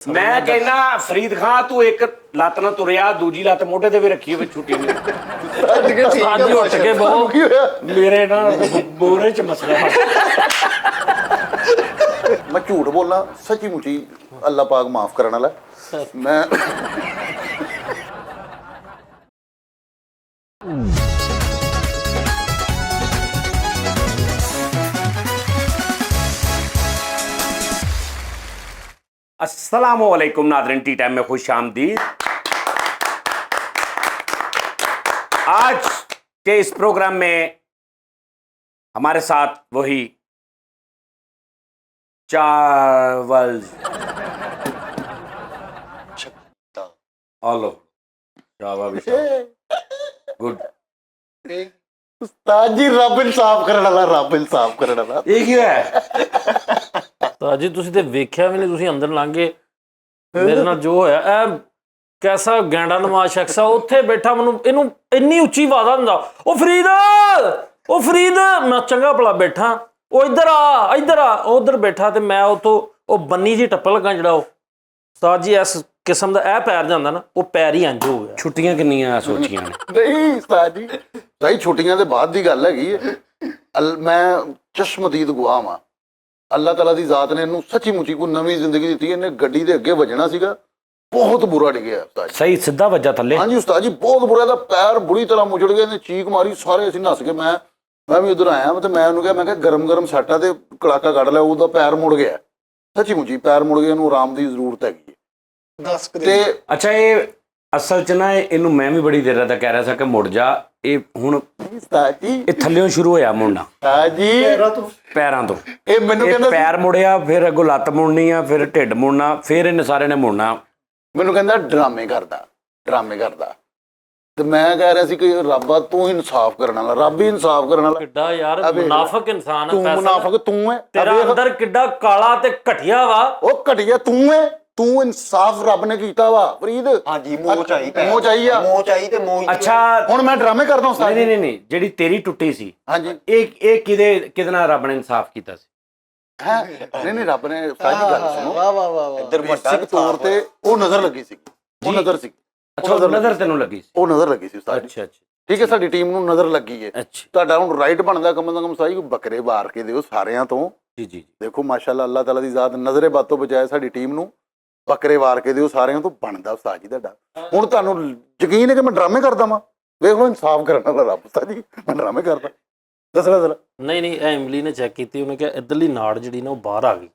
मैं कहना फरीद खान तू एक लत ना तुरिया दूजी लत मोढे ते भी रखी होवे छुट्टी नहीं उठ के बहुत मेरे ना बोरे च मसला मैं झूठ बोलना सच्ची मुची अल्लाह पाक माफ करने वाला मैं अस्सलामुअलैकुम नाज़रीन, टी टाइम में खुश आमदीद। आज के इस प्रोग्राम में हमारे साथ वही चावल हेलो चावल गुड उस्ताद जी रब इंसाफ करने वाला, रब इंसाफ करने वाला। ये क्यों है ਤਾਂ ਜੀ ਤੁਸੀਂ ਤੇ ਵੇਖਿਆ ਵੀ ਨਹੀਂ, ਤੁਸੀਂ ਅੰਦਰ ਲੰਘੇ ਮੇਰੇ ਨਾਲ ਜੋ ਹੋਇਆ ਇਹ ਕੈਸਾ ਗੈਂਡਾ ਨਵਾਜ਼ ਸ਼ਖਸ ਆ ਉੱਥੇ ਬੈਠਾ, ਮੈਨੂੰ ਇਹਨੂੰ ਇੰਨੀ ਉੱਚੀ ਆਵਾਜ਼ ਹੁੰਦਾ ਉਹ ਫਰੀਦ ਮੈਂ ਚੰਗਾ ਭਲਾ ਬੈਠਾ, ਉਹ ਇੱਧਰ ਆ ਉਧਰ ਬੈਠਾ ਤੇ ਮੈਂ ਉਤੋਂ ਉਹ ਬੰਨੀ ਜੀ ਟੱਪਣ ਲੱਗਾ ਜਿਹੜਾ ਉਹ ਉਸਤਾਦ ਜੀ ਇਸ ਕਿਸਮ ਦਾ ਇਹ ਪੈਰ ਜਾਂਦਾ ਨਾ ਉਹ ਪੈਰ ਹੀ ਇੰਝ ਹੋ ਗਿਆ। ਛੁੱਟੀਆਂ ਕਿੰਨੀਆਂ ਸੋਚੀਆਂ ਨੇ? ਨਹੀਂ ਉਸਤਾਦ ਜੀ ਸਹੀ ਛੁੱਟੀਆਂ ਦੇ ਬਾਅਦ ਦੀ ਗੱਲ ਹੈਗੀ ਹੈ। ਮੈਂ ਚਸ਼ਮਦੀਦ ਗਵਾਹ ਹਾਂ। ਅੱਲਾਹ ਤਾਲਾ ਦੀ ਜ਼ਾਤ ਨੇ ਇਹਨੂੰ ਸੱਚੀ ਮੁੱਚੀ ਕੋਈ ਨਵੀਂ ਜ਼ਿੰਦਗੀ ਦਿੱਤੀ। ਇਹਨੇ ਗੱਡੀ ਦੇ ਅੱਗੇ ਵੱਜਣਾ ਸੀਗਾ, ਬਹੁਤ ਬੁਰਾ ਡਿੱਗਿਆ ਉਸਤਾਦ ਜੀ। ਸਹੀ ਸਿੱਧਾ ਵੱਜਾ ਥੱਲੇ? ਹਾਂਜੀ ਉਸਤਾਦ ਜੀ ਬਹੁਤ ਬੁਰਾ, ਦਾ ਪੈਰ ਬੁਰੀ ਤਰ੍ਹਾਂ ਮੁਚੜ ਗਿਆ। ਇਹਨੇ ਚੀਕ ਮਾਰੀ, ਸਾਰੇ ਅਸੀਂ ਨੱਸ ਕੇ ਮੈਂ ਵੀ ਉਧਰ ਆਇਆ ਤੇ ਮੈਂ ਉਹਨੂੰ ਕਿਹਾ, ਮੈਂ ਕਿਹਾ ਗਰਮ ਸੱਟਾ ਤੇ ਕੜਾਕਾ ਕੱਢ ਲਿਆ। ਉਹਦਾ ਪੈਰ ਮੁੜ ਗਿਆ, ਸੱਚੀ ਮੁੱਚੀ ਪੈਰ ਮੁੜ ਗਿਆ। ਇਹਨੂੰ ਆਰਾਮ ਦੀ ਜ਼ਰੂਰਤ ਹੈਗੀ ਹੈ। ਤੇ ਅੱਛਾ ਇਹ ਅਸਲ ਚ ਨਾ ਇਹਨੂੰ ਮੈਂ ਵੀ ਬੜੀ ਦੇਰ ਦਾ ਕਹਿ ਰਿਹਾ ਸੀ ਕਿ ਮੁੜ ਜਾ। ਇਹ ਹੁਣ ਉਸਤਾਦ ਜੀ ਇਹ ਥੱਲਿਓਂ ਸ਼ੁਰੂ ਹੋਇਆ ਮੁੜਨਾ, ਉਸਤਾਦ ਜੀ ਪੈਰਾਂ ਤੋਂ। ਇਹ ਮੈਨੂੰ ਇਹ ਕਹਿੰਦਾ ਪੈਰ ਮੁੜਿਆ, ਫਿਰ ਅੱਗੋਂ ਲੱਤ ਮੁੜਨੀ ਆ, ਫਿਰ ਢਿੱਡ ਮੁੜਨਾ, ਫਿਰ ਇਹਨੇ ਸਾਰੇ ਨੇ ਮੁੜਨਾ। ਮੈਨੂੰ ਕਹਿੰਦਾ ਡਰਾਮੇ ਕਰਦਾ ਤੇ ਮੈਂ ਕਹਿ ਰਿਹਾ ਸੀ ਕਿ ਰੱਬਾ ਤੂੰ ਇਨਸਾਫ ਕਰਨ ਵਾਲਾ, ਰੱਬ ਹੀ ਇਨਸਾਫ ਕਰਨ ਵਾਲਾ। ਕਿੱਡਾ ਯਾਰ ਮੁਨਾਫਕ ਇਨਸਾਨ ਹੈ, ਤੂੰ ਮੁਨਾਫਕ ਤੂੰ ਹੈ। ਤੇਰਾ ਅੰਦਰ ਕਿੱਡਾ ਕਾਲਾ ਤੇ ਘਟਿਆ ਵਾ। ਉਹ ਘਟਿਆ ਤੂੰ ਹੈ, ਤੂੰ ਇਨਸਾਫ ਰੱਬ ਨੇ ਕੀਤਾ ਵਾ ਫਰੀਦ। ਹਾਂਜੀ ਮੋਹ ਚਾਹੀ ਤੇ ਮੋਹ। ਅੱਛਾ ਹੁਣ ਮੈਂ ਡਰਾਮੇ ਕਰਦਾ ਉਸਤਾਦ ਜੀ। ਨਹੀਂ ਜਿਹੜੀ ਤੇਰੀ ਟੁੱਟੀ ਸੀ, ਹਾਂਜੀ ਇਹ ਕਿਹਦੇ ਨਾਲ ਰੱਬ ਨੇ ਇਨਸਾਫ ਕੀਤਾ ਸੀ? ਹੈ ਨਹੀਂ ਰੱਬ ਨੇ ਸਾਡੀ ਗੱਲ ਸੁਣੋ। ਵਾਹ ਇੱਧਰ ਬੇਸਿਕ ਤੌਰ ਤੇ ਉਹ ਨਜ਼ਰ ਲੱਗੀ ਸੀ, ਉਹ ਨਜ਼ਰ ਸੀ। ਅੱਛਾ ਨਜ਼ਰ ਤੈਨੂੰ ਲੱਗੀ ਸੀ? ਉਹ ਨਜ਼ਰ ਲੱਗੀ ਸੀ ਉਸਤਾਦ। ਅੱਛਾ ਠੀਕ ਹੈ, ਸਾਡੀ ਟੀਮ ਨੂੰ ਨਜ਼ਰ ਲੱਗੀ ਹੈ। ਅੱਛਾ ਤੁਹਾਡਾ ਹੁਣ ਰਾਈਟ ਬਣਦਾ ਕਮ ਤੋਂ ਕਮ ਸਾਈ ਬੱਕਰੇ ਵਾਰ ਕੇ ਦਿਓ ਸਾਰਿਆਂ ਤੋਂ। ਜੀ ਦੇਖੋ ਮਾਸ਼ਾਅੱਲਾ ਅੱਲਾਹ ਤਾਲਾ ਦੀ ਜ਼ਾਤ ਨਜ਼ਰੇ ਬਾਤ ਤੋਂ ਬਚਾਏ ਸਾਡੀ ਟੀਮ ਨੂੰ। ਬੱਕਰੇ ਵਾਰ ਕੇ ਦਿਓ ਸਾਰਿਆਂ ਤੋਂ, ਬਣਦਾ ਉਸਤਾਦ ਜੀ ਤੁਹਾਡਾ। ਹੁਣ ਤੁਹਾਨੂੰ ਯਕੀਨ ਹੈ ਕਿ ਮੈਂ ਡਰਾਮੇ ਕਰਦਾ ਵਾਂ? ਵੇਖ ਲਓ ਇਨਸਾਫ ਕਰਨ ਵਾਲਾ ਰੱਬ ਉਸਤਾਦ ਜੀ, ਮੈਂ ਡਰਾਮੇ ਕਰਦਾ। ਦੱਸਣਾ ਜ਼ਰਾ। ਨਹੀਂ ਇਹ ਇਮਲੀ ਨੇ ਚੈੱਕ ਕੀਤੀ, ਉਹਨੇ ਕਿਹਾ ਇੱਧਰਲੀ ਨਾੜ ਜਿਹੜੀ ਨਾ ਉਹ ਬਾਹਰ ਆ ਗਈ,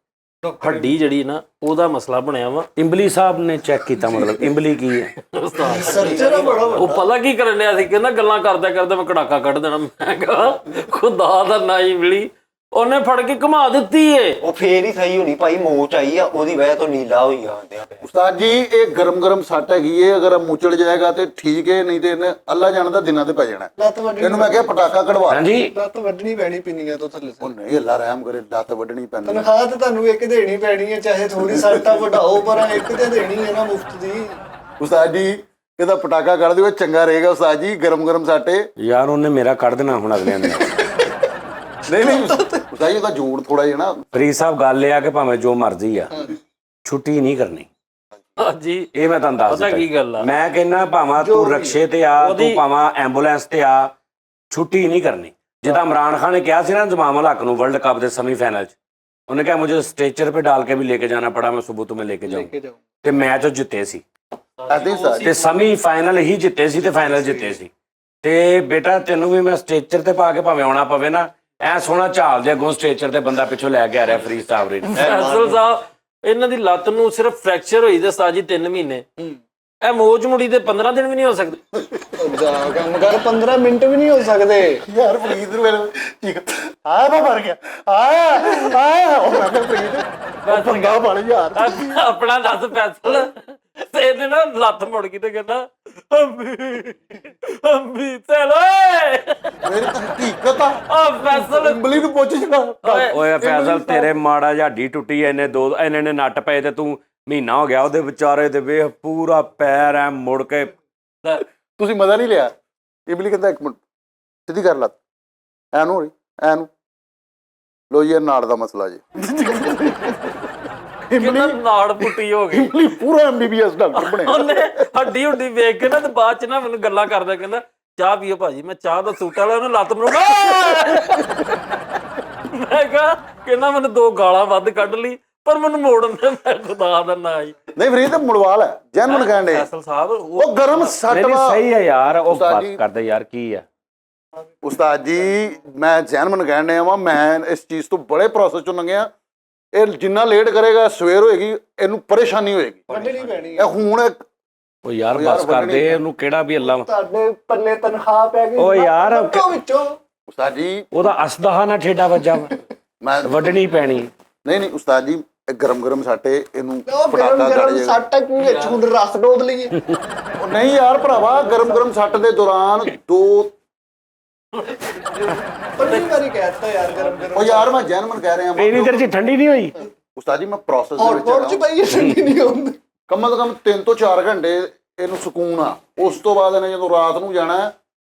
ਹੱਡੀ ਜਿਹੜੀ ਨਾ ਉਹਦਾ ਮਸਲਾ ਬਣਿਆ ਵਾ। ਇਮਲੀ ਸਾਹਿਬ ਨੇ ਚੈੱਕ ਕੀਤਾ? ਮਤਲਬ ਇਮਲੀ ਕੀ ਹੈ? ਉਹ ਪਤਾ ਕੀ ਕਰਨ ਡਿਆ ਸੀ, ਕਹਿੰਦਾ ਗੱਲਾਂ ਕਰਦਾ ਮੈਂ ਕੜਾਕਾ ਕੱਢ ਦੇਣਾ। ਮੈਂ ਕਿਹਾ ਖੁਦਾ ਦਾ ਨਾ ਇਮਲੀ, ਉਹਨੇ ਫੜ ਕੇ ਘੁਮਾ ਦਿੱਤੀ ਏ। ਉਹ ਫੇਰ ਹੀ ਸਹੀ ਹੋਣੀ ਭਾਈ, ਮੋਹ ਚਾਹੀ ਆ ਉਹਦੀ ਵਜ੍ਹਾ ਤੋਂ ਨੀਲਾ ਹੋਈ ਜਾਂਦੇ ਆ। ਉਸਤਾਦ ਜੀ ਇਹ ਗਰਮ ਸੱਟ ਹੈਗੀ ਏ, ਅਗਰ ਮੁਚੜ ਜਾਏਗਾ ਤੇ ਠੀਕ ਹੈ, ਨਹੀਂ ਤੇ ਇਹਨੇ ਅੱਲਾ ਜਾਣਦਾ ਦਿਨਾਂ ਤੇ ਪੈ ਜਾਣਾ। ਇਹਨੂੰ ਮੈਂ ਕਿਹਾ ਪਟਾਕਾ ਕਢਵਾ। ਹਾਂਜੀ ਲੱਤ ਵੱਢਣੀ ਪੈਣੀ ਪਿੰਨੀਆਂ ਤੋਂ ਥੱਲੇ। ਉਹ ਨਹੀਂ ਅੱਲਾ ਰਹਿਮ ਕਰੇ, ਲੱਤ ਵੱਢਣੀ ਪੈਂਦੀ। ਤਨਖਾਹ ਤੇ ਤੁਹਾਨੂੰ ਇੱਕ ਦੇਣੀ ਪੈਣੀ ਹੈ, ਚਾਹੇ ਥੋੜੀ ਸੱਟਾ ਵਢਾਓ ਪਰ ਇੱਕ ਤੇ ਦੇਣੀ ਹੈ ਨਾ ਮੁਫਤ ਦੀ। ਉਸਤਾਦ ਜੀ ਇਹਦਾ ਪਟਾਕਾ ਕੱਢ ਦਿਓ, ਚੰਗਾ ਰਹੇਗਾ ਉਸਤਾਦ ਜੀ। ਗਰਮ ਸਾਟੇ ਯਾਰ ਉਹਨੇ ਮੇਰਾ ਕੱਢ ਦੇਣਾ ਹੁਣ ਅਗਲੇ ਨੇ। ਨਹੀਂ ਉਸਤਾਦ ਜੀ ਉਹਦਾ ਜੋੜ ਥੋੜਾ ਜਿਹਾ ਨਾ। ਫਰੀਦ ਸਾਹਿਬ ਗੱਲ ਇਹ ਆ ਕਿ ਭਾਵੇਂ ਜੋ ਮਰਜ਼ੀ ਆ, ਛੁੱਟੀ ਨਹੀਂ ਕਰਨੀ। ਹਾਂਜੀ ਇਹ ਮੈਂ ਤੁਹਾਨੂੰ ਦੱਸ ਪਤਾ ਕੀ ਗੱਲ ਆ, ਮੈਂ ਕਹਿੰਦਾ ਭਾਵੇਂ ਤੂੰ ਰਕਸ਼ੇ ਤੇ ਆ, ਤੂੰ ਭਾਵੇਂ ਐਂਬੂਲੈਂਸ ਤੇ ਆ, ਛੁੱਟੀ ਨਹੀਂ ਕਰਨੀ। ਜਿੱਦਾਂ ਇਮਰਾਨ ਖਾਨ ਨੇ ਕਿਹਾ ਸੀ ਨਾ ਜਮਾਮਲ ਹੱਕ ਨੂੰ ਵਰਲਡ ਕੱਪ ਦੇ ਸੈਮੀਫਾਈਨਲ 'ਚ, ਉਹਨੇ ਕਿਹਾ ਮੁਝੇ ਸਟ੍ਰੈਚਰ पे डाल के भी लेके जाना पड़ा, मैं सुबह तुम्हें लेके जाऊँ। ਤੇ ਮੈਚ ਜਿੱਤੇ ਸੀ ਤੇ ਸੈਮੀਫਾਈਨਲ ਹੀ ਜਿੱਤੇ ਸੀ ਤੇ ਫਾਈਨਲ ਜਿੱਤੇ ਸੀ। ਤੇ ਬੇਟਾ ਤੈਨੂੰ ਵੀ ਮੈਂ ਸਟ੍ਰੈਚਰ ਤੇ ਪਾ ਕੇ ਭਾਵੇਂ ਆਉਣਾ ਪਵੇ ਨਾ, ਐ ਸੋਹਣਾ ਝਾਲ ਦੇ ਅੱਗੋਂ ਸਟ੍ਰੈਚਰ ਤੇ ਬੰਦਾ ਪਿੱਛੋਂ ਲੈ ਕੇ ਆ ਰਿਹਾ ਫਰੀਦ ਸਾਹਿਬ ਰੇ। ਫੈਸਲ ਸਾਹਿਬ ਇਹਨਾਂ ਦੀ ਲੱਤ ਨੂੰ ਸਿਰਫ ਫ੍ਰੈਕਚਰ ਹੋਈ ਤੇ ਉਸਤਾਦ ਜੀ 3 ਮਹੀਨੇ, ਇਹ ਮੋਚ ਮੁੜੀ ਤੇ 15 ਦਿਨ ਵੀ ਨਹੀਂ ਹੋ ਸਕਦੇ। ਕੰਮ ਕਰ 15 ਮਿੰਟ ਵੀ ਨਹੀਂ ਹੋ ਸਕਦੇ ਯਾਰ ਫਰੀਦ ਮੇਰੇ ਠੀਕ ਆ ਮੈਂ ਮਰ ਗਿਆ ਆ ਉਹ ਮੈਂ ਫਰੀਦ ਪੰਗਾ ਬਣ ਯਾਰ। ਆਪਣਾ ਦੱਸ ਫੈਸਲ ਤੇ ਇਹਨੇ ਨਾ ਲੱਤ ਮੁੜ ਗਈ ਤੇ ਕਹਿੰਦਾ ਅੰਮੀ ਚਲੋ ਮੇਰੀ ਤਾਂ ਹਕੀਕਤ ਆ। ਫੈਸਲ ਇੰਬਲੀ ਨੂੰ ਪੁੱਛ ਜਗਾ। ਓਏ ਫੈਸਲ ਤੇਰੇ ਮਾੜਾ ਜਿਹਾ ਹੱਡੀ ਟੁੱਟੀ ਐ, ਇਹਨੇ ਨੇ ਨੱਟ ਪਏ ਤੇ ਤੂੰ ਮਹੀਨਾ ਹੋ ਗਿਆ ਉਹਦੇ ਵਿਚਾਰੇ ਤੇ ਵੇਖ ਪੂਰਾ ਪੈਰ ਐ ਮੁੜ ਕੇ। ਤੁਸੀਂ ਮਜ਼ਾ ਨਹੀਂ ਲਿਆ? ਇੰਬਲੀ ਕਹਿੰਦਾ ਇੱਕ ਮਿੰਟ ਸਿੱਧੀ ਕਰ ਲੱਤ, ਐਨੂੰ ਐਨੂੰ ਲੋ ਜੀ, ਨਾੜ ਦਾ ਮਸਲਾ ਜੀ। ਕਿੰਨਾ ਨਾੜ ਪੁੱਟੀ ਹੋ ਗਈ। ਇਮਲੀ ਪੂਰਾ MBBS ਡਾਕਟਰ ਬਣਿਆ। ਉਹਨੇ ਹੱਡੀ ਹੁੱਡੀ ਵੇਖ ਕੇ ਨਾ ਤੇ ਬਾਅਦ ਚ ਨਾ ਮੈਨੂੰ ਗੱਲਾਂ ਕਰਦਾ, ਕਹਿੰਦਾ ਚਾਹ ਪੀਓ ਭਾਜੀ। ਮੈਂ ਚਾਹ ਦਾ ਸੂਟਾ ਲਿਆ, ਉਹਨੇ ਲੱਤ ਮੈਨੂੰ ਮੈਂ ਕਿਹਾ, ਕਹਿੰਦਾ ਮੈਨੂੰ 2 ਗਾਲਾਂ ਵੱਧ ਕੱਢ ਲਈ ਪਰ ਮੈਨੂੰ ਮੋੜਨ ਦੇ, ਮੈਂ ਖੁਦਾ ਦਾ ਨਾ ਹੀ। ਨਹੀਂ ਫਰੀਦ ਤੇ ਮੁੜਵਾ ਲੈ, ਜੈਨੂਨ ਕਹਿਣ ਦੇ। ਫੈਸਲ ਸਾਹਿਬ ਉਹ ਗਰਮ ਸੱਟ ਨਹੀਂ ਵਾ ਸਹੀ ਹੈ ਯਾਰ, ਉਹ ਉਸਤਾਦ ਬਾਤ ਜੀ। ਕਰਦੇ ਯਾਰ ਕੀ ਆ। ਉਸਤਾਦ ਜੀ ਮੈਂ ਜੈਨੂਨ ਕਹਿਣ ਡਿਆ ਵਾਂ, ਮੈਂ ਇਸ ਚੀਜ਼ ਤੋਂ ਬੜੇ ਪ੍ਰੋਸੈਸ ਚੋਂ ਲੰਘਿਆ। ਇਹ ਜਿੰਨਾ ਲੇਟ ਕਰੇਗਾ ਸਵੇਰ ਹੋਏਗੀ, ਇਹਨੂੰ ਪਰੇਸ਼ਾਨੀ ਹੋਏਗੀ। ਕੱਢਣੀ ਪੈਣੀ ਇਹ ਹੁਣ ਉਹ ਯਾਰ ਉਹ ਯਾਰ ਬਸ ਕਰਦੇ, ਉਹਨੂੰ ਕਿਹੜਾ ਵੀ ਅੱਲਾ। ਤੁਹਾਡੇ ਪੱਲੇ ਤਨਖਾਹ ਪੈ ਗਈ ਓ ਯਾਰ, ਵਿੱਚੋਂ ਉਸਤਾਦ ਜੀ ਉਹਦਾ ਅਸਦਹਾ ਨਾ ਠੇਡਾ ਵੱਜਾ ਵਾ। ਮੈਂ ਵੱਢਣੀ ਪੈਣੀ। ਨਹੀਂ ਉਸਤਾਦ ਜੀ, ਇਹ ਗਰਮ ਸੱਟੇ ਇਹਨੂੰ ਉਹ ਪਟਾਕਾ ਕੱਢ ਗਰਮ ਜਾਏਗਾ। ਸੱਟ ਕਿ ਵਿੱਚ ਹੁਣ ਰਸ ਡੋਬ ਲਈਏ। ਉਹ ਨਹੀਂ ਯਾਰ ਭਰਾਵਾ, ਗਰਮ ਸੱਟ ਦੇ ਦੌਰਾਨ 2 ਪੰਨੀ ਵਾਰੀ ਕਹਿਤਾ ਯਾਰ ਗਰਮ ਉਹ ਯਾਰ ਮੈਂ ਜੈਨੂਨ ਕਹਿ ਰਿਹਾ ਇੰਨੀ ਦੇਰ ਚ ਠੰਡੀ ਨਹੀਂ ਹੋਈ। ਉਸਤਾਦ ਜੀ ਮੈਂ ਪ੍ਰੋਸੈਸ ਦੇ ਵਿੱਚ ਹੌਟ ਚ ਹੈਗਾ। ਪਈ ਠੰਡੀ ਨਹੀਂ ਹੁੰਦੀ। ਕਮ ਤੋਂ ਕਮ 3 ਤੋਂ 4 ਘੰਟੇ ਇਹਨੂੰ ਸਕੂਨ ਆ। ਉਸ ਤੋਂ ਬਾਅਦ ਇਹਨੇ ਜਦੋਂ ਰਾਤ ਨੂੰ ਜਾਣਾ ਹੈ,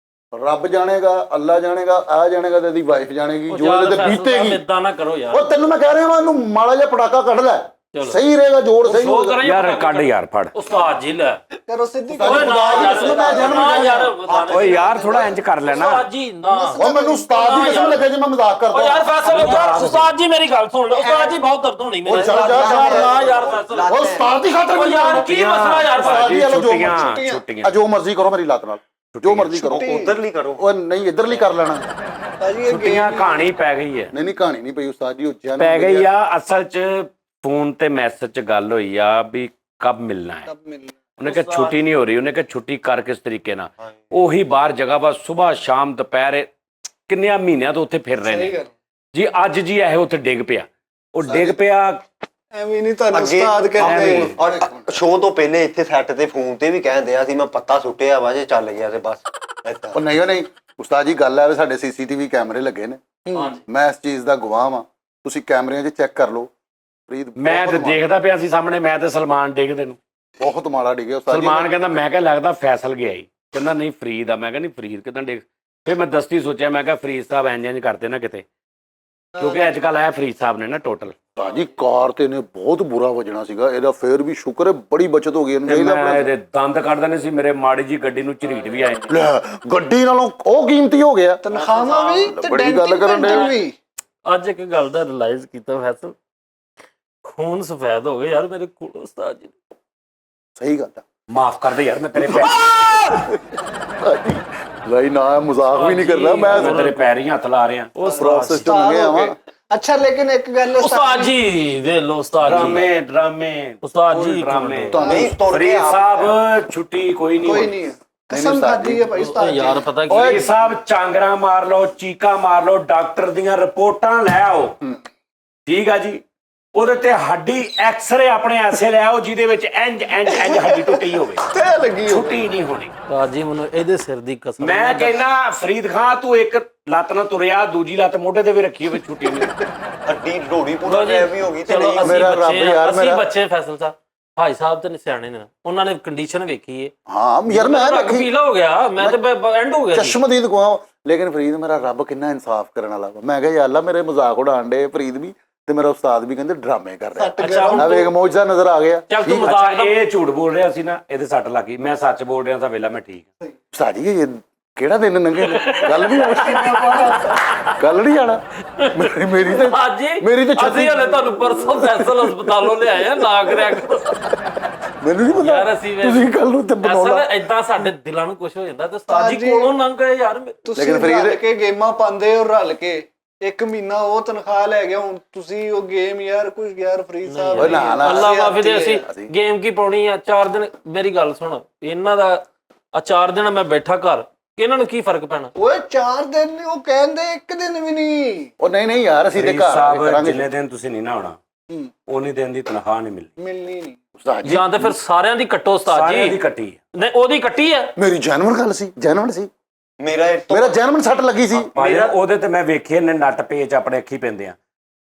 ਰੱਬ ਜਾਣੇਗਾ, ਅੱਲਾ ਜਾਣੇਗਾ, ਆ ਜਾਣੇਗਾ ਤੇ ਇਹਦੀ ਵਾਈਫ ਜਾਣੇਗੀ, ਜੋ ਇਹਦੇ ਤੇ ਬੀਤੇਗੀ। ਇਦਾਂ ਨਾ ਕਰੋ ਯਾਰ। ਉਹ ਤੈਨੂੰ ਮੈਂ ਕਹਿ ਰਿਹਾ ਵਾਂ, ਇਹਨੂੰ ਮਾੜਾ ਜਿਹਾ ਪਟਾਕਾ ਕੱਢ ਲੈ, ਸਹੀ ਰਹੇਗਾ, ਜੋੜ ਸਹੀ ਸ਼ੋਅ ਹੋਏਗਾ। ਕਰਾਂ ਯਾਰ ਕੱਢ ਯਾਰ, ਫੜ। ਉਸਤਾਦ ਜੀ ਲੈ ਕਰੋ ਸਿੱਧੀ ਉਸਤਾਦ ਜੀ, ਨਾ ਯਾਰ ਓਏ ਯਾਰ ਥੋੜਾ ਇੰਜ ਕਰ ਲੈਣਾ। ਉਸਤਾਦ ਜੀ ਨਾ। ਉਹ ਮੈਨੂੰ ਉਸਤਾਦ ਦੀ ਕਿਸਮ ਲੱਗੇ ਜੇ ਮੈਂ ਮਜ਼ਾਕ ਓ ਕਰਦਾ। ਯਾਰ ਫੈਸਲ ਯਾਰ, ਉਸਤਾਦ ਜੀ ਮੇਰੀ ਗੱਲ ਸੁਣ ਲਓ। ਉਸਤਾਦ ਜੀ ਬਹੁਤ ਦਰਦ ਹੋਣੀ ਮੇਰੇ। ਉਹ ਚੱਲ ਜਾ ਯਾਰ ਨਾ ਯਾਰ ਫੈਸਲ। ਉਹ ਉਸਤਾਦ ਦੀ ਖਾਤਰ ਓ ਯਾਰ ਕੀ ਮਸਲਾ ਯਾਰ ਉਸਤਾਦ ਜੀ, ਫੈਸਲ। ਛੁੱਟੀਆਂ ਜੋ ਮਰਜ਼ੀ ਕਰੋ ਮੇਰੀ ਲੱਤ ਨਾਲ, ਜੋ ਮਰਜ਼ੀ ਕਰੋ। ਉਧਰਲੀ ਕਰੋ। ਉਹ ਨਹੀਂ ਇੱਧਰਲੀ ਕਰ ਲੈਣਾ। ਭਾਜੀ ਇਹ ਛੁੱਟੀਆਂ ਕਹਾਣੀ ਪੈ ਗਈ ਹੈ। ਨਹੀਂ ਕਹਾਣੀ ਨਹੀਂ ਪਈ ਉਸਤਾਦ ਜੀ, ਉਹ ਜੈਨੂਨ ਪੈ ਗਈ ਆ। ਅਸਲ ਚ ਫੋਨ ਤੇ ਮੈਸੇਜ ਚ ਗੱਲ ਹੋਈ ਆ ਵੀ ਕਬ ਮਿਲਣਾ ਹੈ। ਉਹਨੇ ਕਿਹਾ ਛੁੱਟੀ ਨਹੀਂ ਹੋ ਰਹੀ। ਉਹਨੇ ਕਿਹਾ ਛੁੱਟੀ ਕਰ ਕਿਸ ਤਰੀਕੇ ਨਾਲ। ਉਹੀ ਬਾਹਰ ਜਗ੍ਹਾ ਬਸ ਸਵੇਰ ਸ਼ਾਮ ਦੁਪਹਿਰ ਕਿੰਨਿਆਂ ਮਹੀਨਿਆਂ ਤੋਂ ਉੱਥੇ ਫਿਰ ਰਹੇ ਨੇ ਜੀ। ਅੱਜ ਜੀ ਇਹ ਉੱਥੇ ਡਿੱਗ ਪਿਆ, ਉਹ ਡਿੱਗ ਪਿਆ। ਐਵੇਂ ਨਹੀਂ ਤੁਹਾਨੂੰ ਅੱਗੇ ਉਸਤਾਦ ਕਹਿੰਦੇ। ਔਰ ਸ਼ੋਅ ਤੋਂ ਪਹਿਲੇ ਇੱਥੇ ਸੈੱਟ ਤੇ ਫੋਨ ਤੇ ਵੀ ਕਹਿੰਦੇ ਆ ਸੀ ਮੈਂ ਪੱਤਾ ਸੁੱਟਿਆ ਵਾ ਜੇ ਚੱਲ ਗਿਆ ਤੇ ਬਸ ਏਦਾਂ। ਉਹ ਨਹੀਂ ਉਸਤਾਦ ਜੀ, ਗੱਲ ਹੈ ਸਾਡੇ CCTV ਕੈਮਰੇ ਲੱਗੇ ਨੇ, ਮੈਂ ਇਸ ਚੀਜ਼ ਦਾ ਗਵਾਹ ਵਾਂ। ਤੁਸੀਂ ਕੈਮਰਿਆਂ 'ਚ ਚੈੱਕ ਕਰ ਲਓ। ਫਰੀਦ ਮੈਂ ਤੇ ਦੇਖਦਾ ਪਿਆ ਸੀ ਸਾਹਮਣੇ, ਮੈਂ ਤੇ ਸਲਮਾਨ ਡਿੱਗਦੇ ਨੂੰ। ਬਹੁਤ ਮਾੜਾ ਡਿੱਗਿਆ ਉਸਤਾਦ ਜੀ। ਸਲਮਾਨ ਕਹਿੰਦਾ, ਮੈਂ ਕਿਹਾ ਲੱਗਦਾ ਫੈਸਲ ਗਿਆ ਹੀ। ਕਹਿੰਦਾ ਨਹੀਂ ਫਰੀਦ ਆ। ਮੈਂ ਕਿਹਾ ਨਹੀਂ ਫਰੀਦ ਕਿਦਾਂ ਡਿੱਗ। ਫਿਰ ਮੈਂ ਦਸਤੀ ਸੋਚਿਆ, ਮੈਂ ਕਿਹਾ ਫਰੀਦ ਸਾਹਿਬ ਇੰਜ ਕਰਦੇ ਨਾ ਕਿਤੇ, ਕਿਉਂਕਿ ਅੱਜ ਕੱਲ ਆਇਆ ਫਰੀਦ ਸਾਹਿਬ ਨੇ ਨਾ ਟੋਟਲ। ਭਾਜੀ ਕਾਰ ਤੇ ਨੇ ਬਹੁਤ ਬੁਰਾ ਵਜਣਾ ਸੀਗਾ ਇਹਦਾ, ਫੇਰ ਵੀ ਸ਼ੁਕਰ ਹੈ ਬੜੀ ਬਚਤ ਹੋ ਗਈ ਇਹਨੂੰ। ਚਾਹੀਦਾ ਮੈਂ ਇਹਦੇ ਦੰਦ ਕੱਢ ਦੇਣੇ ਸੀ ਮੇਰੇ, ਮਾੜੀ ਜੀ ਗੱਡੀ ਨੂੰ ਝਰੀਟ ਵੀ ਆਏ। ਲੈ ਗੱਡੀ ਨਾਲੋਂ ਉਹ ਕੀਮਤੀ ਹੋ ਗਿਆ। ਤਨਖਾਹਾਂ ਵੀ ਤੇ ਬੜੀ ਗੱਲ ਕਰਨ ਡੈਂਟਿੰਗ ਡਏ। ਵੀ। ਅੱਜ ਇੱਕ ਗੱਲ ਦਾ ਰਿਅਲਾਈਜ਼ ਕੀਤਾ ਫੈਸਲ, ਖੂਨ ਸਫੈਦ ਹੋ ਗਏ ਯਾਰ ਮੇਰੇ ਕੋਲ ਉਸਤਾਦ ਜੀ। ਸਹੀ ਗੱਲ ਆ ਮਾਫ ਕਰ ਦੇ ਯਾਰ, ਮੈਂ ਤੇਰੇ ਪੈਰ ਨਹੀਂ ਨਾ ਮਜ਼ਾਕ ਵੀ ਨਹੀਂ ਕਰਦਾ ਮੈਂ ਤੇਰੇ ਪੈਰ ਹੀ ਹੱਥ ਲਾ ਰਿਹਾ। ਉਹ ਪ੍ਰੋਸੈਸ ਚੋਂ ਲੰਘੇ ਆਵਾਂ। ਅੱਛਾ ਲੇਕਿਨ ਇੱਕ ਗੱਲ ਉਸਤਾਦ ਜੀ ਦੇ ਲੋ ਉਸਤਾਦ ਜੀ ਡਰਾਮੇ ਉਸਤਾਦ ਜੀ ਡਰਾਮੇ। ਨਹੀਂ ਤੁਰ ਕੇ ਫਰੀਦ ਸਾਹਿਬ ਛੁੱਟੀ ਕੋਈ ਨਹੀਂ ਕੋਈ ਹੋਈ। ਨਹੀਂ ਹੈ। ਕਸਮ ਖਾਦੀ ਹੈ ਭਾਈ ਉਸਤਾਦ ਯਾਰ ਪਤਾ ਕੀ ਓਏ ਸਾਹਿਬ ਚਾਂਗਰਾ ਮਾਰ ਲਓ, ਚੀਕਾ ਮਾਰ ਲਓ, ਡਾਕਟਰ ਦੀਆਂ ਰਿਪੋਰਟਾਂ ਲੈ ਆਓ। ਠੀਕ ਆ ਜੀ, ਉਹਦੇ ਤੇ ਹੱਡੀ ਐਕਸਰੇ ਆਪਣੇ ਐਸੇ ਲੈ ਆਓ ਜਿਹਦੇ ਵਿੱਚ ਇੰਜ ਹੱਡੀ ਟੁੱਟੀ ਹੋਵੇ। ਤੇ ਲੱਗੀ ਹੋ। ਛੁੱਟੀ ਨਹੀਂ ਹੋਣੀ। ਉਸਤਾਦ ਜੀ ਮੈਨੂੰ ਇਹਦੇ ਸਿਰ ਦੀ ਕਸਮ। ਮੈਂ ਕਹਿੰਦਾ ਫਰੀਦ ਖਾਨ ਤੂੰ ਇੱਕ ਲੱਤ ਨਾਲ ਤੁਰਿਆ, ਦੂਜੀ ਲੱਤ ਮੋਢੇ ਤੇ ਵੀ ਰੱਖੀ ਹੋਵੇ, ਛੁੱਟੀ ਨਹੀਂ। ਹੱਡੀ ਢੋੜੀ ਪੂਰਾ ਗਾਇਬ ਵੀ ਹੋ ਗਈ ਤੇ ਚਲੋ ਨਹੀਂ। ਅਸੀਂ ਮੇਰਾ ਰੱਬ ਬੱਚੇ ਯਾਰ, ਅਸੀਂ ਮੇਰਾ- ਬੱਚੇ ਫੈਸਲ ਸਾਹਿਬ ਭਾਈ ਸਾਹਿਬ ਤੇ ਸਿਆਣੇ ਨੇ, ਉਹਨਾਂ ਨੇ ਕੰਡੀਸ਼ਨ ਵੇਖੀ ਏ। ਹਾਂ ਯਾਰ ਮੈਂ ਰੱਗ ਵੇਖੀ ਪੀਲਾ ਹੋ ਗਿਆ, ਮੈਂ ਤੇ ਐਂਡ ਹੋ ਗਿਆ ਜੀ। ਚਸ਼ਮਦੀਦ ਗਵਾ। ਲੇਕਿਨ ਫਰੀਦ ਮੇਰਾ ਰੱਬ ਕਿੰਨਾ ਇਨਸਾਫ ਕਰਨ ਵਾਲਾ ਵਾ। ਮੈਂ ਕਿਹਾ ਯਾ ਅੱਲਾ ਮੇਰੇ ਮਜ਼ਾਕ ਉਡਾਣ ਡੇ ਫਰੀਦ ਵੀ ਤੇ ਮੇਰਾ ਉਸਤਾਦ ਵੀ ਕਹਿੰਦੇ ਡਰਾਮੇ ਕਰ ਰਿਹਾ। ਅੱਛਾ ਹੁਣ ਆ ਵੇਖ ਮੌਜਾ ਨਜ਼ਰ ਆ ਗਿਆ। ਚੱਲ ਤੂੰ ਅੱਛਾ ਮਜ਼ਾਕ ਦਾ ਇਹ ਝੂਠ ਬੋਲ ਰਿਹਾ ਸੀ ਨਾ, ਇਹਦੇ ਸੱਟ ਲੱਗੀ। ਮੈਂ ਸੱਚ ਬੋਲ ਰਿਹਾ ਤਾਂ ਵੇਲਾ ਮੈਂ ਠੀਕ ਹਾਂ। ਸਾਡੀ ਇਹ ਕਿਹੜਾ ਦਿਨ ਲੰਘੇ ਨੇ? ਗੱਲ ਨਹੀਂ ਗੱਲ ਨਹੀਂ ਆਣਾ ਮੇਰੀ ਤੇ ਅੱਜ ਮੇਰੀ ਤੇ ਅਸੀਂ ਹਲੇ ਤੁਹਾਨੂੰ ਪਰਸੋਂ ਫੈਸਲ ਹਸਪਤਾਲੋਂ ਲਿਆਏ ਆ, ਨਾ ਕਰਿਆ ਕਰੋ ਮੈਨੂੰ ਨਹੀਂ ਪਤਾ ਯਾਰ। ਅਸੀਂ ਤੁਸੀਂ ਕੱਲ ਨੂੰ ਤੇ ਬਣਾਉਣਾ। ਅਸਲ ਏਦਾਂ ਸਾਡੇ ਦਿਲਾਂ ਨੂੰ ਕੁਝ ਹੋ ਜਾਂਦਾ ਤੇ ਉਸਤਾਦ ਜੀ ਕੋਲੋਂ ਲੰਘ ਗਏ ਯਾਰ। ਤੁਸੀਂ ਲੇਕਿਨ ਫਰੀਦ- ਰਲ ਕੇ ਗੇਮਾਂ ਪਾਉਂਦੇ ਹੋ, ਰਲ ਕੇ ਇੱਕ ਮਹੀਨਾ ਉਹ ਤਨਖਾਹ ਲੈ ਗਿਆ, ਹੁਣ ਤੁਸੀਂ ਉਹ ਗੇਮ ਯਾਰ ਕੁਝ ਯਾਰ ਫਰੀਦ ਸਾਹਿਬ ਓਏ ਨਾ, ਨਾ। ਅੱਲਾ ਮਾਫੀ ਦੇ। ਅਸੀਂ- ਅਸੀਂ ਗੇਮ ਕੀ ਪਾਉਣੀ ਆ 4 ਦਿਨ। ਮੇਰੀ ਗੱਲ ਸੁਣ, ਇਹਨਾਂ ਦਾ ਆ 4 ਦਿਨ ਮੈਂ ਬੈਠਾ ਘਰ, ਕਿ ਇਹਨਾਂ ਨੂੰ ਕੀ ਫਰਕ ਪੈਣਾ? ਓਏ 4 ਦਿਨ ਨੀ, ਉਹ ਕਹਿੰਦੇ ਇੱਕ ਦਿਨ ਵੀ ਨਹੀਂ ਉਹ ਨਹੀਂ ਯਾਰ ਅਸੀਂ ਤੇ ਫਰੀਦ ਘਰ ਸਾਹਿਬ ਕਰਾਂਗੇ। ਜਿੰਨੇ ਦਿਨ ਤੁਸੀਂ ਨਹੀਂ ਨਾ ਆਉਣਾ, ਉਨੀ ਦਿਨ ਦੀ ਤਨਖਾਹ ਨਹੀਂ ਮਿਲਣੀ। ਮਿਲਣੀ ਨਹੀਂ। ਉਸਤਾਦ ਜੀ ਜਾਂ ਤੇ ਫਿਰ ਸਾਰਿਆਂ ਦੀ ਕੱਟੋ ਉਸਤਾਦ ਸਾਰਿਆਂ ਦੀ ਜੀ। ਕੱਟੀ ਹੈ। ਨਹੀਂ ਉਹਦੀ ਕੱਟੀ ਹੈ। ਮੇਰੀ ਜੈਨੂਨ ਗੱਲ ਸੀ, ਜੈਨੂਨ ਸੀ। ਮੇਰਾ ਇਹ ਤੋਂ ਮੇਰਾ ਜੈਨੂਨ ਸੱਟ ਲੱਗੀ ਸੀ। ਭਾਈ ਉਹਦੇ ਤੇ ਮੈਂ ਵੇਖੇ ਨੇ ਨੱਟ ਪੇਚ ਆਪਣੇ ਅੱਖੀ ਪੈਂਦੇ ਆ।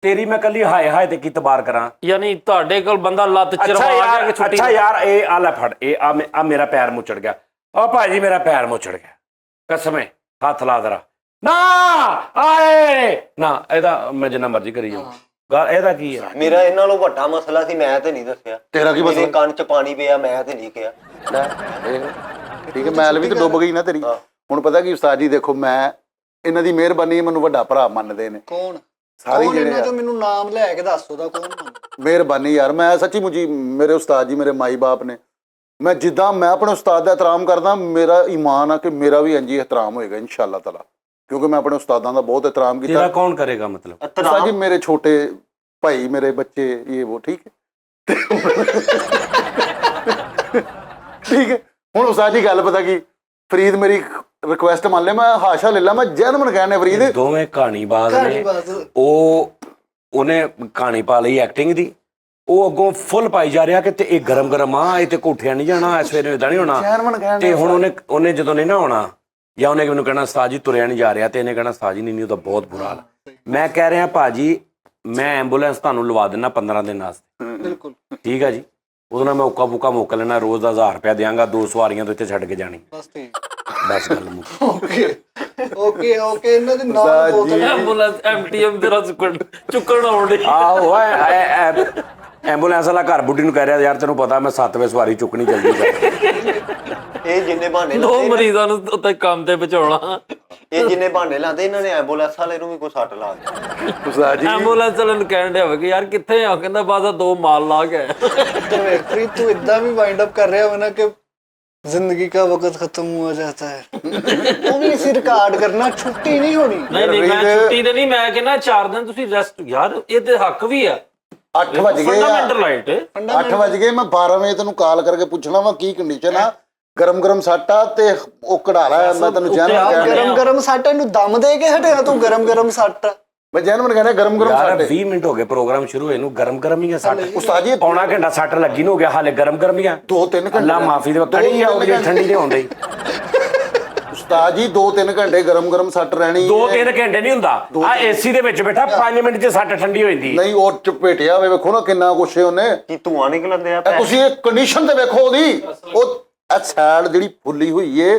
ਤੇਰੀ ਮੈਂ ਕੱਲੀ ਹਾਏ ਹਾਏ ਤੇ ਕੀ ਤਬਾਰ ਕਰਾਂ। ਯਾਨੀ ਤੁਹਾਡੇ ਕੋਲ ਬੰਦਾ ਲੱਤ ਅੱਛਾ ਚਰਵਾ ਯਾਰ, ਕੇ ਛੁੱਟੀ ਅੱਛਾ ਯਾਰ, ਇਹ ਆ ਲੈ ਫੜ, ਇਹ ਆ ਮੇਰਾ ਪੈਰ ਮੁੱਚੜ ਗਿਆ। ਆ ਭਾਜੀ ਮੇਰਾ ਪੈਰ ਮੁੱਚੜ ਗਿਆ, ਕਸਮੇ ਹੱਥ ਲਾ ਦਰਾ ਨਾ ਆਏ ਨਾ। ਇਹਦਾ ਮੈਂ ਜਿੰਨਾ ਮਰਜ਼ੀ ਕਰੀ ਜਾਵਾਂ, ਗੱਲ ਇਹਦਾ ਕੀ ਹੈ? ਮੇਰਾ ਇਹਨਾਂ ਨਾਲੋਂ ਵੱਡਾ ਮਸਲਾ ਸੀ, ਮੈਂ ਤੇ ਨਹੀਂ ਦੱਸਿਆ। ਤੇਰਾ ਕੀ ਮੇਰੇ ਮਸਲਾ? ਕੰਨ 'ਚ ਪਾਣੀ ਪਿਆ, ਮੈਂ ਤੇ ਨਹੀਂ ਕਿਹਾ। ਠੀਕ ਹੈ, ਮੈਲ ਵੀ ਤਾਂ ਡੁੱਬ ਗਈ ਨਾ ਤੇਰੀ। ਹੁਣ ਪਤਾ ਕੀ ਉਸਤਾਦ ਜੀ ਦੇਖੋ, ਮੈਂ ਇਹਨਾਂ ਦੀ ਮਿਹਰਬਾਨੀ ਮੈਨੂੰ ਵੱਡਾ ਭਰਾ ਮੰਨਦੇ ਨੇ ਕੌਣ ਸਾਰੇ ਕੌਣ ਜਿਹੜੇ ਇਹਨਾਂ ਆ। ਚੋਂ ਮੈਨੂੰ ਨਾਮ ਲੈ ਕੇ ਦੱਸ ਉਹਦਾ ਕੌਣ ਮੰਨ। ਮਿਹਰਬਾਨੀ ਯਾਰ, ਮੈਂ ਸੱਚੀ ਮੁੱਚੀ ਮੇਰੇ ਉਸਤਾਦ ਜੀ ਮੇਰੇ ਮਾਈ ਬਾਪ ਨੇ, ਮੈਂ ਜਿੱਦਾਂ ਮੈਂ ਆਪਣੇ ਉਸਤਾਦ ਦਾ ਇਹਤਰਾਮ ਕਰਦਾ, ਮੇਰਾ ਈਮਾਨ ਆ ਕਿ ਮੇਰਾ ਵੀ ਇੰਝ ਹੀ ਇਹਤਰਾਮ ਹੋਏਗਾ ਇਨਸ਼ਾਅੱਲਾ ਤਾਲਾ, ਕਿਉਂਕਿ ਮੈਂ ਆਪਣੇ ਉਸਤਾਦਾਂ ਦਾ ਬਹੁਤ ਇਹਤਰਾਮ ਕੀਤਾ। ਤੇਰਾ ਕੌਣ ਕਰੇਗਾ ਮਤਲਬ? ਉਸਤਾਦ ਜੀ ਮੇਰੇ ਛੋਟੇ ਭਾਈ, ਮੇਰੇ ਬੱਚੇ, ਇਹ ਉਹ ਠੀਕ ਹੈ। ਠੀਕ ਹੈ, ਹੁਣ ਉਸਤਾਦ ਜੀ ਗੱਲ ਪਤਾ ਕੀ, ਫਰੀਦ ਮੇਰੀ ਰਿਕੁਐਸਟ ਮੰਨ ਲੈ, ਮੈਂ ਹਾਸ਼ਾ ਲੈ ਲਾ, ਮੈਂ ਜੈਨੂਨ ਕਹਿਣੇ ਫਰੀਦ ਦੋਵੇਂ ਕਹਾਣੀਬਾਜ਼ ਕਹਾਣੀ ਨੇ। ਬਾਤ ਉਹਨੇ ਕਹਾਣੀ ਪਾ ਲਈ ਐਕਟਿੰਗ ਦੀ, ਉਹ ਅੱਗੋਂ ਫੁੱਲ ਪਾਈ ਜਾ ਰਿਹਾ ਕਿ ਤੇ ਇਹ ਗਰਮ ਗਰਮ ਆ, ਇਹ ਤੇ ਕੋਠਿਆ ਨਹੀਂ ਜਾਣਾ, ਸਵੇਰੇ ਇਦਾਂ ਨਹੀਂ ਹੋਣਾ। ਜੈਨੂਨ ਕਹਿਣ ਤੇ ਹੁਣ ਉਹਨੇ ਜਦੋਂ ਨਹੀਂ ਨਾ ਆਉਣਾ, ਜਾਂ ਉਹਨੇ ਮੈਨੂੰ ਕਹਿਣਾ ਉਸਤਾਦ ਜੀ ਤੁਰਿਆ ਨਹੀਂ ਜਾ ਰਿਹਾ, ਤੇ ਇਹਨੇ ਕਹਿਣਾ ਉਸਤਾਦ ਜੀ ਨਹੀਂ ਉਹਦਾ ਬਹੁਤ ਬੁਰਾ ਹਾਲ। ਮੈਂ ਕਹਿ ਰਿਹਾ ਭਾਜੀ ਮੈਂ ਐਂਬੂਲੈਂਸ ਤੁਹਾਨੂੰ ਲਵਾ ਦਿੰਦਾ 15 ਦਿਨ ਵਾਸਤੇ, ਬਿਲਕੁਲ ਠੀਕ ਹੈ ਜੀ। ਉਦੋਂ ਨਾਲ ਮੈਂ ਉੱਕਾ ਬੁੱਕਾ ਮੁੱਕ ਲੈਣਾ, ਰੋਜ਼ ਦਾ 1000 ਰੁਪਇਆ ਦਿਆਂਗਾ, 2 ਸਵਾਰੀਆਂ ਤੋਂ ਇੱਥੇ ਛੱਡ ਕੇ ਜਾਣੀ, ਬਸ ਠੀਕ। ਬਸ ਗੱਲ ਮੁੱਕ। ਓਕੇ ਇਹਨਾਂ ਦੇ ਨਾਮ ਬੋਤਲ ਐਂਬੂਲੈਂਸ ਐਮਟੀਐਮ ਤੇਰਾ ਚੁੱਕਣ ਆਉਂਦੇ। ਆਹੋ ਐਂਬੂਲੈਂਸ ਵਾਲਾ ਘਰ ਬੁੱਢੀ ਨੂੰ ਕਹਿ ਰਿਹਾ ਯਾਰ ਤੈਨੂੰ ਪਤਾ ਮੈਂ 7 ਵਜੇ ਸਵਾਰੀ ਚੁੱਕਣੀ ਜਲਦੀ ਕਰ। ਇਹ ਜਿੰਨੇ ਬਹਾਨੇ 2 ਲਾਉਂਦੇ, ਮਰੀਜ਼ਾਂ ਨੂੰ ਉੱਤੇ ਕੰਮ ਤੇ ਪਹੁੰਚਾਉਣਾ। ਇਹ ਜਿੰਨੇ ਬਹਾਨੇ ਲਾਉਂਦੇ, ਇਹਨਾਂ ਨੇ ਐਂਬੂਲੈਂਸ ਵਾਲੇ ਨੂੰ ਵੀ ਕੋਈ ਸੱਟ ਲਾ ਦਿੱਤੀ। ਉਸਤਾਦ ਜੀ ਐਂਬੂਲੈਂਸ ਵਾਲੇ ਨੂੰ ਕਹਿਣ ਡਿਆ ਹੋਵੇ ਕਿ ਯਾਰ ਕਿੱਥੇ ਆ, ਕਹਿੰਦਾ ਬਸ 2 ਮਾਲ ਲਾ ਕੇ ਆਇਆ। प्रीत तू इतना भी वाइंड अप कर रहा है ना कि जिंदगी का वक्त खत्म हो जाता है। वो भी इसी रिकॉर्ड करना, छुट्टी नहीं होनी। ਨਹੀਂ ਮੈਂ ਛੁੱਟੀ ਤੇ ਨਹੀਂ, ਮੈਂ ਕਹਿੰਦਾ 4 ਦਿਨ ਤੁਸੀਂ ਰੈਸਟ, ਯਾਰ ਇਹ ਤੇ ਹੱਕ ਵੀ ਆ। 8 ਵਜ ਗਏ ਆ, ਫੰਡਾਮੈਂਟਲ ਰਾਈਟ। 8 ਵਜ ਗਏ, ਮੈਂ 12 ਵਜੇ ਤੈਨੂੰ ਕਾਲ ਕਰਕੇ ਪੁੱਛਣਾ ਵਾ ਕੀ ਕੰਡੀਸ਼ਨ ਆ, ਗਰਮ ਗਰਮ ਸੱਟ ਆ ਤੇ ਉਹ ਕਢਾ ਲਾ, ਮੈਂ ਤੈਨੂੰ ਜੈਨੂਨ ਕਹਿਣਾ। गरम गरम सट नु दम दे के हटेगा तू, गरम गरम सट। ਮੈਂ ਜੈਨੂਨ ਕਹਿਣਾ ਗਰਮ ਗਰਮ ਯਾਰ ਸੱਟ। 20 ਮਿੰਟ ਹੋ ਗਏ ਪ੍ਰੋਗਰਾਮ ਸ਼ੁਰੂ ਹੋਏ ਨੂੰ, ਗਰਮ ਗਰਮ ਹੀ ਆ ਸੱਟ। ਉਸਤਾਦ ਜੀ ਪੌਣਾ ਘੰਟਾ ਸੱਟ ਲੱਗੀ ਨੂੰ ਹੋ ਗਿਆ, ਹਾਲੇ ਗਰਮ ਗਰਮ ਹੀ ਆ। 2-3 ਘੰਟੇ ਅੱਲਾ ਮਾਫੀ ਦੇ ਕੜੀ ਆ, ਉਹ ਜਿਹੜੀ ਠੰਡੀ ਨਹੀਂ ਹੁੰਦੀ। ਉਸਤਾਦ ਜੀ 2-3 ਘੰਟੇ ਗਰਮ ਗਰਮ ਸੱਟ ਰਹਿਣੀ। 2-3 ਘੰਟੇ ਨਹੀਂ ਹੁੰਦਾ, ਆ ਏਸੀ ਦੇ ਵਿੱਚ ਬੈਠਾ 5 ਮਿੰਟ 'ਚ ਸੱਟ ਠੰਡੀ ਹੋ ਜਾਂਦੀ। ਨਹੀਂ ਉਹ ਚਪੇਟਿਆ ਹੋਵੇ, ਵੇਖੋ ਨਾ ਕਿੰਨਾ ਕੁਛ ਹੈ ਉਹਨੇ। ਕੀ ਧੂਆਂ ਨਿਕਲਣ ਦਿਆ ਇਹ ਤੁਸੀਂ ਇਹ ਕੰਡੀਸ਼ਨ ਤੇ ਵੇਖੋ ਉਹਦੀ, ਉਹ ਇਹ ਸਾਈਡ ਜਿਹੜੀ ਫੁੱਲੀ ਹੋਈ ਏ,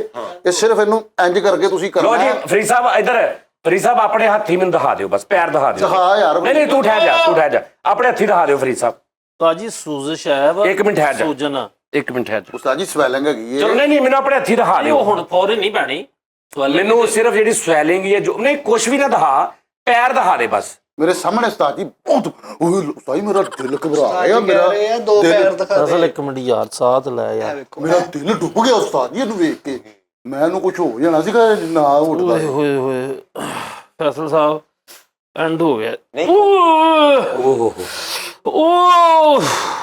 ਇਹ ਸਿਰਫ ਇਹਨੂੰ ਇੰਜ ਕਰਕੇ ਤੁਸੀਂ ਲੋ ਕਰਨਾ ਜੀ ਹੈ। ਫਰੀਦ ਸਾਹਿਬ ਇੱਧਰ, ਫਰੀਦ ਸਾਹਿਬ ਆਪਣੇ ਹੱਥੀ ਮੈਨੂੰ ਦਿਖਾ ਦਿਓ, ਬਸ ਪੈਰ ਦਿਖਾ ਦਿਓ। ਦਿਖਾ ਯਾਰ। ਨਹੀਂ ਤੂੰ ਠਹਿਰ ਜਾ, ਤੂੰ ਠਹਿਰ ਜਾ, ਆਪਣੇ ਹੱਥੀ ਦਿਖਾ ਦਿਓ ਫਰੀਦ ਸਾਹਿਬ। ਤਾਜੀ ਸੂਜ਼ਿਸ਼ ਹੈ ਵਾ, 1 ਮਿੰਟ ਠਹਿਰ ਜਾ, ਸੂਜਨ ਆ। 1 ਮਿੰਟ ਠਹਿਰ ਜਾ। ਉਸਤਾਦ ਜੀ ਸਵੈਲਿੰਗ ਹੈਗੀ ਏ। ਚਲੋ ਨਹੀਂ ਮੈਨੂੰ ਆਪਣੇ ਹੱਥੀ ਦਿਖਾ ਉਹ ਦਿਓ। ਹੁਣ ਫੌਰਨ ਨਹੀਂ ਪੈਣੀ ਮੈਨੂੰ ਸਿਰਫ ਜਿਹੜੀ ਸਵੈਲਿੰਗ ਹੈ ਜੋ ਨਹੀਂ, ਕੁਛ ਵੀ ਨਾ ਦਿਖਾ, ਪੈਰ ਦਿਖਾ ਦੇ ਬਸ। ਮੇਰੇ ਸਾਹਮਣੇ ਉਸਤਾਦ ਜੀ ਬਹੁਤ ਉਸਤਾਦ ਜੀ ਮੇਰਾ ਦਿਲ ਘਬਰਾ ਗਿਆ, कह ਮੇਰਾ रहे हैं दो पैर ਦਿਲ दिखा ਅਸਲ 1 ਮਿੰਟ ਯਾਰ ਸਾਥ ਲੈ ਯਾਰ। ਮੇਰਾ ਦਿਲ ਡੁੱਬ ਗਿਆ ਉਸਤਾਦ ਜੀ ਇਹਨੂੰ ਵੇਖ ਕੇ। ਮੈਂ ਇਹਨੂੰ ਕੁਝ ਹੋ ਜਾਣਾ ਸੀਗਾ ਨਾ ਉੱਠਦਾ। ਓਏ ਹੋਏ ਹੋਏ ਫੈਸਲ ਸਾਹਿਬ ਐਂਡ ਹੋ ਗਿਆ। ਨਹੀਂ। ਓਹ ਓ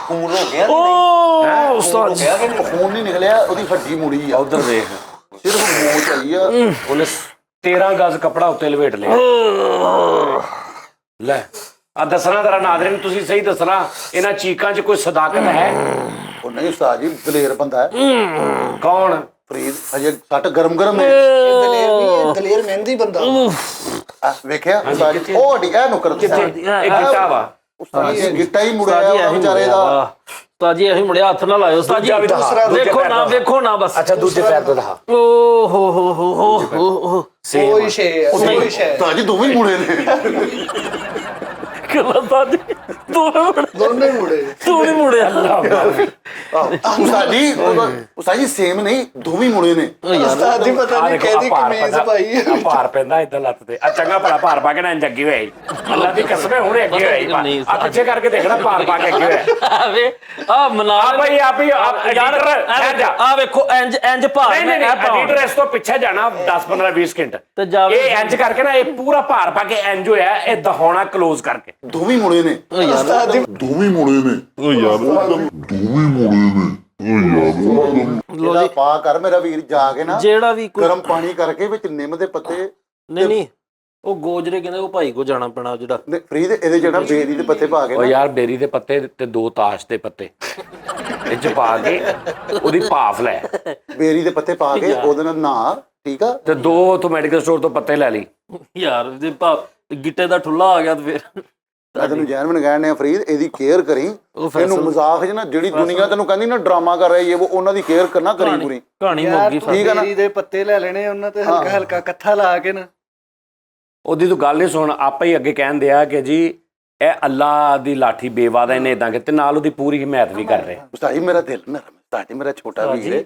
ਖੂਨ ਹੋ ਗਿਆ ਓ ਉਸਤਾਦ ਜੀ। ਗਿਆ ਕਿ ਨਹੀਂ? ਖੂਨ ਨਹੀਂ ਨਿਕਲਿਆ, ਉਹਦੀ ਹੱਡੀ ਮੁੜੀ ਆ, ਉਧਰ ਦੇਖ, ਸਿਰਫ ਮੌਤ ਆਈ ਆ। ਉਹਨੇ 13 ਗਜ਼ ਕਪੜਾ ਉੱਤੇ ਲਪੇਟ ਲਿਆ। ਲੈ ਆ ਦੱਸਣਾ ਤੇਰਾ ਨਾਜ਼ਰੀਨ, ਤੁਸੀਂ ਸਹੀ ਦੱਸਣਾ, ਇਹਨਾਂ ਚੀਕਾਂ 'ਚ ਕੋਈ ਸਦਾਕਤ ਹੈ? ਉਹ ਨਹੀਂ ਉਸਤਾਦ ਜੀ ਦਲੇਰ ਬੰਦਾ ਹੈ ਕੌਣ? ਫਰੀਦ, ਅਜੇ ਸੱਟ ਗਰਮ ਗਰਮ ਹੈ। दलेर नहीं है, दलेर मेहंदी बंदा। ਵੇਖਿਆ ਉਸਤਾਦ ਜੀ ਉਹ ਹੱਡੀ ਇਹ ਨੁਕਰ ਕਿੱਥੇ? ਇਹ ਗਿੱਟਾ ਵਾ। ਉਸਤਾਦ ਜੀ ਗਿੱਟਾ ਹੀ ਮੁੜਿਆ ਉਸਤਾਦ ਜੀ ਉਹਦਾ ਇਹੀ ਵਿਚਾਰੇ ਮੁੜਿਆ ਦਾ। ਵਾ। ਉਸਤਾਦ ਜੀ ਇਹੀ ਮੁੜਿਆ, ਹੱਥ ਨਾ ਲਾਇਓ ਉਸਤਾਦ ਜੀ। ਦੂਜਾ ਵੀ ਦਿਖਾ, ਦੂਜੇ ਵੇਖੋ ਪੈਰ ਨਾ, ਤੋਂ। ਵੇਖੋ ਨਾ ਬਸ। ਅੱਛਾ ਦੂਜੇ ਪੈਰ ਤੋਂ ਦਿਖਾ। ਓ ਹੋ ਸੇਮ वही शे है, वही शे है। ਉਸਤਾਦ ਜੀ ਦੋਵੇਂ ਹੀ ਮੁੜੇ ਨੇ। ਕਿਹੜਾ ਉਸਤਾਦ ਜੀ दोनों ही मुड़े। ਤੂੰ ਨਹੀਂ ਮੁੜਿਆ। ਉਸਤਾਦ ਜੀ ਸੇਮ ਨਹੀਂ, ਦੋਵੇਂ ਹੀ ਮੁੜੇ ਨੇ। उस्ताद जी पता नहीं कैदी कमीज पाई है। ਭਾਰ ਪੈਂਦਾ ਇਦਾਂ ਲੱਤ ਤੇ। ਆ ਚੰਗਾ ਭਲਾ ਭਾਰ ਪਾ ਕੇ ਨਾ ਇੰਜ ਅੱਗੇ ਹੋਇਆ। ਅੱਲਾ ਦੀ ਕਸਮ ਹੈ ਹੁਣੇ ਅੱਗੇ ਹੋਇਆ। ਆ ਪਿੱਛੇ ਕਰਕੇ ਦੇਖਣਾ ਭਾਰ ਪਾ ਕੇ ਅੱਗੇ ਹੋਇਆ। ਵੇ ਆ ਮਨਾ ਆ ਭਾਈ ਆਪ ਹੀ ਯਾਰ ਠਹਿਰ ਜਾ। ਆ ਵੇਖੋ ਇੰਜ ਭਾਰ ਨਹੀਂ ਨਹੀਂ ਐਡੀਟਰ ਇਸ ਤੋਂ ਪਿੱਛੇ ਜਾਣਾ 10 15 20 ਸਕਿੰਟ ਤੇ ਜਾਵੇ। ਇਹ ਇੰਜ ਕਰਕੇ ਨਾ, ਇਹ ਪੂਰਾ ਭਾਰ ਪਾ ਕੇ ਇੰਜ ਹੋਇਆ, ਇਹ ਦਹਾਉਣਾ ਕਲੋਜ਼ ਕਰਕੇ। ਦੋਵੇਂ ਹੀ ਮੁੜੇ ਨੇ। उस्ताद जी ਇਹਦਾ ਪਾ ਕਰ ਮੇਰਾ ਵੀਰ, ਜਾ ਕੇ ਨਾ ਜਿਹੜਾ ਵੀ ਕੋਈ ਗਰਮ ਪਾਣੀ ਕਰਕੇ ਵਿੱਚ ਨਿੰਮ ਦੇ ਪੱਤੇ। ਨਹੀਂ ਉਹ ਗੋਜਰੇ ਕਹਿੰਦੇ ਉਹ ਭਾਈ ਕੋ ਜਾਣਾ ਪੈਣਾ ਜਿਹੜਾ। ਨਹੀਂ, ਫਰੀਦ ਇਹਦੇ ਜਿਹੜਾ ਬੇਰੀ ਦੇ ਪੱਤੇ ਪਾ ਕੇ ਉਹ ਨਾ, ਯਾਰ ਬੇਰੀ ਦੇ ਪੱਤੇ ਤੇ 2 ਤਾਸ਼ ਦੇ ਪੱਤੇ ਇਹ ਚ ਪਾ ਕੇ ਉਹਦੀ ਭਾਫ ਲੈ, ਬੇਰੀ ਦੇ ਪੱਤੇ ਪਾ ਕੇ ਉਹਦੇ ਨਾਲ ਨਹਾ, ਠੀਕ ਆ। ਤੇ 2 ਉਥੋਂ ਮੈਡੀਕਲ ਸਟੋਰ ਤੋਂ ਪੱਤੇ ਲੈ ਲਈ। ਯਾਰ ਜੇ ਗਿੱਟੇ ਦਾ ਠੁੱਲਾ ਆ ਗਿਆ ਤੇ ਫਿਰ ਮੈਂ ਤੈਨੂੰ ਜੈਨਵਨ ਕਹਿਣੇ ਆ ਫਰੀਦ, ਇਹਦੀ ਕੇਅਰ ਕਰੀ। ਉਹ ਫੈਸਲ- ਇਹਨੂੰ ਮਜ਼ਾਕ ਚ ਨਾ, ਜਿਹੜੀ ਦੁਨੀਆ ਤੈਨੂੰ ਕਹਿੰਦੀ ਨਾ ਡਰਾਮਾ ਕਰ ਰਹੀ ਹੈ, ਉਹ ਉਹਨਾਂ ਦੀ ਕੇਅਰ ਕਰਨਾ ਕਰੀ ਪੂਰੀ। ਕਹਾਣੀ ਮੁੱਕ यार ਗਈ। तू ठीक है ना? बेरी दे पत्ते ले लेने उन्हें ते हल्का हल्का कत्था ला के ना। ਉਹਦੀ ਤੂੰ ਗੱਲ ਨਹੀਂ ਸੁਣ, ਆਪੇ ਹੀ ਅੱਗੇ ਕਹਿੰਦੇ ਆ ਕਿ ਜੀ ਇਹ ਅੱਲਾ ਦੀ ਲਾਠੀ ਬੇਵਾਦਾ ਇਹਨੇ ਇਦਾਂ ਕਿ ਤੇ ਨਾਲ ਉਹਦੀ ਪੂਰੀ ਹਿਮਾਇਤ ਵੀ ਕਰ ਰਹੇ। ਉਸਤਾਦ ਜੀ ਮੇਰਾ ਦਿਲ ਨਰਮ ਹੈ, ਉਸਤਾਦ ਜੀ ਮੇਰਾ ਛੋਟਾ ਵੀਰ ਹੈ,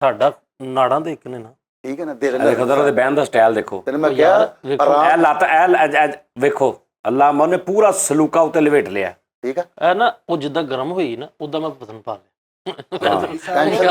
ਸਾਡਾ ਨਾੜਾਂ ਦੇ ਇੱਕ ਨੇ ਨਾ ਠੀਕ ਹੈ ਨਾ, ਦਿਲ ਦੇਖੋ ਨਰਮ। ਉਹਦੇ ਬਹਿਣ ਦਾ ਸਟਾਈਲ ਦੇਖੋ, ਤੈਨੂੰ ਮੈਂ ਕਿਹਾ ਆਰਾਮ, ਇਹ ਲੱਤ ਇਹ ਵੇਖੋ ਅੱਲਾ ਉਹਨੇ ਪੂਰਾ ਸਲੂਕਾ ਉੱਤੇ ਲਵੇਟ ਲਿਆ। ਠੀਕ ਹੈ, ਇਹ ਨਾ ਉਹ ਜਿੱਦਾਂ ਗਰਮ ਹੋਈ ਨਾ ਉਦਾਂ ਮੈਂ ਵਜ਼ਨ ਪਾ ਲਿਆ।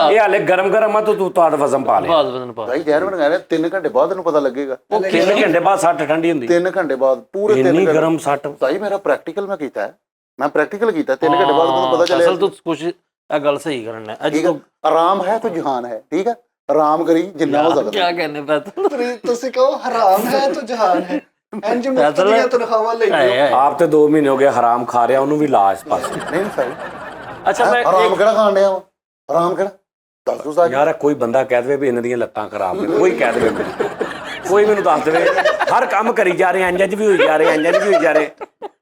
ਇਹ ਹਾਲੇ ਗਰਮ ਆ ਤੂੰ ਤੁਹਾਡਾ ਵਜ਼ਨ ਪਾ ਲਿਆ। ਬਾਅਦ ਵਜ਼ਨ ਪਾ ਭਾਈ ਜੈਰਮਨ ਕਹਿ ਰਿਹਾ 3 ਘੰਟੇ ਬਾਅਦ ਤੈਨੂੰ ਪਤਾ ਲੱਗੇਗਾ। ਉਹ 3 ਘੰਟੇ ਬਾਅਦ 60 ਠੰਡੀ ਹੁੰਦੀ 3 ਘੰਟੇ ਬਾਅਦ ਪੂਰੇ 3 ਇੰਨੀ ਘੰਟੇ। ਗਰਮ 60 ਭਾਈ ਮੇਰਾ ਪ੍ਰੈਕਟੀਕਲ ਮੈਂ ਕੀਤਾ ਹੈ, ਮੈਂ ਪ੍ਰੈਕਟੀਕਲ ਕੀਤਾ 3 ਘੰਟੇ ਬਾਅਦ ਮੈਨੂੰ ਪਤਾ ਚੱਲਿਆ। ਅਸਲ ਤੋਂ ਕੁਝ ਇਹ ਗੱਲ ਸਹੀ ਕਰਨ ਹੈ ਠੀਕ ਹੈ, ਆਰਾਮ ਹੈ ਤਾਂ ਜਹਾਨ ਹੈ। ਠੀਕ ਹੈ, ਆਰਾਮ ਕਰੀ ਜਿੰਨਾ ਹੋ ਸਕਦਾ। ਕੀ ਕਹਿੰਦੇ ਪੈਦਲ ਪ੍ਰੀਤ ਤੁਸੀਂ ਕਹੋ ਹਰਾਮ ਹੈ ਤਾਂ ਜਹਾਨ ਹੈ, ਇੰਜ ਮੁਫਤ ਦੀਆਂ ਤਨਖਾਹਾਂ ਲੈਂਦੇ ਹੋ। ਆਪ ਤੇ 2 ਮਹੀਨੇ ਹੋ ਗਏ ਹਰਾਮ ਖਾ ਰਿਹਾ, ਉਹਨੂੰ ਵੀ ਲਾ ਇਸ ਪਾਸੇ। ਨਹੀਂ ਸਹੀ, ਅੱਛਾ ਮੈਂ ਆਰਾਮ ਕਿਹੜਾ ਖਾਣ ਡਿਆ ਵਾ? ਆਰਾਮ ਕਿਹੜਾ ਦੱਸ ਦੋ ਸਾਜ। ਯਾਰ ਕੋਈ ਬੰਦਾ ਕਹਿ ਦੇਵੇ ਵੀ ਇਹਨਾਂ ਦੀਆਂ ਲੱਤਾਂ ਖਰਾਬ ਨੇ, ਕੋਈ ਕਹਿ ਦੇਵੇ ਮੈਨੂੰ, ਕੋਈ ਮੈਨੂੰ ਦੱਸ ਦੇਵੇ ਹਰ ਕੰਮ ਕਰੀ ਜਾ ਰਹੇ ਇੰਜ ਵੀ ਹੋਈ ਜਾ ਰਹੇ, ਇੰਜ ਵੀ ਹੋਈ ਜਾ ਰਹੇ,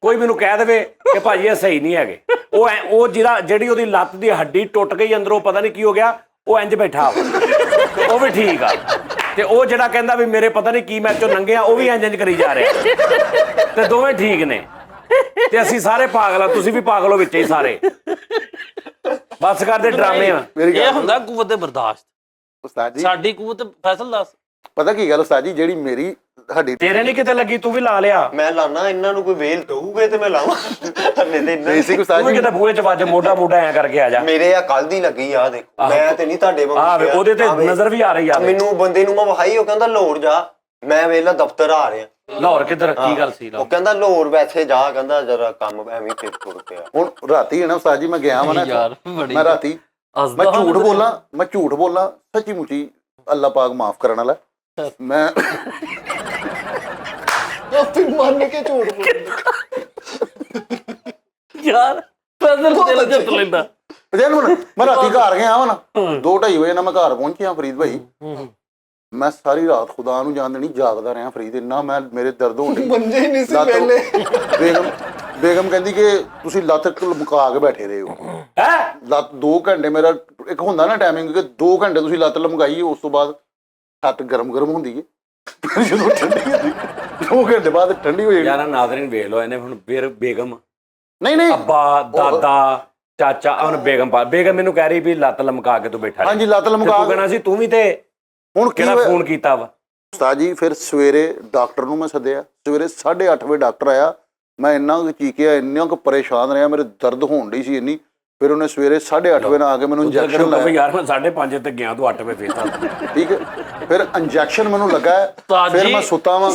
ਕੋਈ ਮੈਨੂੰ ਕਹਿ ਦੇਵੇ ਕਿ ਭਾਜੀ ਇਹ ਸਹੀ ਨਹੀਂ ਹੈਗੇ। ਉਹ ਜਿਹੜੀ ਉਹਦੀ ਲੱਤ ਦੀ ਹੱਡੀ ਟੁੱਟ ਗਈ ਅੰਦਰੋਂ, ਪਤਾ ਨਹੀਂ ਕੀ ਹੋ ਗਿਆ, ਉਹ ਇੰਜ ਬੈਠਾ ਉਹ ਵੀ ਠੀਕ ਆ। ਤੇ ਉਹ ਜਿਹੜਾ ਕਹਿੰਦਾ ਵੀ ਮੇਰੇ ਪਤਾ ਨਹੀਂ ਕੀ ਮੈਂ ਚੋਂ ਲੰਘਿਆ, ਉਹ ਵੀ ਇੰਜ ਕਰੀ ਜਾ ਰਿਹਾ, ਤੇ ਦੋਵੇਂ ਠੀਕ ਨੇ। ਤੇ ਅਸੀਂ ਸਾਰੇ ਪਾਗਲ ਆ, ਤੁਸੀਂ ਵੀ ਪਾਗਲ ਹੋ ਵਿੱਚ ਹੀ ਸਾਰੇ। ਬਸ ਕਰਦੇ ਡਰਾਮੇ ਆ। ਮੇਰੀ ਇਹ ਗੱਲ ਹੁੰਦਾ ਕੂਵਤ ਦੇ ਬਰਦਾਸ਼ਤ, ਉਸਤਾਦ ਜੀ, ਸਾਡੀ ਕੂਵਤ ਫੈਸਲ ਦੱਸ। ਪਤਾ ਕੀ ਗੱਲ ਉਸਤਾਦ ਜੀ, ਜਿਹੜੀ ਮੇਰੀ ਹੱਡੀ ਤੇਰੇ ਨਹੀਂ ਕਿਤੇ ਲੱਗੀ, ਤੂੰ ਵੀ ਲਾ ਲਿਆ। ਮੈਂ ਲਾਣਾ, ਇਹਨਾਂ ਨੂੰ ਕੋਈ ਵੇਲ ਦਊਗੇ ਤੇ ਮੈਂ ਲਾਵਾਂ। ਹਲੇ ਤੇ ਇਹਨਾਂ ਬੇਸਿਕ ਤੂੰ ਉਸਤਾਦ ਵੀ ਜੀ, ਕਿਤੇ ਬੂਹੇ ਚ ਵੱਜ ਮੋਢਾ ਐ ਕਰਕੇ ਆ ਜਾ। ਮੇਰੇ ਆ ਕੱਲ ਦੀ ਲੱਗੀ ਆ, ਦੇਖੋ ਮੈਂ ਤੇ ਨਹੀਂ ਤੁਹਾਡੇ ਵਾਂਗੂ ਆਹ ਵੇ, ਕਿਹਾ। ਉਹਦੇ ਤੇ ਆਹ ਵੇ, ਨਜ਼ਰ ਵੀ ਆ ਰਹੀ ਆ। ਮੈਨੂੰ ਬੰਦੇ ਨੂੰ ਮੈਂ ਵਹਾਈ, ਉਹ ਕਹਿੰਦਾ ਲੋੜ ਜਾ, ਮੈਂ ਵੇਲਾ ਦਫ਼ਤਰ ਆ ਰਿਹਾ। ਲਾਹੌਰ ਕਿੱਧਰ, ਕੀ ਗੱਲ ਸੀ? ਉਹ ਕਹਿੰਦਾ ਲੋੜ ਵੈਸੇ ਜਾ, ਕਹਿੰਦਾ ਜਰਾ ਕੰਮ ਐਵੇਂ ਫਿਰ ਤੁਰ ਪਿਆ। ਹੁਣ ਰਾਤੀ ਹੈ ਨਾ ਉਸਤਾਦ ਜੀ, ਮੈਂ ਗਿਆ ਵਾ ਨਾ, ਯਾਰ ਬੜੀ ਮੈਂ ਰਾਤੀ ਮੈਂ ਝੂਠ ਬੋਲਾਂ ਸੱਚੀ ਮੁੱਚੀ ਅੱਲਾ ਪਾਕ ਮਾਫ ਕਰਨ ਵਾਲਾ। ਮੈਂ ਫਿਰ ਮੰਨ ਕੇ ਝੂਠ ਬੋਲਦੇ। ਯਾਰ ਫੈਸਲ ਦਿਲ ਜਿੱਤ ਲੈਂਦਾ। ਮੈਂ ਰਾਤੀ ਘਰ ਗਿਆ ਵਾ ਨਾ, 2:30 ਵਜੇ ਨਾਲ ਮੈਂ ਘਰ ਪਹੁੰਚਿਆ ਫਰੀਦ ਭਾਈ। ਮੈਂ ਸਾਰੀ ਰਾਤ ਖੁਦਾ ਨੂੰ ਜਾਣ ਦੇਣੀ ਜਾਗਦਾ ਰਿਹਾ ਫਰੀਦ, ਇੰਨਾ ਮੇਰੇ ਦਰਦ ਹੋਣ ਡਈ। ਮੰਜੇ ਹੀ ਨਹੀਂ ਸੀ ਲੱਤ- ਪਹਿਲੇ। ਬੇਗਮ ਕਹਿੰਦੀ ਕਿ ਤੁਸੀਂ ਲੱਤ ਲਮਕਾ ਕੇ ਬੈਠੇ ਰਹੇ ਹੋ। ਹੈ ਲੱਤ 2 ਘੰਟੇ, ਮੇਰਾ ਇੱਕ ਹੁੰਦਾ ਨਾ ਟਾਈਮਿੰਗ ਕਿ 2 ਘੰਟੇ ਤੁਸੀਂ ਲੱਤ ਲਮਕਾਈ, ਉਸ ਤੋਂ ਬਾਅਦ ਛੱਤ ਗਰਮ ਹੁੰਦੀ ਹੈ। ਜਦੋਂ ਠੰਡੀ ਹੁੰਦੀ 2 ਘੰਟੇ ਬਾਅਦ ਠੰਡੀ ਹੋ ਜਾਏਗੀ। ਯਾਰ ਨਾਜ਼ਰੀਨ ਵੇਖ ਲੋ, ਇਹਨੇ ਹੁਣ ਬੇਗਮ, ਨਹੀਂ ਅੱਬਾ, ਦਾਦਾ, ਚਾਚਾ, ਹੁਣ ਬੇਗਮ ਮੈਨੂੰ ਕਹਿ ਰਹੀ ਵੀ ਲੱਤ ਲਮਕਾ ਕੇ ਤੂੰ ਬੈਠਾ ਰਿਹਾ। ਹਾਂਜੀ, ਲੱਤ ਤੇ ਲਮਕਾ ਤੂੰ ਕਹਿਣਾ ਸੀ ਤੂੰ ਵੀ ਤੇ ਹੁਣ ਕੀ ਕਿਹੜਾ ਹੋਇਆ? ਫੋਨ ਕੀਤਾ ਵਾ? ਉਸਤਾਦ ਜੀ ਫਿਰ ਸਵੇਰੇ ਡਾਕਟਰ ਨੂੰ ਮੈਂ ਸੱਦਿਆ, ਸਵੇਰੇ 8:30 ਵਜੇ ਡਾਕਟਰ ਆਇਆ। ਮੈਂ ਇੰਨਾ ਕੁ ਚੀਕਿਆ, ਇੰਨਾ ਕੁ ਪਰੇਸ਼ਾਨ ਰਿਹਾ, ਮੇਰੇ ਦਰਦ ਹੋਣ ਡਈ ਸੀ ਇੰਨੀ। ਫਿਰ ਉਹਨੇ ਸਵੇਰੇ 8:30 ਵਜੇ ਨਾਲ ਆ ਕੇ ਮੈਨੂੰ ਇੰਜੈਕਸ਼ਨ ਲਾਇਆ। ਯਾਰ ਮੈਂ 5:30 ਤੇ ਗਿਆ, ਤੂੰ 8 ਵਜੇ ਫੇਰ। ਠੀਕ ਹੈ, ਫਿਰ ਇੰਜੈਕਸ਼ਨ ਮੈਨੂੰ ਲੱਗਾ, ਫਿਰ ਮੈਂ ਸੁੱਤਾ ਵਾਂ।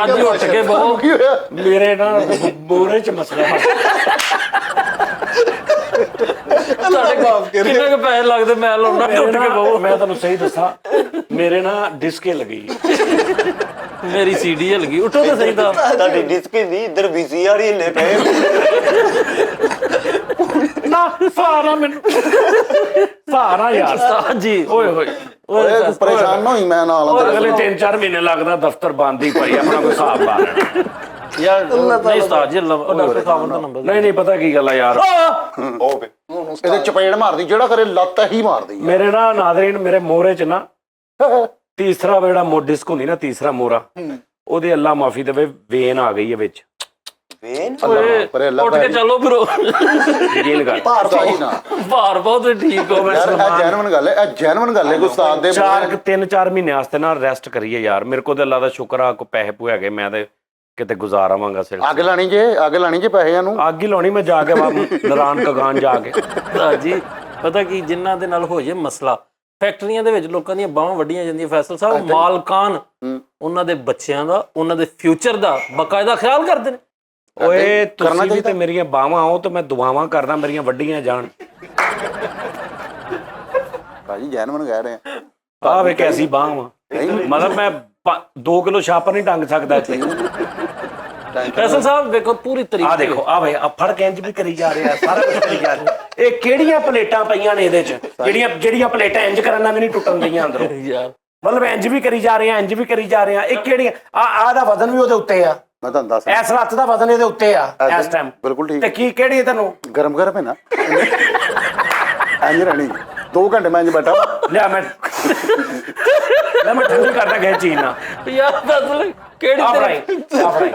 ਅੱਜ ਉੱਠ ਕੇ ਬਹੁ ਕੀ ਹੋਇਆ? ਮੇਰੇ ਨਾਲ ਬੋਰੇ ਚ ਮਸਲਾ ਕਿੰਨੇ ਕੁ ਪੈਸੇ ਲੱਗਦੇ ਮੈਂ ਲਾਉਣਾ ਉੱਠ ਕੇ ਬਹੁ। ਮੈਂ ਤੁਹਾਨੂੰ ਸਹੀ ਦੱਸਾਂ, ਮੇਰੇ ਨਾਲ ਡਿਸਕੇ ਲੱਗੀ। ਮੇਰੀ ਸੀਡੀ ਹਿਲ ਗਈ, ਉੱਠੋ ਤਾਂ ਸਹੀ ਤਾਂ। ਤੁਹਾਡੀ ਡਿਸਕ ਦੀ ਇੱਧਰ VCR ਹੀ ਹਿੱਲੇ ਪਏ। ਨਾ ਸਾਰਾ ਮੈਨੂੰ ਸਾਰਾ ਯਾਰ ਉਸਤਾਦ ਜੀ ਓਏ ਹੋਏ ਓਏ ਤੂੰ ਪਰੇਸ਼ਾਨ ਨਾ ਹੋਈ, ਮੈਂ ਨਾਲ ਔਰ ਅੰਦਰ। ਅਗਲੇ 3-4 ਮਹੀਨੇ ਲੱਗਦਾ ਦਫ਼ਤਰ ਬੰਦ ਹੀ ਪਈ, ਆਪਣਾ ਕੋਈ ਹਿਸਾਬ ਪਾ ਲੈਣਾ। ਯਾਰ ਨਹੀਂ ਉਸਤਾਦ ਜੀ ਡਾਕਟਰ ਸਾਹਿਬ ਦਾ ਨੰਬਰ ਨਹੀਂ ਪਤਾ ਕੀ ਗੱਲ ਆ ਯਾਰ, ਉਹ ਵੇ ਇਹਦੇ ਚਪੇੜ ਮਾਰਦੀ, ਜਿਹੜਾ ਕਰੇ ਲੱਤ ਹੀ ਮਾਰਦੀ ਹੈ। ਮੇਰੇ ਨਾ ਨਾਜ਼ਰੀਨ, ਮੇਰੇ ਮੋਹਰੇ ਚ ਨਾ ਤੀਸਰਾ ਜਿਹੜਾ ਡਿਸਕ ਹੁੰਦੀ ਨਾ, ਤੀਸਰਾ ਮੋਹਰਾ, ਉਹਦੇ ਅੱਲਾ ਮਾਫੀ ਦੇਵੇ ਵੇਨ ਆ ਗਈ ਹੈ ਵਿੱਚ। ਵੇਨ ਓਏ ਪਰ ਅੱਲਾ ਉੱਠ ਕੇ ਚੱਲੋ ਫਿਰ ਯਕੀਨ ਕਰ। ਭਾਰ ਪਾਈ ਨਾ ਭਾਰ ਬਹੁਤ ਠੀਕ ਹੋ ਯਾਰ, ਇਹ ਜੈਨੂਇਨ ਗੱਲ ਹੈ, ਇਹ ਜੈਨੂਇਨ ਗੱਲ ਹੈ ਕਿ ਉਸਤਾਦ ਦੇ 3-4 ਮਹੀਨੇ ਵਾਸਤੇ ਨਾ ਰੈਸਟ ਕਰੀਏ ਯਾਰ। ਮੇਰੇ ਕੋਲ ਤੇ ਅੱਲਾ ਦਾ ਸ਼ੁਕਰ ਆ, ਕੋ ਪੈਸੇ ਪੂਏ ਹੈਗੇ, ਮੈਂ ਤੇ ਕਿਤੇ ਗੁਜ਼ਾਰ ਆਵਾਂਗਾ ਸਿਰ। ਅੱਗ ਲਾਣੀ ਜੇ ਪੈਸਿਆਂ ਨੂੰ। ਅੱਗ ਹੀ ਲਾਉਣੀ ਮੈਂ ਜਾ ਕੇ ਨਰਾਨ ਕਗਾਨ ਜਾ ਕੇ। ਜੀ ਪਤਾ ਕੀ, ਜਿਨ੍ਹਾਂ ਦੇ ਨਾਲ ਹੋ ਜੇ ਮਸਲਾ, ਫੈਕਟਰੀਆਂ ਦੇ ਵਿੱਚ ਲੋਕਾਂ ਦੀਆਂ ਬਾਹਾਂ ਵੱਡੀਆਂ ਜਾਂਦੀਆਂ, ਫੈਸਲ ਸਾਹਿਬ ਮਾਲਕਾਨ ਉਹਨਾਂ ਦੇ ਬੱਚਿਆਂ ਦਾ, ਉਹਨਾਂ ਦੇ ਫਿਊਚਰ ਦਾ ਬਕਾਇਦਾ ਖਿਆਲ ਕਰਦੇ ਨੇ। ਓਏ ਤੁਸੀਂ ਵੀ ਤੇ ਮੇਰੀਆਂ ਬਾਹਾਂ ਹੋ, ਤੇ ਮੈਂ ਦੁਆਵਾਂ ਕਰਦਾ ਮੇਰੀਆਂ ਵੱਡੀਆਂ ਜਾਣ। ਭਾਜੀ ਜੈਨੂਇਨ ਕਹਿ ਰਹੇ ਆ। ਆਹ ਵੇ ਕੈਸੀ ਬਾਹ ਵਾ, ਮਤਲਬ ਮੈਂ 2 ਕਿਲੋ ਛਾਪਰ ਨਹੀਂ ਟੰਗ ਸਕਦਾ ਇੱਥੇ। ਫੈਸਲ ਸਾਹਿਬ ਵੇਖੋ ਪੂਰੀ ਆ ਤਰੀਕੇ ਦੇਖੋ, ਆ ਵੇ ਆ ਫੜ ਕੇ ਇੰਜ ਵੀ ਕਰੀ ਜਾ ਰਿਹਾ, ਸਾਰਾ ਕੁਝ ਕਰੀ ਜਾ ਰਿਹਾ। ਇਹ ਕਿਹੜੀਆਂ ਪਲੇਟਾਂ ਪਈਆਂ ਨੇ ਇਹਦੇ ਚ, ਜਿਹੜੀਆਂ ਪਲੇਟਾਂ ਇੰਜ ਕਰਨ ਨਾਲ ਵੀ ਨਹੀਂ ਟੁੱਟਣ ਦਈਆਂ ਅੰਦਰੋਂ। ਯਾਰ ਮਤਲਬ ਇੰਜ ਵੀ ਕਰੀ ਜਾ ਰਹੇ ਆ, ਇੰਜ ਵੀ ਕਰੀ ਜਾ ਰਹੇ ਆ। ਇਹ ਕਿਹੜੀਆਂ ਆਹ ਦਾ ਵਜ਼ਨ ਵੀ ਉਹਦੇ ਉੱਤੇ ਆ, ਮੈਂ ਤੁਹਾਨੂੰ ਦੱਸ ਇਸ ਲੱਤ ਦਾ ਵਜ਼ਨ ਇਹਦੇ ਉੱਤੇ ਆ ਇਸ ਟਾਈਮ। ਬਿਲਕੁਲ ਠੀਕ ਤੇ ਕੀ ਕਿਹੜੀ ਹੈ ਤੈਨੂੰ? ਗਰਮ ਹੈ ਨਾ, ਇੰਜ ਰਹਿਣੀ 2 ਘੰਟੇ ਮੈਂ ਇੰਜ ਬੈਠਾ ਲਿਆ ਮੈਂ ਠੰਡੀ ਕਰਦਾ ਗਏ ਚੀਨ ਨਾਲ। ਯਾਰ ਫੈਸਲ ਕਿਹੜੀ ਆ ਤੇਰੀ ਫੜਾਈ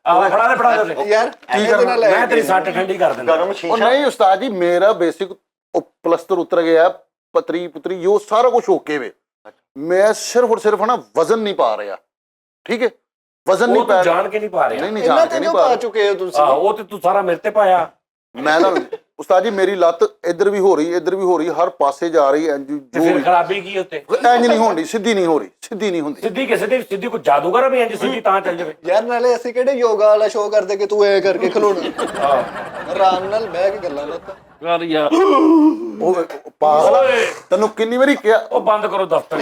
ਆ ਫੜਾ ਦੇ ਯਾਰ ਇਹਦੇ ਨਾਲ ਮੈਂ ਤੇਰੀ ਸੱਟ ਠੰਡੀ ਕਰ ਦਿੰਦਾ ਗਰਮ ਉਹ ਸ਼ੀਸ਼ਾ ਨਹੀਂ ਉਸਤਾਦ ਜੀ ਮੇਰਾ ਬੇਸਿਕ ਪਲਸਤਰ ਉਤਰ ਗਿਆ ਪਤਰੀ ਪੁਤਰੀ ਜੋ ਸਾਰਾ ਕੁਝ ਓਕੇ ਵੇ ਮੈਂ ਸਿਰਫ ਔਰ ਸਿਰਫ ਨਾ ਵਜ਼ਨ ਨਹੀਂ ਪਾ ਰਿਹਾ ਠੀਕ ਹੈ ਵਜ਼ਨ ਨਹੀਂ ਉਹ ਪਾ ਤੂੰ ਜਾਣ ਕੇ ਨਹੀਂ ਪਾ ਰਿਹਾ ਨਹੀਂ ਇਹਨਾਂ ਜਾਣ ਤੇ ਕੇ ਨਹੀਂ ਕਿਉਂ ਪਾ ਪਾ ਰਿਹਾ। ਚੁੱਕੇ ਹੋ ਤੁਸੀਂ ਉਹ ਤੇ ਤੂੰ ਸਾਰਾ ਮੇਰੇ ਤੇ ਪਾਇਆ ਮੈਂ ਨਾ ਉਸਤਾਦ ਜੀ ਮੇਰੀ ਲੱਤ ਇੱਧਰ ਵੀ ਹੋ ਰਹੀ ਇੱਧਰ ਵੀ ਹੋ ਰਹੀ ਹਰ ਪਾਸੇ ਜਾ ਰਹੀ ਇੰਜ ਤੇ ਜੋ ਫਿਰ ਵੀ ਖਰਾਬੀ ਕੀ ਉੱਤੇ ਇੰਜ ਨਹੀਂ ਹੁੰਦੀ ਸਿੱਧੀ ਨਹੀਂ ਹੋ ਰਹੀ ਸਿੱਧੀ ਨਹੀਂ ਹੁੰਦੀ ਸਿੱਧੀ ਕਿਸੇ ਦੀ ਸਿੱਧੀ ਕੋਈ ਜਾਦੂਗਰ ਵੀ ਇੰਜ ਸਿੱਧੀ ਤਾਂ ਚੱਲ ਜਾਵੇ ਯਾਰ ਨਾਲੇ ਅਸੀਂ ਕਿਹੜੇ ਯੋਗਾ ਵਾਲਾ ਸ਼ੋਅ ਕਰਦੇ ਕਿ ਤੂੰ ਐ ਕਰਕੇ ਖਲੋਣਾ ਹਾਂ ਆਰਾਮ ਨਾਲ ਬਹਿ ਕੇ ਗੱਲਾਂ ਬਾਤਾਂ ਯਾਰ ਯਾਰ ਉਹ ਪਾਗਲ ਤੈਨੂੰ ਕਿੰਨੀ ਵਾਰੀ ਕਿਹਾ ਉਹ ਬੰਦ ਕਰੋ ਦਫ਼ਤਰ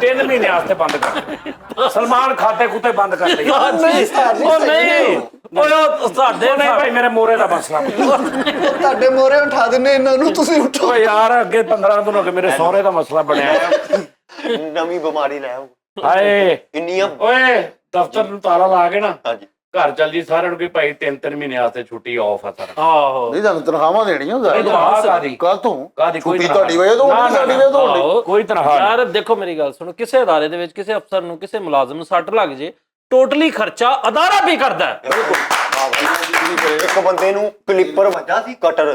3 ਮਹੀਨੇ ਵਾਸਤੇ ਬੰਦ ਕਰ ਸਲਮਾਨ ਖਾਤੇ ਖੁੱਤੇ ਬੰਦ ਕਰ ਦੇ ਉਹ ਨਹੀਂ ਓਏ ਉਹ ਸਾਡੇ ਨਹੀਂ ਭਾਈ ਮੇਰੇ ਮੋਰੇ ਦਾ ਮਸਲਾ ਤੁਹਾਡੇ ਮੋਰੇ ਉਠਾ ਦਿੰਨੇ ਇਹਨਾਂ ਨੂੰ ਤੁਸੀਂ ਉਠੋ ਓਏ ਯਾਰ ਅੱਗੇ 15 ਦਿਨ ਹੋ ਗਏ ਮੇਰੇ ਸਹੁਰੇ ਦਾ ਮਸਲਾ ਬਣਿਆ ਹੈ। ਨਵੀਂ ਬਿਮਾਰੀ ਲੈ ਆਓ ਹਾਏ ਇੰਨੀਆਂ ਓਏ ਦਫ਼ਤਰ ਨੂੰ ਤਾਲਾ ਲਾ ਕੇ ਨਾ ਹਾਂਜੀ ਘਰ ਚੱਲ ਜੀ ਸਾਰਿਆਂ ਨੂੰ ਕੋਈ ਭਾਈ 3 ਮਹੀਨੇ ਵਾਸਤੇ ਛੁੱਟੀ ਆਫ ਆ ਸਾਰਾ ਆਹੋ ਨਹੀਂ ਤੁਹਾਨੂੰ ਤਨਖਾਹਾਂ ਦੇਣੀਆਂ ਕਾਦੀ ਕੱਲ ਤੋਂ ਕਾਦੀ ਕੋਈ ਛੁੱਟੀ ਤੁਹਾਡੀ ਵਜ੍ਹਾ ਤੋਂ ਹੋਣੀ, ਸਾਡੀ ਵਜ੍ਹਾ ਤੋਂ ਹੋਣੀ। ਆਹੋ। ਕੋਈ ਤਨਖਾਹ ਨਹੀਂ। ਯਾਰ ਦੇਖੋ ਮੇਰੀ ਗੱਲ ਸੁਣੋ ਕਿਸੇ ਅਦਾਰੇ ਦੇ ਵਿੱਚ ਕਿਸੇ ਅਫਸਰ ਨੂੰ ਕਿਸੇ ਮੁਲਾਜ਼ਮ ਨੂੰ ਸੱਟ ਲੱਗ ਜੇ ਟੋਟਲੀ ਖਰਚਾ ਅਦਾਰਾ ਵੀ ਕਰਦਾ ਹੈ। ਇੱਕ ਬੰਦੇ ਨੂੰ ਕਲਿੱਪਰ ਵੱਜਾ ਸੀ ਕਟਰ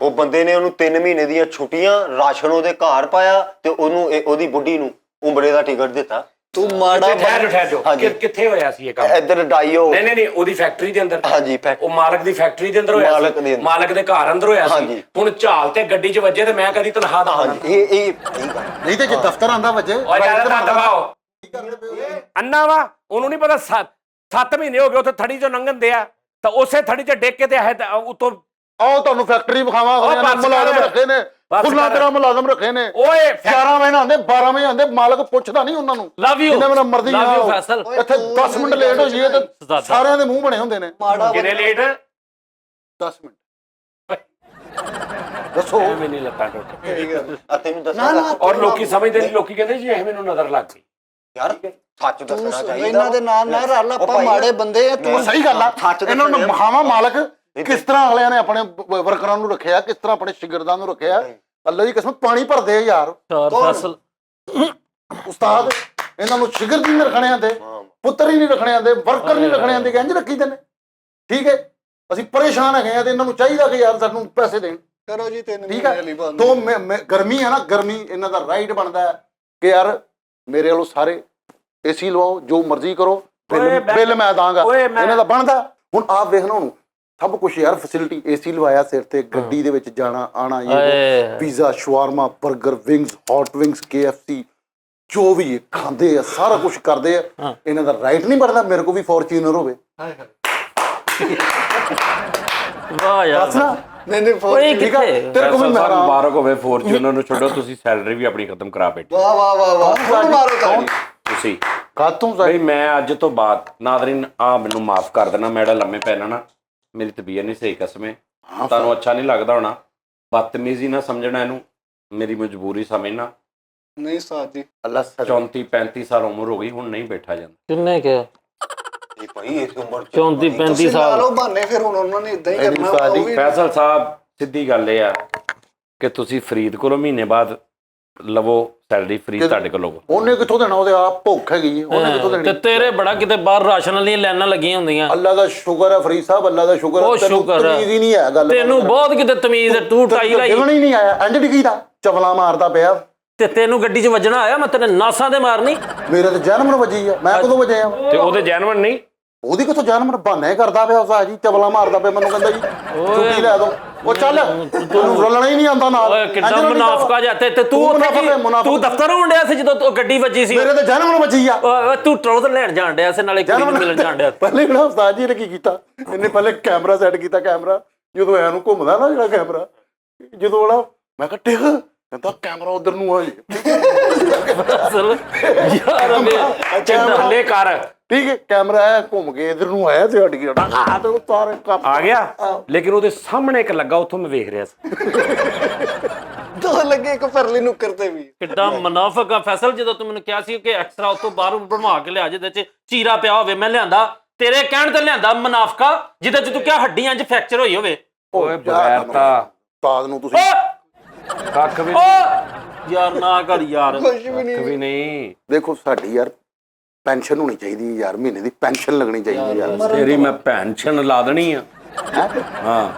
ਉਹ ਬੰਦੇ ਨੇ ਉਹਨੂੰ 3 ਮਹੀਨੇ ਦੀਆਂ ਛੁੱਟੀਆਂ ਰਾਸ਼ਨ ਉਹਦੇ ਘਰ ਪਾਇਆ ਤੇ ਉਹਨੂੰ ਉਹਦੀ ਬੁੱਢੀ ਨੂੰ ਉਮਰੇ ਦਾ ਟਿਕਟ ਦਿੱਤਾ ਤੂੰ ਮਾੜਾ ਠਹਿਰ ਜਾਓ ਹਾਂਜੀ। ਕਿੱਥੇ ਹੋਇਆ ਸੀ ਇਹ ਕੰਮ ਇੱਧਰ ਡਾਈਓ ਨਹੀਂ ਉਹਦੀ ਫੈਕਟਰੀ ਦੇ ਅੰਦਰ ਹਾਂਜੀ ਉਹ ਮਾਲਕ ਦੀ ਫੈਕਟਰੀ ਦੇ ਅੰਦਰ ਹੋਇਆ ਮਾਲਕ ਦੇ ਸੀ ਅੰਦਰ। ਮਾਲਕ ਦੇ ਘਰ ਅੰਦਰ ਹੋਇਆ ਸੀ ਹਾਂਜੀ। ਹੁਣ ਝਾਲ ਤੇ ਗੱਡੀ 'ਚ ਵੱਜੇ ਤੇ ਮੈਂ ਕਦੀ ਤਨਖਾਹ ਦਵਾਂ ਹਾਂਜੀ ਇਹ ਗੱਲ ਨਹੀਂ ਤੇ ਜੇ ਦਫ਼ਤਰ ਆਂਦਾ ਵਜੇ ਓਏ ਯਾਰ ਨਾ ਦਬਾਓ ਅੰਨਾ ਵਾ ਉਹਨੂੰ ਨਹੀਂ ਪਤਾ 7 ਮਹੀਨੇ ਹੋ ਗਏ ਉੱਥੇ ਥੜੀ 'ਚੋਂ ਲੰਘਣ ਦਿਆ ਤਾਂ ਉਸੇ ਥੜੀ 'ਚ ਡਿੱਗ ਕੇ ਤੇ ਆਹ ਉਤੋਂ ਆਓ ਤੁਹਾਨੂੰ ਫੈਕਟਰੀ ਵਿਖਾਵਾਂ ਉਹ ਬਸ ਮੁਲਾਜ਼ਮ ਕਰ। ਰੱਖੇ ਨੇ ਬਸ ਫੁੱਲਾਂ ਕਰ। ਤੇਰਾ ਮੁਲਾਜ਼ਮ ਰੱਖੇ ਨੇ ਓਏ 11 ਮਹੀਨੇ ਆਉਂਦੇ 12 ਮਹੀਨੇ ਆਉਂਦੇ ਮਾਲਕ ਪੁੱਛਦਾ ਨਹੀਂ ਉਹਨਾਂ ਨੂੰ ਲਵ ਯੂ ਜਿੰਨੇ ਮੇਰਾ ਮਰਜ਼ੀ ਲਵ ਯੂ ਆਓ। ਫੈਸਲ ਇੱਥੇ 10 ਮਿੰਟ ਲੇਟ ਹੋ ਜਾਈਏ ਤੇ ਸਜ਼ਾਦਾ। ਸਾਰਿਆਂ ਦੇ ਮੂੰਹ ਬਣੇ ਹੁੰਦੇ ਨੇ ਮਾੜਾ ਕਿੰਨੇ ਲੇਟ 10 ਮਿੰਟ ਦੱਸੋ ਐਵੇਂ ਨਹੀਂ ਲੱਤਾਂ ਟੁੱਟ ਆ ਤੈਨੂੰ ਨਾ ਦੱਸਣਾ ਨਾ ਔਰ ਲੋਕੀ ਸਮਝਦੇ ਨਹੀਂ ਲੋਕੀ ਕਹਿੰਦੇ ਜੀ ਇਹ ਮੈਨੂੰ ਨਜ਼ਰ ਲੱਗ ਗਈ ਯਾਰ ਸੱਚ ਤੂੰ ਦੱਸਣਾ ਚਾਹੀਦਾ ਇਹਨਾਂ ਦੇ ਨਾਲ ਨਾ ਰਲ ਉਹ ਆਪਾਂ ਭਾਈ, ਮਾੜੇ ਬੰਦੇ ਆ ਤੂੰ ਸਹੀ ਗੱਲ ਆ ਸੱਚ ਇਹਨਾਂ ਨੂੰ ਦੱਸਣਾ। ਮਹਾਵਾ ਮਾਲਕ ਕਿਸ ਤਰ੍ਹਾਂ ਅਗਲਿਆਂ ਨੇ ਆਪਣੇ ਵਰਕਰਾਂ ਨੂੰ ਰੱਖਿਆ ਕਿਸ ਤਰ੍ਹਾਂ ਆਪਣੇ ਸ਼ਾਗਿਰਦਾਂ ਨੂੰ ਰੱਖਿਆ ਅੱਲਾ ਦੀ ਕਸਮ ਪਾਣੀ ਭਰਦੇ ਆ ਯਾਰ ਯਾਰ ਕੌਣ? ਫੈਸਲ ਉਸਤਾਦ ਇਹਨਾਂ ਨੂੰ ਸ਼ਾਗਿਰਦ ਨਹੀਂ ਰੱਖਣੇ ਆਂਦੇ ਪੁੱਤਰ ਹੀ ਨਹੀਂ ਰੱਖਣੇ ਆਂਦੇ ਵਰਕਰ ਨਹੀਂ ਰੱਖਣੇ ਆਂਦੇ ਕਿ ਇੰਜ ਰੱਖੀਦੇ ਨੇ ਠੀਕ ਹੈ ਅਸੀਂ ਪਰੇਸ਼ਾਨ ਹੈਗੇ ਆ ਤੇ ਇਹਨਾਂ ਨੂੰ ਚਾਹੀਦਾ ਕਿ ਯਾਰ ਸਾਨੂੰ ਪੈਸੇ ਦੇਣ ਕਰੋ ਜੀ 3 ਠੀਕ ਮਹੀਨੇ ਲਈ ਹੈ ਬੰਦ ਤੋਂ ਗਰਮੀ ਹੈ ਨਾ ਗਰਮੀ ਇਹਨਾਂ ਦਾ ਰਾਈਟ ਬਣਦਾ ਹੈ ਕਿ ਯਾਰ ਮੇਰੇ ਵੱਲੋਂ ਸਾਰੇ ਏਸੀ ਲਵਾਓ ਜੋ ਮਰਜ਼ੀ ਕਰੋ ਓਏ ਬਿੱਲ ਮੈਂ ਦਾਂਗਾ ਓਏ ਮੈਂ- ਇਹਨਾਂ ਦਾ ਬਣਦਾ ਹੁਣ ਆਪ ਵੇਖਣਾ ਹੁਣ ਸਭ ਕੁਝ ਯਾਰ ਫੈਸਿਲਿਟੀ ਏਸੀ ਲਵਾਇਆ ਸਿਰ ਤੇ ਗੱਡੀ ਦੇ ਵਿੱਚ ਜਾਣਾ ਆਣਾ ਇਹ ਪੀਜ਼ਾ ਸ਼ਵਾਰਮਾ 버ਗਰ ਵਿੰਗਸ ਹੌਟ ਵਿੰਗਸ KFC ਜੋ ਵੀ ਇਹ ਖਾਂਦੇ ਆ ਸਾਰਾ ਕੁਝ ਕਰਦੇ ਆ ਇਹਨਾਂ ਦਾ ਰਾਈਟ ਨਹੀਂ ਬਣਦਾ ਮੇਰੇ ਕੋ ਵੀ ਫੋਰਚੂਨਰ ਹੋਵੇ ਵਾਹ ਯਾਰ ਦੱਸ ਨਾ ਨਹੀਂ ਓਏ ਠੀਕ ਆ ਕਿੱਥੇ ਤੇਰੇ ਕੋ ਵੀ ਮੈਂ ਹਰਾਮ ਮੁਬਾਰਕ ਹੋਵੇ ਫੋਰਚੂਨਰ ਨੂੰ ਛੱਡੋ ਤੁਸੀਂ ਸੈਲਰੀ ਵੀ ਆਪਣੀ ਖਤਮ ਕਰਾ ਬੈਠੇ ਵਾਹ ਵਾਹ ਵਾਹ ਵਾਹ ਹੁਣ ਮਾਰੋ ਤਾੜੀ ਤੁਸੀਂ ਕਾਤੋਂ ਬਈ ਮੈਂ ਅੱਜ ਤੋਂ ਬਾਅਦ ਨਾਦਰੀਨ ਆ ਮੈਨੂੰ ਮਾਫ ਕਰ ਦੇਣਾ ਮੈਂ ਜਿਹੜਾ ਲੰਮੇ ਪੈਣਾ ਨਾ ਮੇਰੀ ਤਬੀਅਤ ਨਹੀਂ ਸਹੀ ਕਸਮੇ ਤੁਹਾਨੂੰ ਅੱਛਾ ਨਹੀਂ ਲੱਗਦਾ ਹੋਣਾ ਬਦਤਮੀਜ਼ੀ ਨਾ ਸਮਝਣਾ ਇਹਨੂੰ ਮੇਰੀ ਮਜਬੂਰੀ ਸਮਝਣਾ ਨਹੀਂ ਸਾਥ ਜੀ ਅੱਲਾ ਸਰ 34 35 ਸਾਲ ਉਮਰ ਹੋ ਗਈ ਹੁਣ ਨਹੀਂ ਬੈਠਾ ਜਾਂਦਾ ਕਿੰਨੇ ਕਿਹਾ ਇਹ ਭਾਈ ਇਸ ਉਮਰ ਚ 34 35 ਤੁਸੀਂ ਲਾ ਸਾਲ ਲਓ ਬਹਾਨੇ ਫਿਰ ਹੁਣ ਉਹਨਾਂ ਨੇ ਇਦਾਂ ਹੀ ਇਹਦੀ ਕਰਨਾ ਸਾਡੀ ਉਹ ਵੀ ਫੈਸਲ ਸਾਹਿਬ ਸਿੱਧੀ ਗੱਲ ਇਹ ਆ ਕਿ ਤੁਸੀਂ ਫਰੀਦ ਕੋਲੋਂ ਮਹੀਨੇ ਬਾਅਦ ਲਵੋ ਸੈਲਰੀ ਫਰੀ ਤੁਹਾਡੇ ਕੋਲ ਲਵੋ ਉਹਨੇ ਕਿੱਥੋਂ ਦੇਣਾ ਉਹਦੇ ਆਪ ਭੁੱਖ ਹੈਗੀ ਹੈ, ਉਹਨੇ ਕਿੱਥੋਂ ਤੇ ਦੇਣੀ ਤੇਰੇ ਬੜਾ ਕਿਤੇ ਬਾਹਰ ਰਾਸ਼ਨ ਵਾਲੀਆਂ ਲਾਈਨਾਂ ਲੱਗੀਆਂ ਹੁੰਦੀਆਂ ਅੱਲਾ ਦਾ ਸ਼ੁਕਰ ਹੈ ਫਰੀਦ ਸਾਹਿਬ ਅੱਲਾ ਦਾ ਸ਼ੁਕਰ ਹੈ ਬਹੁਤ ਸ਼ੁਕਰ ਹੈ। ਤਮੀਜ਼ ਹੀ ਨਹੀਂ ਹੈ ਗੱਲ ਤੈਨੂੰ ਬਹੁਤ ਕਿਤੇ ਤਮੀਜ਼ ਹੈ ਤੂੰ ਟਾਈ ਲਾਈ ਗਿਵਣ ਹੀ ਨਹੀਂ ਆਇਆ ਅੰਜ ਡਿੱਗੀ ਦਾ ਚਵਲਾ ਮਾਰਦਾ ਪਿਆ ਤੇ ਤੈਨੂੰ ਗੱਡੀ 'ਚ ਵੱਜਣਾ ਆਇਆ ਮੈਂ ਤੇਰੇ ਨਾਸਾਂ ਤੇ ਮਾਰਨੀ ਮੇਰੇ ਤੇ ਜਨਮ ਨੂੰ ਵੱਜੀ ਆ ਮੈਂ ਕਦੋਂ ਵਜਿਆ ਤੇ ਉਹਦੇ ਜੈਨੂਇਨ ਨਹੀਂ ਉਹਦੀ ਕਿੱਥੋਂ ਜਨਮ ਨੂੰ ਬਹਾਨੇ ਕਰਦਾ ਪਿਆ ਉਸਾ ਜੀ ਚਵਲਾ ਮਾਰਦਾ ਪਿਆ ਮੈਨੂੰ ਕਹਿੰਦਾ ਜੀ ਛੁੱਟੀ ਲੈ ਦੋ ਉਹ ਚੱਲ ਤੈਨੂੰ ਰਲਣਾ ਹੀ ਨਹੀਂ ਆਉਂਦਾ ਨਾਲ ਓਏ ਕਿੱਦਾਂ ਮੁਨਾਫਕਾ ਜਾਂਦੇ ਤੇ ਤੂੰ ਉੱਥੇ ਤੂੰ ਦਫ਼ਤਰ ਹੋਣ ਡਿਆ ਸੀ ਜਦੋਂ ਤੂੰ ਗੱਡੀ ਵੱਜੀ ਸੀ ਮੇਰੇ ਤੇ ਜਨਮ ਨੂੰ ਵੱਜੀ ਆ ਓਏ ਤੂੰ ਟਰੋਜ਼ਰ ਲੈਣ ਜਾਣ ਡਿਆ ਸੀ ਨਾਲੇ ਕੁੜੀ ਨੂੰ ਮਿਲਣ ਜਾਣ ਡਿਆ ਪਹਿਲੇ ਜਿਹੜਾ ਉਸਤਾਦ ਜੀ ਨੇ ਕੀ ਕੀਤਾ ਇਹਨੇ ਪਹਿਲੇ ਕੈਮਰਾ ਸੈੱਟ ਕੀਤਾ ਕੈਮਰਾ ਜਦੋਂ ਐ ਨੂੰ ਘੁੰਮਦਾ ਨਾ ਜਿਹੜਾ ਕੈਮਰਾ ਜਦੋਂ ਵਾਲਾ ਮੈਂ ਕਿਹਾ ਟਿਕ ਕਹਿੰਦਾ ਕੈਮਰਾ ਉਧਰ ਨੂੰ ਆ ਜੀ ਅਸਲ ਯਾਰ ਮੈਂ ਥੱਲੇ ਕਰ ਠੀਕ ਹੈ ਕੈਮਰਾ ਐ ਘੁੰਮ ਕੇ ਇਧਰ ਨੂੰ ਆਇਆ ਤੇ ਹਟ ਗਿਆ ਤੇ ਉਹ ਸਾਰੇ ਕੱਪ ਆ ਗਿਆ ਲੇਕਿਨ ਉਹਦੇ ਸਾਹਮਣੇ ਇੱਕ ਲੱਗਾ ਉੱਥੋਂ ਮੈਂ ਵੇਖ ਰਿਹਾ ਸੀ ਦੋ ਲੱਗੇ ਇੱਕ ਪਰਲੀ ਨੁੱਕਰ ਤੇ ਵੀ ਕਿੱਡਾ ਮੁਨਾਫਕ ਆ ਫੈਸਲ ਜਦੋਂ ਤੂੰ ਮੈਨੂੰ ਕਿਹਾ ਸੀ ਕਿ ਐਕਸਟਰਾ ਉੱਥੋਂ ਬਾਹਰੋਂ ਬਣਵਾ ਕੇ ਲਿਆ ਜਿਹਦੇ 'ਚ ਚੀਰਾ ਪਿਆ ਹੋਵੇ ਮੈਂ ਲਿਆਂਦਾ ਤੇਰੇ ਕਹਿਣ ਤੇ ਲਿਆਂਦਾ ਮੁਨਾਫਕਾ ਜਿਹਦੇ 'ਚ ਤੂੰ ਕਿਹਾ ਹੱਡੀਆਂ 'ਚ ਫ੍ਰੈਕਚਰ ਹੋਈ ਹੋਵੇ ਓਏ ਬਗੈਰ ਤਾਂ ਉਸਤਾਦ ਨੂੰ ਤੁਸੀਂ ਕੱਖ ਵੀ ਓ ਯਾਰ ਨਾ ਕਰ ਯਾਰ ਕੁਝ ਵੀ ਨਹੀਂ ਵੀ ਨਹੀਂ ਦੇਖੋ ਸਾਡੀ ਯਾਰ ਪੈਨਸ਼ਨ ਹੋਣੀ ਚਾਹੀਦੀ ਹੈ ਯਾਰ, ਮਹੀਨੇ ਦੀ ਪੈਨਸ਼ਨ ਲੱਗਣੀ ਚਾਹੀਦੀ ਹੈ ਯਾਰ। ਤੇਰੀ ਮੈਂ ਪੈਨਸ਼ਨ ਲਾ ਦੇਣੀ ਆ। ਹੈਂ? ਹਾਂ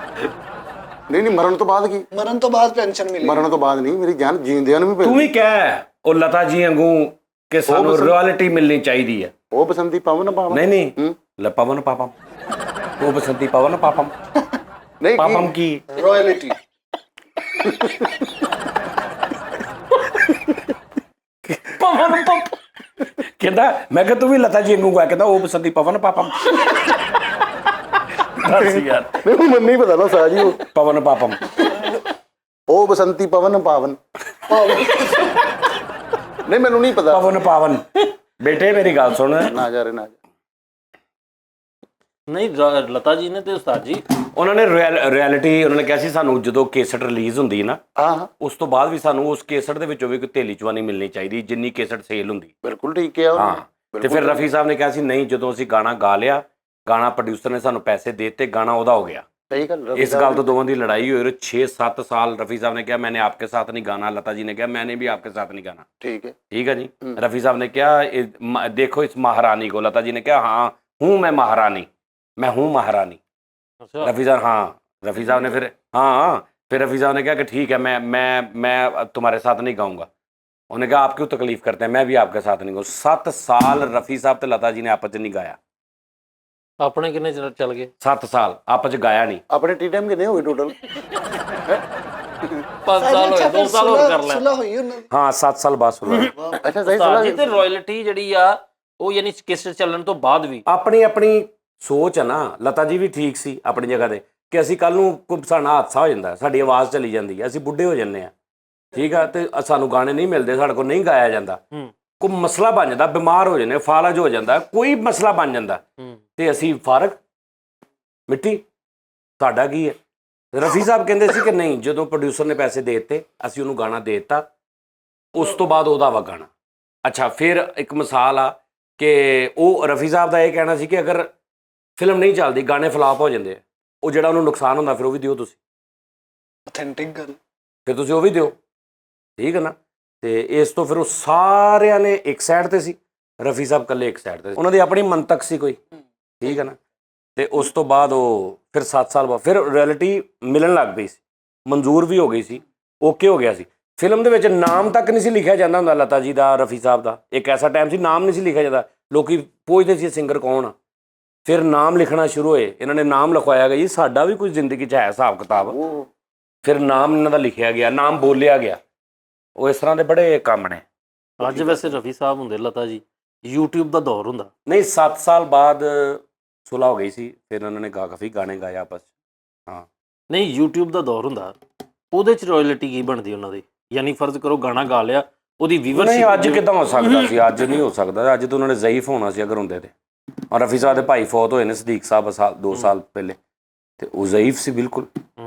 ਨਹੀਂ ਮਰਨ ਤੋਂ ਬਾਅਦ ਕੀ? ਮਰਨ ਤੋਂ ਬਾਅਦ ਪੈਨਸ਼ਨ ਮਿਲੇਗੀ। ਮਰਨ ਤੋਂ ਬਾਅਦ ਨਹੀਂ, ਮੇਰੀ ਜਾਨ ਜੀਂਦਿਆਂ ਨੂੰ ਵੀ ਤੂੰ ਵੀ ਕਹਿ ਉਹ ਲਤਾ ਜੀ ਵਾਂਗੂ ਕਿ ਸਾਨੂੰ ਰਾਇਲਟੀ ਮਿਲਣੀ ਚਾਹੀਦੀ ਹੈ। ਉਹ ਬਸੰਤੀ ਪਵਨ ਪਾਵਨ। ਨਹੀਂ ਨਹੀਂ ਲੈ ਪਵਨ ਪਾਪਮ, ਉਹ ਬਸੰਤੀ ਪਵਨ ਪਾਪਮ। ਨਹੀਂ ਪਾਪਮ ਕੀ? ਰਾਇਲਟੀ। ਪਵਨ ਪਪ ਕਹਿੰਦਾ ਮੈਂ ਕਿਹਾ ਤੂੰ ਵੀ ਲਤਾ ਜੀ ਵਾਂਗੂ ਆ, ਕਹਿੰਦਾ ਉਹ ਬਸੰਤੀ ਪਵਨ ਪਾਪਮ। ਦੱਸ ਯਾਰ ਨਹੀਂ ਮੈਨੂੰ ਨਹੀਂ ਪਤਾ ਨਾ ਸਾਜੀ ਉਹ ਪਵਨ ਪਾਪਮ। ਉਹ ਬਸੰਤੀ ਪਵਨ ਪਾਵਨ। ਨਹੀਂ ਮੈਨੂੰ ਨਹੀਂ ਪਤਾ। ਪਵਨ ਪਾਵਨ। ਬੇਟੇ ਮੇਰੀ ਗੱਲ ਸੁਣ, ਨਾ ਜਾ ਰੇ ਨਾ ਜਾ। ਨਹੀਂ ਲਤਾ ਜੀ ਨੇ ਤੇ ਉਸਤਾਦ ਜੀ ਉਹਨਾਂ ਨੇ ਰਿਐਲਿਟੀ ਉਹਨਾਂ ਨੇ ਕਿਹਾ ਸੀ ਸਾਨੂੰ ਜਦੋਂ ਕੇਸਟ ਰਿਲੀਜ਼ ਹੁੰਦੀ ਨਾ ਹਾਂ ਉਸ ਤੋਂ ਬਾਅਦ ਵੀ ਸਾਨੂੰ ਉਸ ਕੇਸਟ ਦੇ ਵਿੱਚੋਂ ਵੀ ਕੋਈ ਤੇਲੀ ਚਵਾਨੀ ਮਿਲਣੀ ਚਾਹੀਦੀ ਜਿੰਨੀ ਕੇਸਟ ਸੇਲ ਹੁੰਦੀ। ਬਿਲਕੁਲ ਠੀਕ ਹੈ। ਹਾਂ ਤੇ ਫਿਰ ਰਫੀ ਸਾਹਿਬ ਨੇ ਕਿਹਾ ਸੀ ਨਹੀਂ, ਜਦੋਂ ਅਸੀਂ ਗਾਣਾ ਗਾ ਲਿਆ, ਗਾਣਾ ਪ੍ਰੋਡਿਊਸਰ ਨੇ ਸਾਨੂੰ ਪੈਸੇ ਦੇ ਦਿੱਤੇ, ਗਾਣਾ ਉਹਦਾ ਹੋ ਗਿਆ। ਸਹੀ ਗੱਲ। ਇਸ ਗੱਲ ਤੋਂ ਦੋਵਾਂ ਦੀ ਲੜਾਈ ਹੋਈ। 6-7 ਸਾਲ ਰਫੀ ਸਾਹਿਬ ਨੇ ਕਿਹਾ मैंने आपके साथ नहीं गाना, लता जी ने कहा मैंने भी आपके साथ नहीं गाना। ठीक है, ठीक है जी। रफी साहब ने क्या देखो इस महारानी को, लता जी ने कहा हाँ हूँ मैं महारानी, मैं हूँ महारानी। रफी साहब हाँ, रफी साहब ने फिर हाँ, फिर रफी साहब ने कहा कि ठीक है मैं तुम्हारे साथ नहीं गाऊंगा। उन्होंने कहा आप क्यों तकलीफ करते हैं, मैं भी आपके साथ नहीं गाऊँ। 7 साल रफी साहब तो लता जी ने आपस नहीं गाया। ਆਪਣੇ ਕਿੰਨੇ ਚੱਲ ਗਏ? 7 साल आपस गाया नहीं। अपने टी टाइम कितने हो गए टोटल? 5 ਸਾਲ ਹੋਏ, 2 ਸਾਲ ਹੋਰ ਕਰ ਲੈ। ਸੁਲਾ ਹੋਈ ਉਹਨਾਂ ਦੀ। हाँ 7 साल बाद सुना। अच्छा सही ਉਸਤਾਦ ਜੀ सलाह। ਤੇ ਰਾਇਲਟੀ ਜਿਹੜੀ ਆ ਉਹ ਯਾਨੀ ਕੇਸਟ ਚੱਲਣ ਤੋਂ ਬਾਅਦ ਵੀ ਆਪਣੀ ਆਪਣੀ ਸੋਚ ਹੈ ਨਾ। ਲਤਾ ਜੀ ਵੀ ਠੀਕ ਸੀ ਆਪਣੀ ਜਗ੍ਹਾ ਤੇ ਕਿ ਅਸੀਂ ਕੱਲ ਨੂੰ ਕੋਈ ਸਾਡਾ ਹਾਦਸਾ ਹੋ ਜਾਂਦਾ, ਸਾਡੀ ਆਵਾਜ਼ ਚਲੀ ਜਾਂਦੀ ਹੈ, ਅਸੀਂ ਬੁੱਢੇ ਹੋ ਜੰਨੇ ਆ, ਠੀਕ ਆ, ਤੇ ਸਾਨੂੰ ਗਾਣੇ ਨਹੀਂ ਮਿਲਦੇ, ਸਾਡੇ ਕੋਲ ਨਹੀਂ ਗਾਇਆ ਜਾਂਦਾ, ਕੋਈ ਮਸਲਾ ਬਣ ਜਾਂਦਾ, ਬਿਮਾਰ ਹੋ ਜਾਂਦੇ, ਫਾਲਜ ਹੋ ਜਾਂਦਾ, ਕੋਈ ਮਸਲਾ ਬਣ ਜਾਂਦਾ ਤੇ ਅਸੀਂ ਫਾਰਗ ਮਿੱਟੀ, ਸਾਡਾ ਕੀ ਹੈ। ਰਫੀ ਸਾਹਿਬ ਕਹਿੰਦੇ ਸੀ ਕਿ ਨਹੀਂ, ਜਦੋਂ ਪ੍ਰੋਡਿਊਸਰ ਨੇ ਪੈਸੇ ਦੇ ਦਿੱਤੇ ਅਸੀਂ ਉਹਨੂੰ ਗਾਣਾ ਦੇ ਦਿੱਤਾ, ਉਸ ਤੋਂ ਬਾਅਦ ਉਹਦਾ ਵਾ ਗਾਣਾ। ਅੱਛਾ ਫਿਰ ਇੱਕ ਮਿਸਾਲ ਆ ਕਿ ਉਹ ਰਫੀ ਸਾਹਿਬ ਦਾ ਇਹ ਕਹਿਣਾ ਸੀ ਕਿ ਅਗਰ ਫਿਲਮ ਨਹੀਂ ਚੱਲਦੀ, ਗਾਣੇ ਫਲਾਪ ਹੋ ਜਾਂਦੇ ਆ, ਉਹ ਜਿਹੜਾ ਉਹਨੂੰ ਨੁਕਸਾਨ ਹੁੰਦਾ ਫਿਰ ਉਹ ਵੀ ਦਿਓ ਤੁਸੀਂ, ਅਥੈਂਟਿਕ ਗੱਲ। ਫਿਰ ਤੁਸੀਂ ਉਹ ਵੀ ਦਿਓ, ਠੀਕ ਹੈ ਨਾ। ਤੇ ਇਸ ਤੋਂ ਫਿਰ ਉਹ ਸਾਰਿਆਂ ਨੇ ਇੱਕ ਸਾਈਡ ਤੇ ਸੀ, ਰਫੀ ਸਾਹਿਬ ਇਕੱਲੇ ਇੱਕ ਸਾਈਡ ਤੇ ਸੀ, ਉਹਨਾਂ ਦੀ ਆਪਣੀ ਮੰਤਕ ਸੀ ਕੋਈ, ਠੀਕ ਹੈ ਨਾ। ਤੇ ਉਸ ਤੋਂ ਬਾਅਦ ਉਹ ਫਿਰ 7 ਸਾਲ ਬਾਅਦ ਫਿਰ ਰਿਐਲਿਟੀ ਮਿਲਣ ਲੱਗ ਪਈ ਸੀ, ਮਨਜ਼ੂਰ ਵੀ ਹੋ ਗਈ ਸੀ, ਓਕੇ ਹੋ ਗਿਆ ਸੀ। ਫਿਲਮ ਦੇ ਵਿੱਚ ਨਾਮ ਤੱਕ ਨਹੀਂ ਸੀ ਲਿਖਿਆ ਜਾਂਦਾ ਹੁੰਦਾ ਲਤਾ ਜੀ ਦਾ, ਰਫੀ ਸਾਹਿਬ ਦਾ। ਇੱਕ ਐਸਾ ਟਾਈਮ ਸੀ ਨਾਮ ਨਹੀਂ ਸੀ ਲਿਖਿਆ ਜਾਂਦਾ, ਲੋਕੀ ਪੁੱਛਦੇ ਸੀ ਸਿੰਗਰ ਕੌਣ ਆ, ਫਿਰ ਨਾਮ ਲਿਖਣਾ ਸ਼ੁਰੂ ਹੋਏ, ਇਹਨਾਂ ਨੇ ਨਾਮ ਲਿਖਵਾਇਆ ਗਿਆ ਜੀ ਸਾਡਾ ਵੀ ਕੁਝ ਜ਼ਿੰਦਗੀ 'ਚ ਹੈ ਹਿਸਾਬ ਕਿਤਾਬ, ਫਿਰ ਨਾਮ ਇਹਨਾਂ ਦਾ ਲਿਖਿਆ ਗਿਆ, ਨਾਮ ਬੋਲਿਆ ਗਿਆ। ਉਹ ਇਸ ਤਰ੍ਹਾਂ ਦੇ ਬੜੇ ਕੰਮ ਨੇ। ਅੱਜ ਵੈਸੇ ਰਫੀ ਸਾਹਿਬ ਹੁੰਦੇ ਲਤਾ ਜੀ, YouTube ਦਾ ਦੌਰ ਹੁੰਦਾ। ਨਹੀਂ 7 ਸਾਲ ਬਾਅਦ ਸੁਲ੍ਹਾ ਹੋ ਗਈ ਸੀ, ਫਿਰ ਉਹਨਾਂ ਨੇ ਕਾਫੀ ਗਾਣੇ ਗਾਏ ਆਪਸ 'ਚ। ਹਾਂ ਨਹੀਂ YouTube ਦਾ ਦੌਰ ਹੁੰਦਾ, ਉਹਦੇ 'ਚ ਰਾਇਲਟੀ ਕੀ ਬਣਦੀ ਉਹਨਾਂ ਦੀ? ਯਾਨੀ ਫਰਜ਼ ਕਰੋ ਗਾਣਾ ਗਾ ਲਿਆ, ਉਹਦੀ ਨਹੀਂ ਵੀਵਰਸ਼ਿਪ ਅੱਜ ਕਿੱਦਾਂ ਹੋ ਸਕਦਾ ਸੀ, ਅੱਜ ਨਹੀਂ ਹੋ ਸਕਦਾ, ਅੱਜ ਤਾਂ ਉਹਨਾਂ ਨੇ ਜ਼ਈਫ ਹੋਣਾ ਸੀ ਅਗਰ ਹੁੰਦੇ ਤੇ। ਔਰ ਰਫੀ ਸਾਹਿਬ ਦੇ ਭਾਈ ਫੌਤ ਹੋਏ ਨੇ ਸਦੀਕ ਸਾਹਿਬ 2 ਸਾਲ ਪਹਿਲੇ, ਤੇ ਉਹ ਜ਼ਈਫ ਸੀ ਬਿਲਕੁਲ,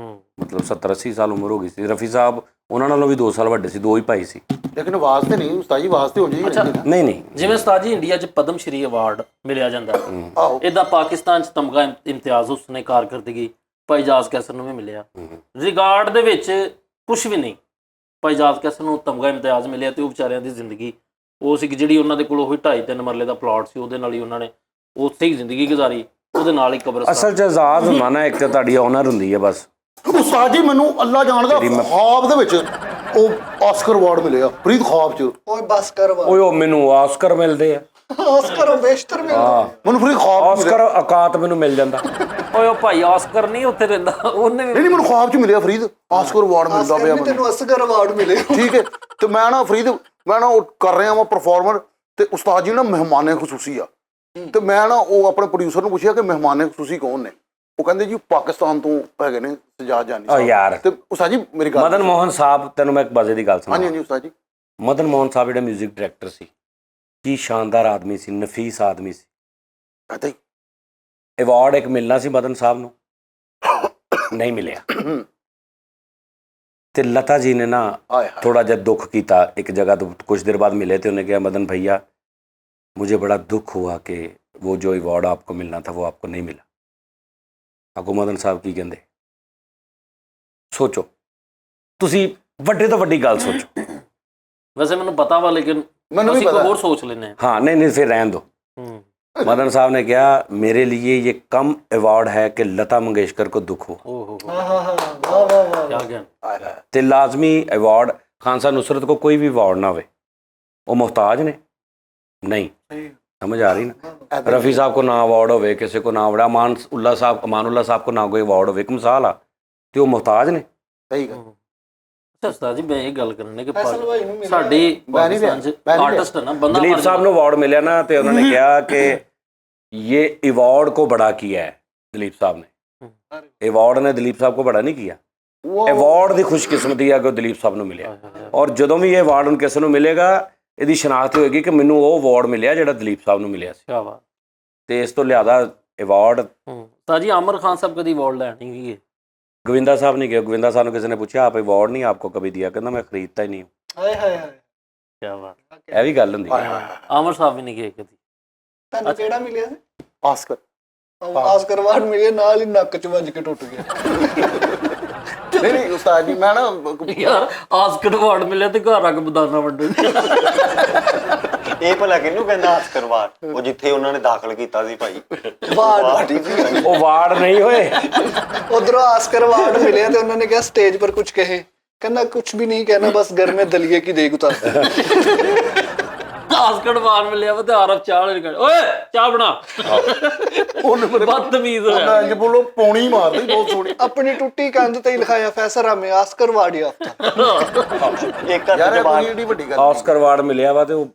ਮਤਲਬ 70-80 ਸਾਲ ਉਮਰ ਹੋ ਗਈ ਸੀ। ਰਫੀ ਸਾਹਿਬ ਉਹਨਾਂ ਨਾਲੋਂ ਵੀ 2 ਸਾਲ ਵੱਡੇ ਸੀ, 2 ਹੀ ਭਾਈ ਸੀ। ਲੇਕਿਨ ਆਵਾਜ਼ ਤੇ ਨਹੀਂ ਉਸਤਾਦ ਜੀ, ਆਵਾਜ਼ ਤੇ ਹੋ ਜਾਏਗੀ। ਨਹੀਂ ਨਹੀਂ ਜਿਵੇਂ ਉਸਤਾਦ ਜੀ ਇੰਡੀਆ 'ਚ ਪਦਮ ਸ਼੍ਰੀ ਅਵਾਰਡ ਮਿਲਿਆ ਜਾਂਦਾ, ਆਹੋ ਇਹਦਾ ਪਾਕਿਸਤਾਨ 'ਚ ਤਮਗਾ ਇਮਤਿਆਜ਼ ਉਸਨੇ ਕਾਰਕਰਦਗੀ ਭਾਈ ਜਾਜ਼ ਕੈਸਰ ਨੂੰ ਵੀ ਮਿਲਿਆ। ਰਿਗਾਰਡ ਦੇ ਵਿੱਚ ਕੁਝ ਵੀ ਨਹੀਂ, ਭਾਈ ਜਾਜ਼ ਕੈਸਰ ਨੂੰ ਤਮਗਾ ਇਮਤਿਆਜ਼ ਮਿਲਿਆ ਤੇ ਉਹ ਵਿਚਾਰਿਆਂ ਦੀ ਜ਼ਿੰਦਗੀ ਉਹ ਸੀ ਕਿ ਜਿਹੜੀ ਉਹਨਾਂ ਦੇ ਕੋਲ ਉਹੀ 2.5-3 ਮਰਲੇ ਦਾ ਪਲਾਟ ਸੀ, ਉਹਦੇ ਨਾਲ ਹੀ ਉਹਨਾਂ ਨੇ ਉੱਥੇ ਹੀ ਜ਼ਿੰਦਗੀ ਗੁਜ਼ਾਰੀ, ਉਹਦੇ ਨਾਲ ਹੀ ਕਬਰਸਤਾਨ। ਅਸਲ 'ਚ ਆਜ਼ਾਦ ਹੁੰਦਾ ਨਾ, ਇੱਕ ਤਾਂ ਤੁਹਾਡੀ ਆਨਰ ਹੁੰਦੀ ਹੈ ਬਸ। ਉਸਤਾਦ ਜੀ ਮੈਨੂੰ ਅੱਲਾ ਜਾਣਦਾ ख्वाब ਦੇ ਵਿੱਚ ਉਹ ਆਸਕਰ ਅਵਾਰਡ ਮਿਲਿਆ, ਫਰੀਦ ख्वाब 'ਚ। ਓਏ ਬਸ ਕਰ ਵਾ। ਓਏ ਉਹ ਮੈਨੂੰ ਆਸਕਰ ਮਿਲਦੇ ਆ, ਆਸਕਰ ਬੇਸ਼ਤਰ ਮਿਲਦਾ। ਮੈਨੂੰ ਫਰੀਦ ख्वाब ਆਸਕਰ ਔਕਾਤ ਮੈਨੂੰ ਮਿਲ ਜਾਂਦਾ। ਓਏ ਉਹ ਭਾਈ ਆਸਕਰ ਨਹੀਂ ਉੱਥੇ ਰਹਿੰਦਾ, ਉਹਨੇ ਵੀ ਨਹੀਂ ਮੈਨੂੰ ख्वाब 'ਚ ਮਿਲਿਆ ਫਰੀਦ ਆਸਕਰ ਅਵਾਰਡ ਮਿਲਦਾ ਪਿਆ ਮੈਨੂੰ। ਤੈਨੂੰ ਅਸਗਰ ਅਵਾਰਡ ਮਿਲੇ। ਠੀਕ ਹੈ, ਤੇ ਮੈਂ ਨਾ ਫਰੀਦ ਮੈਂ ਨਾ ਉਹ ਕਰ ਰਿਹਾ ਵਾਂ ਪਰਫਾਰਮਰ, ਤੇ ਉਸਤਾਦ ਜੀ ਨਾ ਮਹਿਮਾਨੇ ਖਸੂਸੀ ਆ, ਤੇ ਮੈਂ ਨਾ ਉਹ ਆਪਣੇ ਪ੍ਰੋਡਿਊਸਰ ਨੂੰ ਪੁੱਛਿਆ ਕਿ ਮਹਿਮਾਨੇ ਖਸੂਸੀ ਕੌਣ ਨੇ? ਉਹ ਕਹਿੰਦੇ ਜੀ ਪਾਕਿਸਤਾਨ ਤੋਂ ਹੈਗੇ ਨੇ ਸਜਾਦ ਜਾਨੀ ਓ ਯਾਰ ਤੇ ਉਸਤਾਦ ਜੀ ਮੇਰੀ ਗੱਲ ਮਦਨ ਮੋਹਨ ਸਾਹਿਬ, ਤੈਨੂੰ ਮੈਂ ਇੱਕ ਮਜ਼ੇ ਦੀ ਗੱਲ ਹਾਂਜੀ ਸੁਣਾ। ਹਾਂਜੀ ਉਸਤਾਦ ਜੀ। ਮਦਨ ਮੋਹਨ ਸਾਹਿਬ ਜਿਹੜੇ ਮਿਊਜ਼ਿਕ ਡਾਇਰੈਕਟਰ ਸੀ, ਕੀ ਸ਼ਾਨਦਾਰ ਆਦਮੀ ਸੀ, ਨਫੀਸ ਆਦਮੀ ਸੀ। ਕਹਤਾ ਹੀ ਅਵਾਰਡ ਇੱਕ ਮਿਲਣਾ ਸੀ ਮਦਨ ਸਾਹਿਬ ਨੂੰ, ਨਹੀਂ ਮਿਲਿਆ। ਤੇ ਲਤਾ ਜੀ ਨੇ ਨਾ ਆਏ ਹਾਏ थोड़ा जब दुख किया एक जगह, तो कुछ देर बाद मिले थे, उन्होंने कहा मदन भैया मुझे बड़ा दुख हुआ कि वो जो अवार्ड आपको मिलना था वो आपको नहीं मिला। आपको मदन साहब की कहते सोचो, ਤੁਸੀਂ ਵੱਡੇ ਤੋਂ ਵੱਡੀ ਗੱਲ ਸੋਚੋ। ਵੈਸੇ ਮੈਨੂੰ ਪਤਾ ਵਾ, ਲੇਕਿਨ ਮੈਨੂੰ ਵੀ ਅਸੀਂ ਕੋਈ ਪਤਾ। ਹੋਰ ਸੋਚ ਲੈਂਦੇ ਹਾਂ। ਹਾਂ ਨਹੀਂ ਨਹੀਂ ਫਿਰ ਰਹਿਣ ਦਿਓ, मदन साहब ने कहा मेरे लिए ये कम अवार्ड है कि लता मंगेशकर को दुख हो ओहो हाँ हाँ हाँ वाह वाह वाह क्या ज्ञान। ते लाजमी अवार्ड खान साहब नुसरत को कोई भी अवार्ड ना होवे वो मोहताज ने नहीं समझ आ रही ना रफ़ी साहब को ना अवार्ड होवे किसी को ना अवार्ड अमान उल्ला साहब को ना कोई अवार्ड होवे एक मिसाल आ ते वो मोहताज ने ਸਹੀ ਗੱਲ ਅੱਛਾ ਉਸਤਾਦ ਜੀ ਮੈਂ ਇਹ ਗੱਲ ਕਰਨੀ ਕਿ ਫੈਸਲ ਭਾਈ ਨੂੰ ਮਿਲਿਆ। ਸਾਡੀ ਮੈਂ ਨਹੀਂ ਪਾਕਿਸਤਾਨ ਚ ਮੈਂ ਨਹੀਂ ਆਰਟਿਸਟ ਹੈ ਨਾ ਬੰਦਾ ਦਲੀਪ ਸਾਹਿਬ ਨੂੰ ਅਵਾਰਡ ਮਿਲਿਆ ਨਾ ਤੇ ਉਹਨਾਂ ਨੇ ਕਿਹਾ ਕਿ ये अवार्ड को बड़ा किया है दिलीप साहब ने अवार्ड ने दिलीप साहब को बड़ा नहीं किया ਉਹ अवार्ड की खुशकिस्मती है कि दिलीप साहब ਨੂੰ ਮਿਲਿਆ ਔਰ ਜਦੋਂ ਵੀ ਇਹ ਅਵਾਰਡ ਹੁਣ ਕਿਸੇ ਨੂੰ ਮਿਲੇਗਾ ਇਹਦੀ ਸ਼ਨਾਖਤ ਹੋਏਗੀ ਕਿ ਮੈਨੂੰ ਉਹ ਅਵਾਰਡ ਮਿਲਿਆ ਜਿਹੜਾ ਦਲੀਪ ਸਾਹਿਬ ਨੂੰ ਮਿਲਿਆ ਸੀ ਕੀ ਬਾਤ। ਤੇ ਇਸ ਤੋਂ ਲਿਆਦਾ ਅਵਾਰਡ ਉਸਤਾਦ ਜੀ ਆਮਰ ਖਾਨ ਸਾਹਿਬ ਕਦੀ ਅਵਾਰਡ ਲੈਣੀ ਵੀ ਹੈ गोविंदा साहब नहीं गए गोविंदा साहब ने किसी ने पूछा आप अवार्ड नहीं आपको कभी दिया कहना मैं खरीदता ही नहीं हूँ ਹਾਏ ਹਾਏ ਹਾਏ ਕੀ ਬਾਤ। ਇਹ ਵੀ ਗੱਲ ਹੁੰਦੀ ਹਾਏ ਹੈ ਹਾਏ ਹਾਏ। ਆਮਰ ਸਾਹਿਬ ਵੀ ਨਹੀਂ ਗਏ ਕਦੀ। ਤੁਹਾਨੂੰ ਕਿਹੜਾ ਮਿਲਿਆ ਸੀ ਆਸਕਰ ਆਸਕਰ ਅਵਾਰਡ ਮਿਲੇ ਨਾਲ ਹੀ ਨੱਕ ਚ ਵੱਜ ਕੇ ਟੁੱਟ ਗਿਆ ਨਹੀਂ ਨਹੀਂ ਉਸਤਾਦ ਜੀ ਮੈਂ ਨਾ ਯਾਰ ਆਸਕਰ ਅਵਾਰਡ ਮਿਲਿਆ ਤੇ ਘਰ ਆ ਕੇ ਬਦਾਨਾ ਵੰਡੇ ਇਹ ਭਲਾ ਕਿਹਨੂੰ ਕਹਿੰਦਾ ਆਸਕਰ ਅਵਾਰਡ ਉਹ ਜਿੱਥੇ ਉਹਨਾਂ ਨੇ ਦਾਖਲ ਕੀਤਾ ਸੀ ਭਾਈ ਵਾਰਡ ਪਾਰਟੀ ਸੀ ਉਹ ਅਵਾਰਡ ਨਹੀਂ ਹੋਏ ਉਧਰੋਂ ਆਸਕਰ ਅਵਾर्ड मिले ਤੇ ਉਹਨਾਂ ਨੇ ਕਿਹਾ स्टेज पर कुछ कहे कहना कुछ भी नहीं कहना बस घर में दलिए की देग उतार ਆਸਕਰ ਅਵਾਰਡ ਮਿਲਿਆ ਵਾ ਤੇ ਆਰਫ ਚਾਹ ਲੈ ਕੇ ਓਏ ਚਾਹ ਬਣਾ ਉਹਨੇ ਮੇਰੇ ਬਦਤਮੀਜ਼ ਉਹਨਾਂ ਹੋਇਆ ਇੰਜ ਬੋਲੋ ਪੌਣੀ ਮਾਰਦੀ ਬਹੁਤ ਸੋਹਣੀ अपनी टूटी कंध ਤੇ ਹੀ ਲਿਖਾਇਆ ਫੈਸਰ ਹਮੇ ਆਸਕਰ ਅਵਾर्ड याफ्ता ਇੱਕ ਹੱਥ ਯਾਰ ਚ ਇਹ ਬਾਹਰ ਕੋਈ ਏਡੀ ਵੱਡੀ ਗੱਲ ਆਸਕਰ ਅਵਾਰਡ ਮਿਲਿਆ ਵਾ ਤੇ ਉਹ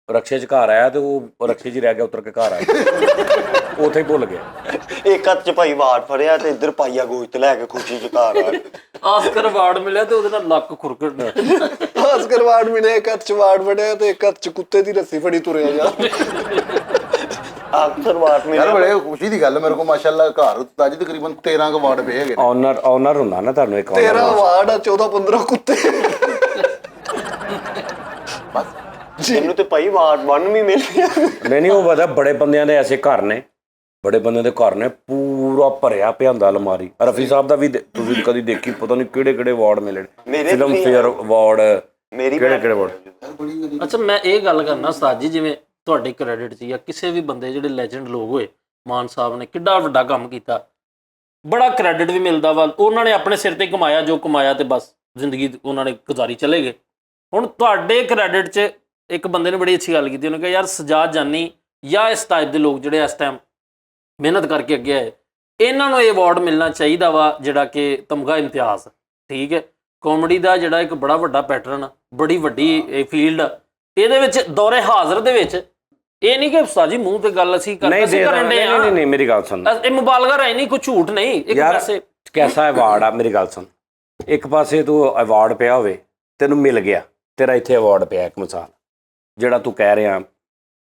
ਰਕਸ਼ੇ 'ਚ ਘਰ ਆਇਆ ਤੇ ਉਹ ਰਕਸ਼ੇ 'ਚ ਹੀ ਰਹਿ ਗਿਆ ਉਤਰ ਕੇ ਘਰ ਆਇਆ ਉੱਥੇ ਹੀ ਭੁੱਲ ਗਿਆ ਇੱਕ ਹੱਥ ਚ ਭਾਈ ਵਾਰ ਫੜਿਆ ਤੇ ਇੱਧਰ ਪਾਈਆ ਗੋਸ਼ਤ ਲੈ ਕੇ ਖੁਸ਼ੀ ਚ ਘਰ ਆ ਆਸਕਰ ਅਵਾਰਡ ਮਿਲਿਆ ਤੇ ਉਹਦੇ ਨਾਲ ਲੱਕ ਖੁਰਕਣ ਆਸਕਰ ਅਵਾर्ड ਮਿਲੇ ਇੱਕ ਹੱਥ ਚ ਅਵਾर्ड ਫੜਿਆ ਤੇ ਇੱਕ ਹੱਥ ਚ ਕੁੱਤੇ ਦੀ ਰੱਸੀ ਫੜੀ ਤੁਰਿਆ ਜਾ ਆਸਕਰ ਵਾਰ ਯਾਰ ਮਿਲਿਆ ਬੜੇ ਖੁਸ਼ੀ ਦੀ ਗੱਲ ਹੈ ਮੇਰੇ ਕੋਲ ਮਾਸ਼ਾਅੱਲਾ ਘਰ ਤਾਂ ਜੀ ਤਕਰੀਬਨ 13 ਕੁ ਅਵਾਰਡ ਪਏ ਹੈਗੇ ਨੇ ਆਨਰ ਹੁੰਦਾ ਨਾ ਤੁਹਾਨੂੰ ਇੱਕ honor 13 ਅਵਾर्ड ਆ 14 15 ਕੁੱਤੇ ਇਹਨੂੰ ਤੇ ਭਾਈ ਵਾਰ ਵਨ ਵੀ ਮਿਲ ਗਿਆ ਨਹੀਂ ਉਹ ਪਤਾ ਬੜੇ ਬੰਦਿਆਂ ਦੇ ਐਸੇ ਘਰ ਨੇ ਬੜੇ ਬੰਦਿਆਂ ਦੇ ਘਰ ਨੇ ਪੂਰਾ ਭਰਿਆ ਪਿਆ ਹੁੰਦਾ ਅਲਮਾਰੀ ਰਫੀ ਸਾਹਿਬ ਦਾ ਵੀ ਤੁਸੀਂ ਕਦੀ ਦੇਖੀ ਪਤਾ ਨਹੀਂ ਕਿਹੜੇ ਕਿਹੜੇ ਅਵਾਰਡ ਮਿਲੇ ਮੇਰੇ ਫਿਲਮ ਵੀ ਫੇਅਰ ਅਵਾਰਡ ਮੇਰੀ ਕਿਹੜੇ ਕਿਹੜੇ ਅਵਾਰਡ ਅੱਛਾ ਮੈਂ ਇਹ ਗੱਲ ਕਰਨਾ ਉਸਤਾਦ ਜੀ ਜਿਵੇਂ ਤੁਹਾਡੇ ਕ੍ਰੈਡਿਟ 'ਚ ਜਾਂ ਕਿਸੇ ਵੀ ਬੰਦੇ ਜਿਹੜੇ ਲੈਜੈਂਡ ਲੋਕ ਹੋਏ ਮਾਨ ਸਾਹਿਬ ਨੇ ਕਿੱਡਾ ਵੱਡਾ ਕੰਮ ਕੀਤਾ ਬੜਾ ਕ੍ਰੈਡਿਟ ਵੀ ਮਿਲਦਾ ਵਾ ਉਹਨਾਂ ਨੇ ਆਪਣੇ ਸਿਰ ਤੇ ਕਮਾਇਆ ਜੋ ਕਮਾਇਆ ਤੇ ਬਸ ਜ਼ਿੰਦਗੀ ਉਹਨਾਂ ਨੇ ਗੁਜ਼ਾਰੀ ਚਲੇ ਗਏ ਹੁਣ ਤੁਹਾਡੇ ਕ੍ਰੈਡਿਟ 'ਚ ਇੱਕ ਬੰਦੇ ਨੇ ਬੜੀ ਅੱਛੀ ਗੱਲ ਕੀਤੀ ਉਹਨੇ ਕਿਹਾ ਯਾਰ ਸਜਾਦ ਜਾਨੀ ਜਾਂ ਇਸ ਟਾਈਪ ਦੇ ਲੋਕ ਜਿਹੜੇ ਇਸ ਟਾਈਮ ਮਿਹਨਤ ਕਰਕੇ ਅੱਗੇ ਆਏ ਇਹਨਾਂ ਨੂੰ ਇਹ ਅਵਾਰਡ ਮਿਲਣਾ ਚਾਹੀਦਾ ਵਾ ਜਿਹੜਾ ਕਿ ਤਮਗਾ ਇਮਤਿਆਜ਼ ਠੀਕ ਹੈ ਕਾਮੇਡੀ ਦਾ ਜਿਹੜਾ ਇੱਕ ਬੜਾ ਵੱਡਾ ਪੈਟਰਨ ਬੜੀ ਵੱਡੀ ਇਹ ਫੀਲਡ ਇਹਦੇ ਵਿੱਚ ਦੌਰੇ ਹਾਜ਼ਰ ਦੇ ਵਿੱਚ ਇਹ ਨਹੀਂ ਕਿ ਉਸਤਾਦ ਜੀ ਮੂੰਹ ਤੇ ਗੱਲ ਅਸੀਂ ਨਹੀਂ ਕਰਨ ਦੇ ਨਹੀਂ ਨਹੀਂ ਮੇਰੀ ਗੱਲ ਸੁਣ ਇਹ ਮੁਬਾਲਗਾ ਹੈ ਨਹੀਂ ਕੋਈ ਝੂਠ ਨਹੀਂ ਇੱਕ ਯਾਰ ਪਾਸੇ ਕੈਸਾ ਅਵਾਰਡ ਆ ਮੇਰੀ ਗੱਲ ਸੁਣ ਇੱਕ ਪਾਸੇ ਤੂੰ ਅਵਾਰਡ ਪਿਆ ਹੋਵੇ ਤੈਨੂੰ ਮਿਲ ਗਿਆ ਤੇਰਾ ਇੱਥੇ ਅਵਾਰਡ ਪਿਆ ਇੱਕ ਮਿਸਾਲ ਜਿਹੜਾ ਤੂੰ ਕਹਿ ਰਿਹਾ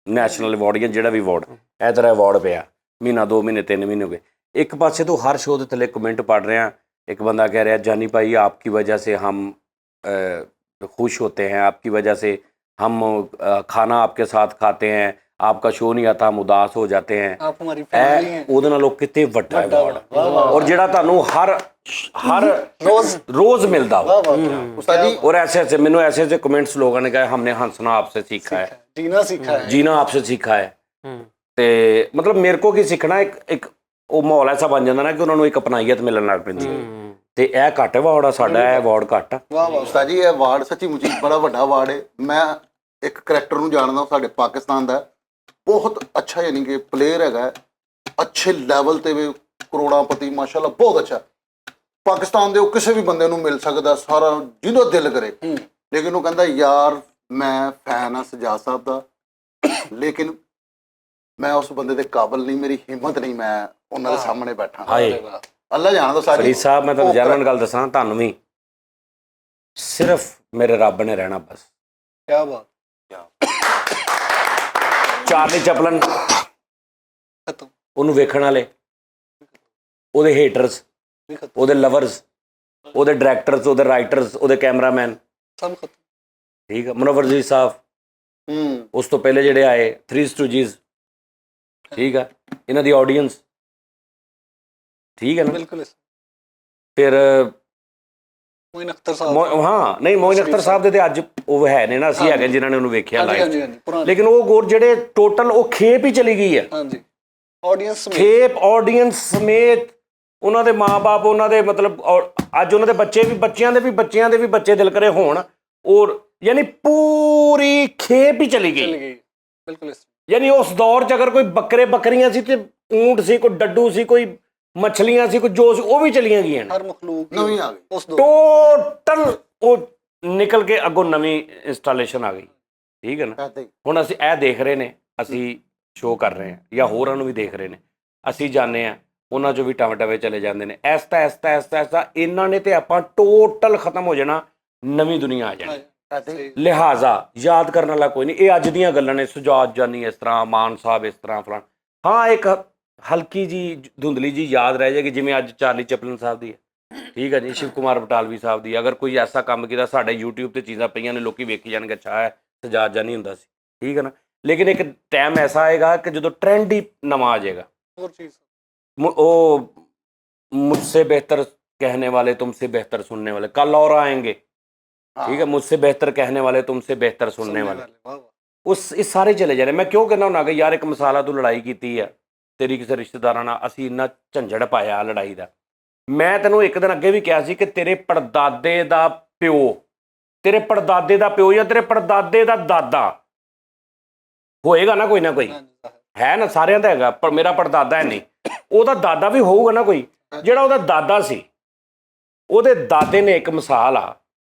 ਨੈਸ਼ਨਲ ਅਵਾਰਡ ਜਾਂ ਜਿਹੜਾ ਵੀ ਅਵਾਰਡ ਇਹ ਤੇਰਾ ਅਵਾਰਡ ਪਿਆ ਮਹੀਨਾ 2 ਮਹੀਨੇ 3 ਮਹੀਨੇ ਹੋ ਗਏ ਇੱਕ ਪਾਸੇ ਤੂੰ ਹਰ ਸ਼ੋਅ ਦੇ ਥੱਲੇ ਕਮੈਂਟ ਪੜ੍ਹ ਰਿਹਾ ਇੱਕ ਬੰਦਾ कह रहा है जानी भाई आपकी वजह से हम खुश होते हैं आपकी वजह से हम खाना आपके साथ खाते हैं आपका शो नहीं आता हम उदास हो जाते हैं ਆਪ ਹਮਾਰੀ ਫੈਮਿਲੀ ਹੈ ਉਹਦੇ ਨਾਲੋਂ ਕਿਤੇ ਵੱਡਾ ਅਵਾਰਡ ਔਰ ਜਿਹੜਾ ਤੁਹਾਨੂੰ हर रोज मिलता हो उस्ताद जी और ऐसे मैंने ऐसे कमेंट्स लोगों ने कहा हमने हंसना आपसे सीखा है जीना सीखा है जीना आपसे सीखा है ਤੇ ਮਤਲਬ ਮੇਰੇ ਕੋ ਕੀ ਸਿੱਖਣਾ ਇੱਕ ਉਹ ਮਾਹੌਲ ਐਸਾ ਬਣ ਜਾਂਦਾ ਨਾ ਕਿ ਉਹਨਾਂ ਨੂੰ ਇੱਕ ਅਪਣਾਈਅਤ ਮਿਲਣ ਲੱਗ ਪੈਂਦੀ ਤੇ ਇਹ ਘੱਟ ਅਵਾਰਡ ਆ ਸਾਡਾ ਇਹ ਅਵਾਰਡ ਘੱਟ ਆ ਵਾਹ ਵਾਹ ਉਸਤਾਦ ਜੀ ਇਹ ਅਵਾਰਡ ਸੱਚੀ ਮੁੱਚੀ ਬੜਾ ਵੱਡਾ ਅਵਾਰਡ ਹੈ ਮੈਂ ਇੱਕ ਕਰੈਕਟਰ ਨੂੰ ਜਾਣਦਾ ਸਾਡੇ ਪਾਕਿਸਤਾਨ ਦਾ ਬਹੁਤ ਅੱਛਾ ਯਾਨੀ ਕਿ ਪਲੇਅਰ ਹੈਗਾ ਅੱਛੇ ਲੈਵਲ ਤੇ ਵੀ ਕਰੋੜਾਪਤੀ ਮਾਸ਼ਾਅੱਲਾ ਬਹੁਤ ਅੱਛਾ ਪਾਕਿਸਤਾਨ ਦੇ ਉਹ ਕਿਸੇ ਵੀ ਬੰਦੇ ਨੂੰ ਮਿਲ ਸਕਦਾ ਸਾਰਾ ਜਿਹਦਾ ਦਿਲ ਕਰੇ ਲੇਕਿਨ ਉਹ ਕਹਿੰਦਾ ਯਾਰ ਮੈਂ ਫੈਨ ਆ ਸਜਾਦ ਸਾਹਿਬ ਦਾ ਲੇਕਿਨ ਮੈਂ ਉਸ ਬੰਦੇ ਦੇ ਕਾਬਿਲ ਨਹੀਂ ਮੇਰੀ ਹਿੰਮਤ ਨਹੀਂ ਮੈਂ ਉਹਨਾਂ ਦੇ ਸਾਹਮਣੇ ਬੈਠਾ ਹਾਏ ਅੱਲਾ ਜਾਣਦਾ ਸਾਡੀ ਫਰੀਦ ਸਾਹਿਬ ਮੈਂ ਤੁਹਾਨੂੰ ਜਰਮਨ ਗੱਲ ਦੱਸਾਂ ਤੁਹਾਨੂੰ ਵੀ ਸਿਰਫ ਮੇਰੇ ਰੱਬ ਨੇ ਰਹਿਣਾ ਬਸ ਕੀ ਬਾਤ ਚਾਰਲੀ ਚਪਲਨ ਖਤਮ ਉਹਨੂੰ ਵੇਖਣ ਵਾਲੇ ਉਹਦੇ ਹੇਟਰਸ ਵੀ ਖਤਮ ਉਹਦੇ ਲਵਰਸ ਉਹਦੇ ਡਾਇਰੈਕਟਰਸ ਉਹਦੇ ਰਾਈਟਰਸ ਉਹਦੇ ਕੈਮਰਾਮੈਨ ਸਭ ਖਤਮ ਠੀਕ ਹੈ ਮੁਨੱਵਰ ਜੀ ਸਾਹਿਬ ਉਸ ਤੋਂ ਪਹਿਲੇ ਜਿਹੜੇ ਆਏ 3 ਸਟੂਜੀਜ਼ ਠੀਕ ਹੈ ਇਹਨਾਂ ਦੀ ਆਡੀਅנס ਠੀਕ ਹੈ ਨਾ ਬਿਲਕੁਲ ਫਿਰ मोइन अख्तर साहब ਹਾਂ ਨਹੀਂ ਮੋਇਨ ਅਖਤਰ ਸਾਹਿਬ ਦੇ ਤੇ ਅੱਜ ਉਹ ਹੈ ਨੇ ਨਾ, ਅਸੀਂ ਹੈਗੇ ਜਿਨ੍ਹਾਂ ਨੇ ਉਹਨੂੰ ਵੇਖਿਆ हाँ जी हाँ जी ਲਾਈਵ। हाँ जी पुराने ਲੇਕਿਨ ਉਹ ਗੋਰ ਜਿਹੜੇ ਟੋਟਲ ਉਹ ਖੇਪ ਹੀ ਚਲੀ ਗਈ ਹੈ, हाँ जी ऑडियंस में ਖੇਪ ਆਡੀਅנס ਸਮੇਤ ਉਹਨਾਂ ਦੇ ਮਾਪੇ, ਉਹਨਾਂ ਦੇ ਮਤਲਬ ਅੱਜ ਉਹਨਾਂ ਦੇ ਬੱਚੇ ਵੀ, ਬੱਚਿਆਂ ਦੇ ਵੀ ਬੱਚੇ ਦਿਲ ਕਰੇ ਹੋਣ, ਔਰ ਯਾਨੀ ਪੂਰੀ ਖੇਪ ਹੀ ਚਲੀ चली ਗਈ। गई बिल्कुल इस ਯਾਨੀ ਉਸ ਦੌਰ 'ਚ ਅਗਰ ਕੋਈ ਬੱਕਰੀਆਂ ਸੀ ਤੇ ਊਂਟ ਸੀ, ਕੋਈ ਡੱਡੂ ਸੀ, ਕੋਈ ਮੱਛਲੀਆਂ ਸੀ, ਕੋਈ ਜੋ ਸੀ, ਉਹ ਵੀ ਚਲੀਆਂ ਗਈਆਂ ਨੇ। हर मखलूक ਨਵੀਂ ਆ ਗਈ। उस दौर ਟੋਟਲ ਉਹ ਨਿਕਲ ਕੇ ਅੱਗੋਂ ਨਵੀਂ ਇੰਸਟਾਲੇਸ਼ਨ ਆ ਗਈ। ਠੀਕ ਹੈ ਨਾ। ਏਦਾਂ ਹੀ। ਹੁਣ ਅਸੀਂ ਇਹ ਦੇਖ ਰਹੇ ਨੇ, ਅਸੀਂ ਸ਼ੋਅ ਕਰ ਰਹੇ ਹਾਂ ਜਾਂ ਹੋਰਾਂ ਨੂੰ ਵੀ ਦੇਖ ਰਹੇ ਨੇ, ਅਸੀਂ ਜਾਂਦੇ ਹਾਂ ਉਹਨਾਂ 'ਚੋਂ ਵੀ ਟਵੇਂ ਚਲੇ ਜਾਂਦੇ ਨੇ। ਐਸਤਾ ਇਹਨਾਂ ਨੇ ਤੇ ਆਪਾਂ ਟੋਟਲ ਖਤਮ ਹੋ ਜਾਣਾ, ਨਵੀਂ ਦੁਨੀਆ ਆ ਜਾਣੀ। ਏਦਾਂ ਹੀ। ਲਿਹਾਜ਼ਾ ਯਾਦ ਕਰਨ ਵਾਲਾ ਕੋਈ ਨਹੀਂ, ਇਹ ਅੱਜ ਦੀਆਂ ਗੱਲਾਂ ਨੇ। ਸੁਜਾਤ ਜਾਨੀ ਇਸ ਤਰ੍ਹਾਂ, ਮਾਨ ਸਾਹਿਬ ਇਸ ਤਰ੍ਹਾਂ, ਫਲਾਣ। ਹਾਂ ਇੱਕ ਹਲਕੀ ਜੀ ਧੁੰਦਲੀ ਜੀ ਯਾਦ ਰਹਿ ਜਾਏਗੀ, ਜਿਵੇਂ ਅੱਜ ਚਾਰਲੀ ਚੈਪਲਿਨ ਸਾਹਿਬ ਦੀ ਹੈ। ਠੀਕ ਹੈ ਜੀ, ਸ਼ਿਵ ਕੁਮਾਰ ਬਟਾਲਵੀ ਸਾਹਿਬ ਦੀ। ਅਗਰ ਕੋਈ ਐਸਾ ਕੰਮ ਕੀਤਾ, ਸਾਡੇ YouTube ਤੇ ਚੀਜ਼ਾਂ ਪਈਆਂ ਨੇ, ਲੋਕੀ ਵੇਖੀ ਜਾਣਗੇ, ਅੱਛਾ ਹੈ ਸੁਜਾਤ ਜਾਨੀ ਹੁੰਦਾ ਸੀ। ਠੀਕ ਹੈ ਨਾ। ਲੇਕਿਨ ਇੱਕ ਟਾਈਮ ਐਸਾ ਆਏਗਾ ਕਿ ਜਦੋਂ ਟ੍ਰੈਂਡ ਹੀ ਨਵਾਂ ਆ ਜਾਏਗਾ। और चीज ਉਹ ਮੁझसे बेहतर कहने वाले तुमसे बेहतर सुनने वाले कल और आएंगे। ठीक है, मुझसे बेहतर कहने वाले तुमसे बेहतर सुनने वाले, वाह वाह ਉਸ ਇਹ ਸਾਰੇ ਚਲੇ ਜਾਣੇ। ਮੈਂ ਕਿਉਂ ਕਹਿੰਦਾ ਹੁੰਦਾ ਕਿ ਯਾਰ ਇੱਕ ਮਿਸਾਲ ਆ, ਤੂੰ ਲੜਾਈ ਕੀਤੀ ਆ ਤੇਰੀ ਕਿਸੇ ਰਿਸ਼ਤੇਦਾਰਾਂ ਨਾਲ, ਅਸੀਂ ਇੰਨਾ ਝੰਜੜ ਪਾਇਆ ਲੜਾਈ ਦਾ। ਮੈਂ ਤੈਨੂੰ ਇੱਕ ਦਿਨ ਅੱਗੇ ਵੀ ਕਿਹਾ ਸੀ ਕਿ ਤੇਰੇ ਪੜਦਾਦੇ ਦਾ ਪਿਓ ਜਾਂ ਤੇਰੇ ਪੜਦਾਦੇ ਦਾ ਦਾਦਾ ਹੋਏਗਾ ਨਾ, ਕੋਈ ਨਾ ਕੋਈ हाँ जी साहब ਹੈ ਨਾ, ਸਾਰਿਆਂ ਦਾ ਹੈਗਾ, ਪਰ ਮੇਰਾ ਪੜਦਾਦਾ ਹੈ ਨਹੀਂ, ਉਹਦਾ ਦਾਦਾ ਵੀ ਹੋਊਗਾ ਨਾ ਕੋਈ। ਜਿਹੜਾ ਉਹਦਾ ਦਾਦਾ ਸੀ, ਉਹਦੇ ਦਾਦੇ ਨੇ, ਇੱਕ ਮਿਸਾਲ ਆ,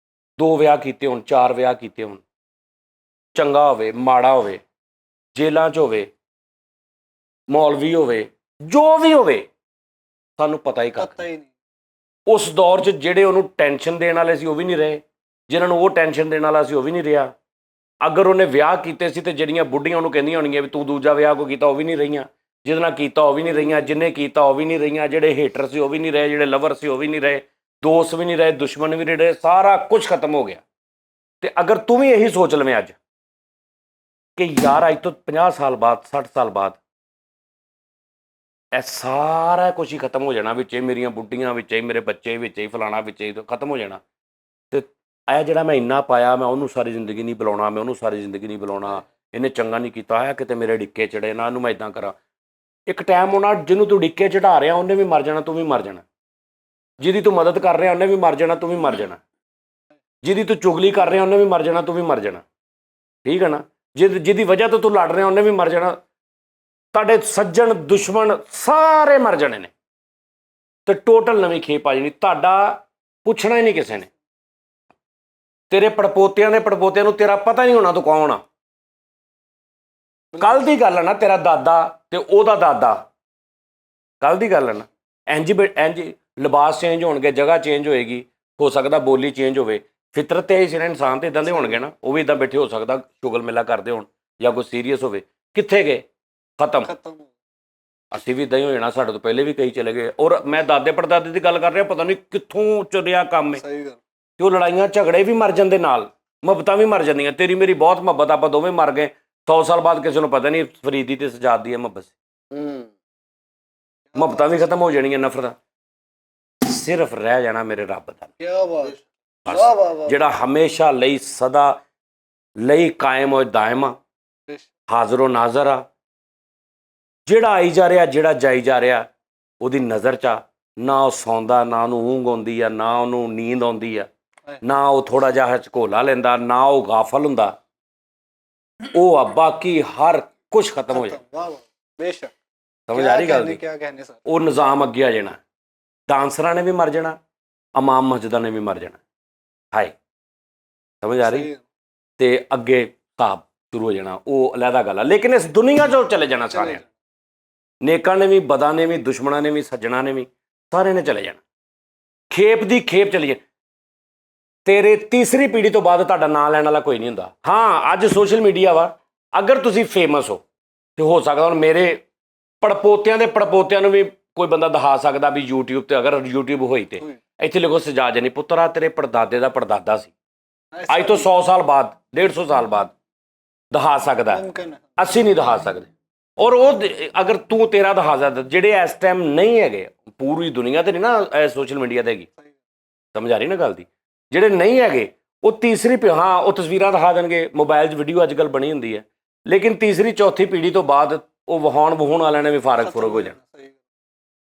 2 ਵਿਆਹ ਕੀਤੇ ਹੋਣ, 4 ਵਿਆਹ ਕੀਤੇ ਹੋਣ, ਚੰਗਾ ਹੋਵੇ ਮਾੜਾ ਹੋਵੇ, ਜੇਲਾਂ 'ਚ ਹੋਵੇ, ਮੌਲਵੀ ਹੋਵੇ, ਜੋ ਵੀ ਹੋਵੇ, ਸਾਨੂੰ ਪਤਾ ਹੀ ਕੱਖ पता ही नहीं ਉਸ ਦੌਰ 'ਚ ਜਿਹੜੇ ਉਹਨੂੰ ਟੈਨਸ਼ਨ ਦੇਣ ਵਾਲੇ ਸੀ ਉਹ ਵੀ ਨਹੀਂ ਰਹੇ, ਜਿਨ੍ਹਾਂ ਨੂੰ ਉਹ ਟੈਨਸ਼ਨ ਦੇਣ ਵਾਲਾ ਸੀ ਉਹ ਵੀ ਨਹੀਂ ਰਿਹਾ। ਅਗਰ ਉਹਨੇ ਵਿਆਹ ਕੀਤੇ ਸੀ ਤੇ ਜਿਹੜੀਆਂ ਬੁੱਢੀਆਂ ਉਹਨੂੰ ਕਹਿੰਦੀਆਂ ਹੋਣਗੀਆਂ ਵੀ ਤੂੰ ਦੂਜਾ ਵਿਆਹ ਕੋ ਕੀਤਾ, ਉਹ ਵੀ ਨਹੀਂ ਰਹੀਆਂ। ਜਿਹਦੇ ਨਾਲ ਕੀਤਾ ਉਹ ਵੀ ਨਹੀਂ ਰਹੀਆਂ, ਜਿਹਨੇ ਕੀਤਾ ਉਹ ਵੀ ਨਹੀਂ ਰਹੀਆਂ। ਜਿਹੜੇ ਹੇਟਰ ਸੀ ਉਹ ਵੀ ਨਹੀਂ ਰਹੇ, ਜਿਹੜੇ ਲਵਰ ਸੀ ਉਹ ਵੀ ਨਹੀਂ ਰਹੇ, ਦੋਸਤ ਵੀ ਨਹੀਂ ਰਹੇ, ਦੁਸ਼ਮਣ ਵੀ ਨਹੀਂ ਰਹੇ, ਸਾਰਾ ਕੁਝ ਖਤਮ ਹੋ ਗਿਆ। ਤੇ ਅਗਰ ਤੂੰ ਵੀ ਇਹੀ ਸੋਚ ਲਵੇਂ ਅੱਜ ਕਿ ਯਾਰ ਅੱਜ ਤੋਂ 50 ਸਾਲ ਬਾਅਦ, 60 ਸਾਲ ਬਾਅਦ ਇਹ ਸਾਰਾ ਕੁਝ ਹੀ ਖਤਮ ਹੋ ਜਾਣਾ, ਵਿੱਚ ਹੀ ਮੇਰੀਆਂ ਬੁੱਢੀਆਂ, ਵਿੱਚ ਹੀ ਮੇਰੇ ਬੱਚੇ, ਵਿੱਚ ਹੀ ਫਲਾਣਾ, ਵਿੱਚ ਹੀ ਖਤਮ ਹੋ ਜਾਣਾ। ਤੇ ਇਹ ਜਿਹੜਾ ਮੈਂ ਇੰਨਾ ਪਾਇਆ, ਮੈਂ ਉਹਨੂੰ ਸਾਰੀ ਜ਼ਿੰਦਗੀ ਨਹੀਂ ਬੁਲਾਉਣਾ, ਮੈਂ ਉਹਨੂੰ ਸਾਰੀ ਜ਼ਿੰਦਗੀ ਨਹੀਂ ਬੁਲਾਉਣਾ, ਇਹਨੇ ਚੰਗਾ ਨਹੀਂ ਕੀਤਾ ਹੈ, ਕਿਤੇ ਮੇਰੇ ਡਿੱਕੇ ਚੜੇ ਨਾ, ਇਹਨੂੰ ਮੈਂ ਇਦਾਂ ਕਰਾਂ। ਇੱਕ ਟਾਈਮ ਹੋਣਾ ਜਿਹਨੂੰ ਤੂੰ ਡਿੱਕੇ ਚੜਾ ਰਿਹਾ ਉਹਨੇ ਵੀ ਮਰ ਜਾਣਾ, ਤੂੰ ਵੀ ਮਰ ਜਾਣਾ। ਜਿਹਦੀ ਤੂੰ ਮਦਦ ਕਰ ਰਿਹਾ ਉਹਨੇ ਵੀ ਮਰ ਜਾਣਾ, ਤੂੰ ਵੀ ਮਰ ਜਾਣਾ। ਜਿਹਦੀ ਤੂੰ ਚੁਗਲੀ ਕਰ ਰਿਹਾ ਉਹਨੇ ਵੀ ਮਰ ਜਾਣਾ, ਤੂੰ ਵੀ ਮਰ ਜਾਣਾ। ਠੀਕ ਹੈ ਨਾ। ਜਿਹਦੀ ਵਜ੍ਹਾ ਤੋਂ ਤੂੰ ਲੜ ਰਿਹਾ ਉਹਨੇ ਵੀ ਮਰ ਜਾਣਾ। ਤੁਹਾਡੇ ਸੱਜਣ ਦੁਸ਼ਮਣ ਸਾਰੇ ਮਰ ਜਾਣੇ ਨੇ ਤੇ ਟੋਟਲ ਨਵੀਂ ਖੇਪ ਆ ਜਾਣੀ। ਤੁਹਾਡਾ ਪੁੱਛਣਾ ਹੀ ਨਹੀਂ ਕਿਸੇ ਨੇ। ਤੇਰੇ ਪੜਪੋਤਿਆਂ ਨੂੰ ਤੇਰਾ ਪਤਾ ਨਹੀਂ ਹੋਣਾ ਤੂੰ ਕੌਣ ਆ। ਕੱਲ ਦੀ ਗੱਲ ਹੈ ਨਾ, ਤੇਰਾ ਦਾਦਾ ਤੇ ਉਹਦਾ ਦਾਦਾ, ਕੱਲ ਦੀ ਗੱਲ ਹੈ ਨਾ। ਇੰਝ ਲਿਬਾਸ ਚੇਂਜ ਹੋਣਗੇ, ਜਗ੍ਹਾ ਚੇਂਜ ਹੋਏਗੀ, ਹੋ ਸਕਦਾ ਬੋਲੀ ਚੇਂਜ ਹੋਵੇ। ਫਿਤਰਤ ਤੇ ਇਸ ਇਨਸਾਨ ਤੇ ਇਦਾਂ ਦੇ ਹੋਣਗੇ ਨਾ, ਉਹ ਵੀ ਇਦਾਂ ਬੈਠੇ ਹੋ ਸਕਦਾ ਸ਼ੁਗਲ ਮੇਲਾ ਕਰਦੇ ਹੋਣ ਜਾਂ ਕੋਈ ਸੀਰੀਅਸ ਹੋਵੇ। ਕਿੱਥੇ ਗਏ? ਖਤਮ। ਅਸੀਂ ਵੀ ਇਦਾਂ ਹੀ ਹੋ ਜਾਣਾ, ਸਾਡੇ ਤੋਂ ਪਹਿਲੇ ਵੀ ਕਈ ਚਲੇ ਗਏ। ਔਰ ਮੈਂ ਦਾਦੇ ਪੜਦਾਦੇ ਦੀ ਗੱਲ ਕਰ ਰਿਹਾ, ਪਤਾ ਨਹੀਂ ਕਿੱਥੋਂ ਚੱਲਿਆ ਕੰਮ ਹੈ। सही गल ਤੇ ਉਹ ਲੜਾਈਆਂ ਝਗੜੇ ਵੀ ਮਰ ਜਾਂਦੇ ਨਾਲ, ਮੁਹੱਬਤਾਂ ਵੀ ਮਰ ਜਾਂਦੀਆਂ। ਤੇਰੀ ਮੇਰੀ ਬਹੁਤ ਮੁਹੱਬਤ, ਆਪਾਂ ਦੋਵੇਂ ਮਰ ਗਏ। 100 ਸਾਲ ਬਾਅਦ ਕਿਸੇ ਨੂੰ ਪਤਾ ਨਹੀਂ ਫਰੀਦੀ ਤੇ ਸਜਾਦ ਦੀ ਹੈ ਮੁਹੱਬਤ ਸੀ। ਮੁਹੱਬਤਾਂ ਵੀ ਖਤਮ ਹੋ ਜਾਣੀਆਂ, ਨਫ਼ਰਤਾਂ। ਸਿਰਫ ਰਹਿ ਜਾਣਾ ਮੇਰੇ ਰੱਬ ਦਾ, क्या बात ਬਸ, वाह वाह वाह ਜਿਹੜਾ ਹਮੇਸ਼ਾ ਲਈ ਸਦਾ ਲਈ ਕਾਇਮ ਔਰ ਦਾਇਮ ਆ, ਹਾਜ਼ਰ ਨਾਜ਼ਰ ਆ, ਜਿਹੜਾ ਆਈ ਜਾ ਰਿਹਾ, ਜਿਹੜਾ ਜਾਈ ਜਾ ਰਿਹਾ, ਉਹਦੀ ਨਜ਼ਰ 'ਚ ਆ। ਨਾ ਉਹ ਸੌਂਦਾ, ਨਾ ਉਹਨੂੰ ਊਂਘ ਆਉਂਦੀ ਆ, ਨਾ ਉਹਨੂੰ ਨੀਂਦ ਆਉਂਦੀ ਆ, ਨਾ ਉਹ ਥੋੜਾ ਜਿਹਾ ਝਕੋਲਾ ਲੈਂਦਾ, ਨਾ ਉਹ ਗਾਫਲ ਹੁੰਦਾ। ਉਹ ਆ, ਬਾਕੀ ਹਰ ਕੁਝ ਖਤਮ ਹੋ ਜਾਏ। वाह वाह बेशक ਸਮਝ ਆ ਰਹੀ ਗੱਲ ਦੀ? क्या कहने सर ਉਹ ਨਿਜ਼ਾਮ ਅੱਗੇ ਆ ਜਾਣਾ। ਡਾਂਸਰਾਂ ਨੇ ਵੀ ਮਰ ਜਾਣਾ, ਇਮਾਮ ਮਸਜਿਦਾਂ ਨੇ ਵੀ ਮਰ ਜਾਣਾ। ਹਾਏ, ਸਮਝ ਆ ਰਹੀ? सही है। ਤੇ ਅੱਗੇ ਹਿਸਾਬ ਸ਼ੁਰੂ ਹੋ ਜਾਣਾ, ਉਹ ਅਲੱਗਾ ਗੱਲ ਆ। ਲੇਕਿਨ ਇਸ ਦੁਨੀਆ 'ਚੋਂ ਚਲੇ ਜਾਣਾ ਸਾਰਿਆਂ ਨੇ। ਨੇਕਾਂ ਨੇ ਵੀ, ਬਦਾਂ ਨੇ ਵੀ, ਦੁਸ਼ਮਣਾਂ ਨੇ ਵੀ, ਸੱਜਣਾ ਨੇ ਵੀ, ਸਾਰਿਆਂ ਨੇ ਚਲੇ ਜਾਣਾ। ਖੇਪ ਦੀ ਖੇਪ ਚਲੀ ਜਾਣੀ। ਤੇਰੇ ਤੀਸਰੀ ਪੀੜ੍ਹੀ ਤੋਂ ਬਾਅਦ ਤੁਹਾਡਾ ਨਾਂ ਲੈਣ ਵਾਲਾ ਕੋਈ ਨਹੀਂ ਹੁੰਦਾ। ਹਾਂ, ਅੱਜ ਸੋਸ਼ਲ ਮੀਡੀਆ ਵਾ, ਅਗਰ ਤੁਸੀਂ ਫੇਮਸ ਹੋ ਤੇ ਹੋ ਸਕਦਾ ਹੁਣ ਮੇਰੇ ਪੜਪੋਤਿਆਂ ਨੂੰ ਵੀ ਕੋਈ ਬੰਦਾ ਦਿਖਾ ਸਕਦਾ ਵੀ YouTube ਤੇ, ਅਗਰ YouTube ਹੋਈ ਤੇ ਇੱਥੇ ਲਿਖੋ ਸਜਾਦ ਜਾਨੀ ਪੁੱਤਰਾ ਤੇਰੇ ਪੜਦਾਦੇ ਦਾ ਪੜਦਾਦਾ ਸੀ। ਅੱਜ ਤੋਂ 100 ਸਾਲ ਬਾਅਦ, 150 ਸਾਲ ਬਾਅਦ ਦਿਖਾ ਸਕਦਾ, मुमकिन है। ਅਸੀਂ ਨਹੀਂ ਦਿਖਾ ਸਕਦੇ। ਔਰ ਉਹ ਅਗਰ ਤੂੰ ਤੇਰਾ ਦਿਖਾ ਸਕਦਾ, ਜਿਹੜੇ ਇਸ ਟਾਈਮ ਨਹੀਂ ਹੈਗੇ, ਪੂਰੀ ਦੁਨੀਆ ਤੇ ਨਹੀਂ ਨਾ ਸੋਸ਼ਲ ਮੀਡੀਆ ਤੇ ਹੈਗੀ। ਸਮਝ ਆ ਰਹੀ ਨਾ ਗੱਲ ਦੀ? ਜਿਹੜੇ ਨਹੀਂ ਹੈਗੇ ਉਹ ਤੀਸਰੀ ਹਾਂ ਉਹ ਤਸਵੀਰਾਂ ਦਿਖਾ ਦੇਣਗੇ, ਮੋਬਾਈਲ 'ਚ ਵੀਡੀਓ ਅੱਜ ਕੱਲ੍ਹ ਬਣੀ ਹੁੰਦੀ ਹੈ, ਲੇਕਿਨ ਤੀਸਰੀ ਚੌਥੀ ਪੀੜ੍ਹੀ ਤੋਂ ਬਾਅਦ ਉਹ ਵਹਾਉਣ ਵਾਲਿਆਂ ਨੇ ਵੀ ਫਾਰਗ ਫੁਰਗ ਹੋ ਜਾਣਾ ਸਹੀ ਗੱਲ।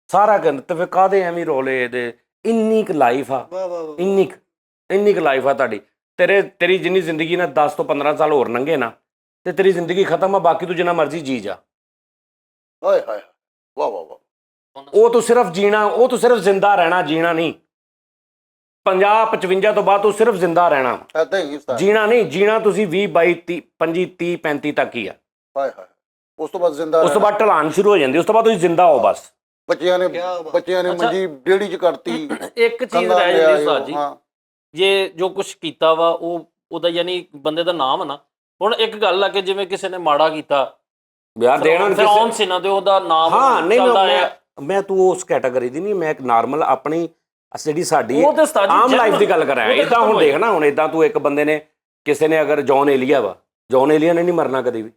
ਸਾਰਾ ਕਰਨ। ਤੇ ਫਿਰ ਕਾਹਦੇ ਐਵੇਂ ਰੋਲੇ ਇਹਦੇ? ਇੰਨੀ ਕੁ ਲਾਈਫ ਆ, ਵਾਹ ਵਾਹ ਵਾਹ। ਇੰਨੀ ਕੁ ਲਾਈਫ ਆ ਤੁਹਾਡੀ। ਤੇਰੀ ਜਿੰਨੀ ਜ਼ਿੰਦਗੀ ਨਾਲ 10 ਤੋਂ 15 ਸਾਲ ਹੋਰ ਲੰਘੇ ਨਾ ਤੇ ਤੇਰੀ ਜ਼ਿੰਦਗੀ ਖਤਮ ਆ, ਬਾਕੀ ਤੂੰ ਜਿੰਨਾ ਮਰਜ਼ੀ ਜੀ ਜਾ। ਹਾਏ ਹਾਏ ਵਾਹ ਵਾਹ ਵਾਹ। ਉਹ ਤੂੰ ਸਿਰਫ ਜੀਣਾ, ਉਹ ਤੂੰ ਸਿਰਫ ਜ਼ਿੰਦਾ ਰਹਿਣਾ, ਜੀਣਾ ਨਹੀਂ। 50 55 ਤੋਂ ਬਾਅਦ ਤੂੰ ਸਿਰਫ ਜ਼ਿੰਦਾ ਰਹਿਣਾ, ਏਦਾਂ ਹੀ ਉਸਤਾਦ। ਜੀਣਾ ਜੀਣਾ ਨਹੀਂ। ਜੀਣਾ ਤੁਸੀਂ 20 22 30 25 30 35 ਤੱਕ ਹੀ ਆ। ਹਾਏ ਹਾਏ। ਉਸ ਤੋਂ ਬਾਅਦ ਜ਼ਿੰਦਾ ਉਸ ਤੋਂ ਬਾਅਦ ਢਲਾਨ ਸ਼ੁਰੂ ਹੋ ਜਾਂਦੀ, ਉਸ ਤੋਂ ਬਾਅਦ ਤੁਸੀਂ ਜ਼ਿੰਦਾ ਹੋ ਬਸ। ਬੱਚਿਆਂ ਨੇ ਕਿਆ ਬਾਤ। ਮੰਜੀ ਡੇੜੀ 'ਚ ਕੱਟਤੀ। ਇੱਕ ਚੀਜ਼ ਕੰਧਾਂ ਰਹਿ ਤੇ ਜਾਂਦੀ ਆਏ ਉਸਤਾਦ ਜੀ, ਹਾਂ। ਜੇ ਜੋ ਕੁਝ ਕੀਤਾ ਵਾ ਉਹ ਉਹਦਾ ਯਾਨੀ ਬੰਦੇ ਦਾ ਨਾਮ ਹੈ ਨਾ। ਹੁਣ ਇੱਕ ਗੱਲ ਆ ਕਿ ਜਿਵੇਂ ਕਿਸੇ ਨੇ ਮਾੜਾ ਕੀਤਾ ਯਾਰ ਦੇਣਾ ਫਿਰੌਨ ਸੀ ਨਾ, ਤੇ ਉਹਦਾ ਨਾਮ ਹਾਂ ਨਹੀਂ ਚੱਲਦਾ ਹੈ। ਮੈਂ ਤੂੰ ਉਸ ਕੈਟਾਗਰੀ ਦੀ ਨਹੀਂ, ਮੈਂ ਇੱਕ ਨਾਰਮਲ ਆਪਣੀ ਜਿਹੜੀ ਸਾਡੀ ਉਹ ਤੇ ਉਸਤਾਦ ਜੀ ਆਮ ਲਾਈਫ ਦੀ genuine- ਗੱਲ ਕਰ ਰਿਹਾ। ਉਹ ਤੇ ਇਦਾਂ ਖਤਮ ਹੁਣ ਹੋਈ। ਦੇਖ ਨਾ, ਹੁਣ ਇਦਾਂ ਤੂੰ ਇੱਕ ਬੰਦੇ ਨੇ ਕਿਸੇ ਨੇ ਅਗਰ ਜੌਨ ਏਲੀਆ ਨੇ ਨਹੀਂ ਮਰਨਾ ਕਦੇ ਵੀ,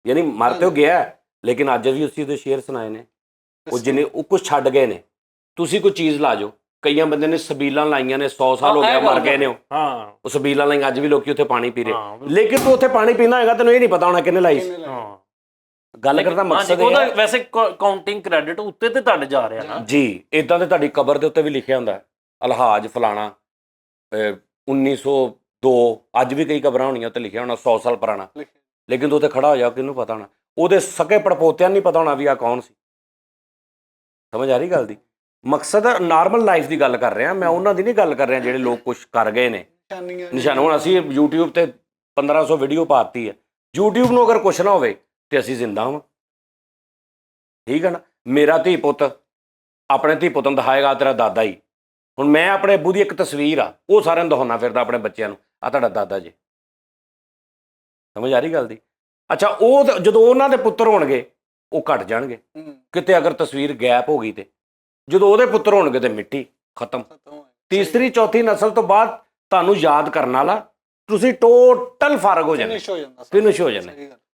ਯਾਨੀ ਮਰ ਤੇ ਉਹ ਗਿਆ, ਲੇਕਿਨ ਅੱਜ ਵੀ ਉਸੇ ਦੇ ਸ਼ੇਰ ਸੁਣਾਏ ਨੇ। ਉਹ ਜਿਹਨੇ ਉਹ ਕੁਝ ਛੱਡ ਗਏ ਨੇ। ਤੁਸੀਂ ਕੋਈ ਚੀਜ਼ ਲਾ ਜਾਓ, ਕਈਆਂ ਬੰਦੇ ਨੇ ਸਬੀਲਾਂ ਲਾਈਆਂ ਨੇ, 100 ਸਾਲ ਹੋ ਗਿਆ ਮਰ ਗਏ ਨੇ ਹਾਂ ਉਹ ਸਬੀਲਾਂ ਲਾਈਆਂ, ਅੱਜ ਵੀ ਲੋਕੀ ਉੱਥੇ ਪਾਣੀ ਪੀ ਰਹੇ। ਹਾਂ, ਬਿਲਕੁਲ। ਲੇਕਿਨ ਤੂੰ ਉੱਥੇ ਪਾਣੀ ਪੀਂਦਾ ਹੋਏਗਾ, ਤੈਨੂੰ ਇਹ ਨਹੀਂ ਪਤਾ ਹੋਣਾ ਕਿੰਨੇ ਲਾਈ ਸੀ। ਹਾਂ ਗੱਲ ਕਰਦਾ ਮਕਸਦ ਇਹ ਉਹਦਾ ਹੈ ਵੈਸੇ ਕਾਊਂਟਿੰਗ ਕ੍ਰੈਡਿਟ ਉੱਤੇ ਤੇ ਤੁਹਾਡੇ ਜਾ ਰਿਹਾ ਨਾ ਜੀ। ਇਦਾਂ ਤੇ ਤੁਹਾਡੀ ਕਬਰ ਦੇ ਉੱਤੇ ਵੀ ਲਿਖਿਆ ਹੁੰਦਾ ਅਲਹਾਜ ਫਲਾਣਾ 1902, ਅੱਜ ਵੀ ਕਈ ਕਬਰਾਂ ਹੋਣੀਆਂ ਉੱਤੇ ਲਿਖਿਆ ਹੋਣਾ 100 ਸਾਲ ਪੁਰਾਣਾ, ਲੇਕਿਨ ਤੂੰ ਉੱਥੇ ਖੜਾ ਹੋ ਜਾ, ਕਿਹਨੂੰ ਪਤਾ ਹੋਣਾ? ਉਹਦੇ ਸਕੇ ਪੜਪੋਤਿਆਂ ਨੂੰ ਨਹੀਂ ਪਤਾ ਹੋਣਾ ਵੀ ਆ ਕੌਣ ਸੀ। ਸਮਝ ਆ ਰਹੀ ਗੱਲ ਦੀ? ਮਕਸਦ ਨਾਰਮਲ ਲਾਈਫ ਦੀ ਗੱਲ ਕਰ ਰਿਹਾ ਮੈਂ, ਉਹਨਾਂ ਦੀ ਨਹੀਂ ਗੱਲ ਕਰ ਰਿਹਾ ਜਿਹੜੇ ਲੋਕ ਕੁਝ ਕਰ ਗਏ ਨੇ ਨਿਸ਼ਾਨ। ਹੁਣ ਅਸੀਂ YouTube ਤੇ 1500 ਵੀਡੀਓ ਪਾਤੀ ਹੈ, YouTube ਨੂੰ ਅਗਰ ਕੁਛ ਨਾ ਹੋਵੇ ਤੇ ਅਸੀਂ ਜ਼ਿੰਦਾ ਹਾਂ, ਠੀਕ ਹੈ ਨਾ? ਮੇਰਾ ਧੀ ਪੁੱਤ ਆਪਣੇ ਧੀ ਪੁੱਤ ਨੂੰ ਦਿਖਾਏਗਾ ਤੇਰਾ ਦਾਦਾ ਹੀ। ਹੁਣ ਮੈਂ ਆਪਣੇ ਅੱਬੂ ਦੀ ਇੱਕ ਤਸਵੀਰ ਆ, ਉਹ ਸਾਰਿਆਂ ਨੂੰ ਦਿਖਾਉਣਾ ਫਿਰਦਾ ਆਪਣੇ ਬੱਚਿਆਂ ਨੂੰ, ਆ ਤੁਹਾਡਾ ਦਾਦਾ ਜੀ। ਸਮਝ ਆ ਰਹੀ ਗੱਲ ਦੀ? ਅੱਛਾ, ਉਹ ਜਦੋਂ ਉਹਨਾਂ ਦੇ ਪੁੱਤਰ ਹੋਣਗੇ ਉਹ ਘਟ ਜਾਣਗੇ। ਕਿਤੇ ਅਗਰ ਤਸਵੀਰ ਗੈਪ ਹੋ ਗਈ ਤੇ ਜਦੋਂ ਉਹਦੇ ਪੁੱਤਰ ਹੋਣਗੇ ਤੇ ਮਿੱਟੀ ਖਤਮ। ਤੀਸਰੀ ਚੌਥੀ ਨਸਲ ਤੋਂ ਬਾਅਦ ਤੁਹਾਨੂੰ ਯਾਦ ਕਰਨ ਵਾਲਾ ਤੁਸੀਂ ਟੋਟਲ ਫਰਕ ਹੋ ਜਾਣਾ, ਫਿਨਿਸ਼ ਹੋ ਜਾਣਾ।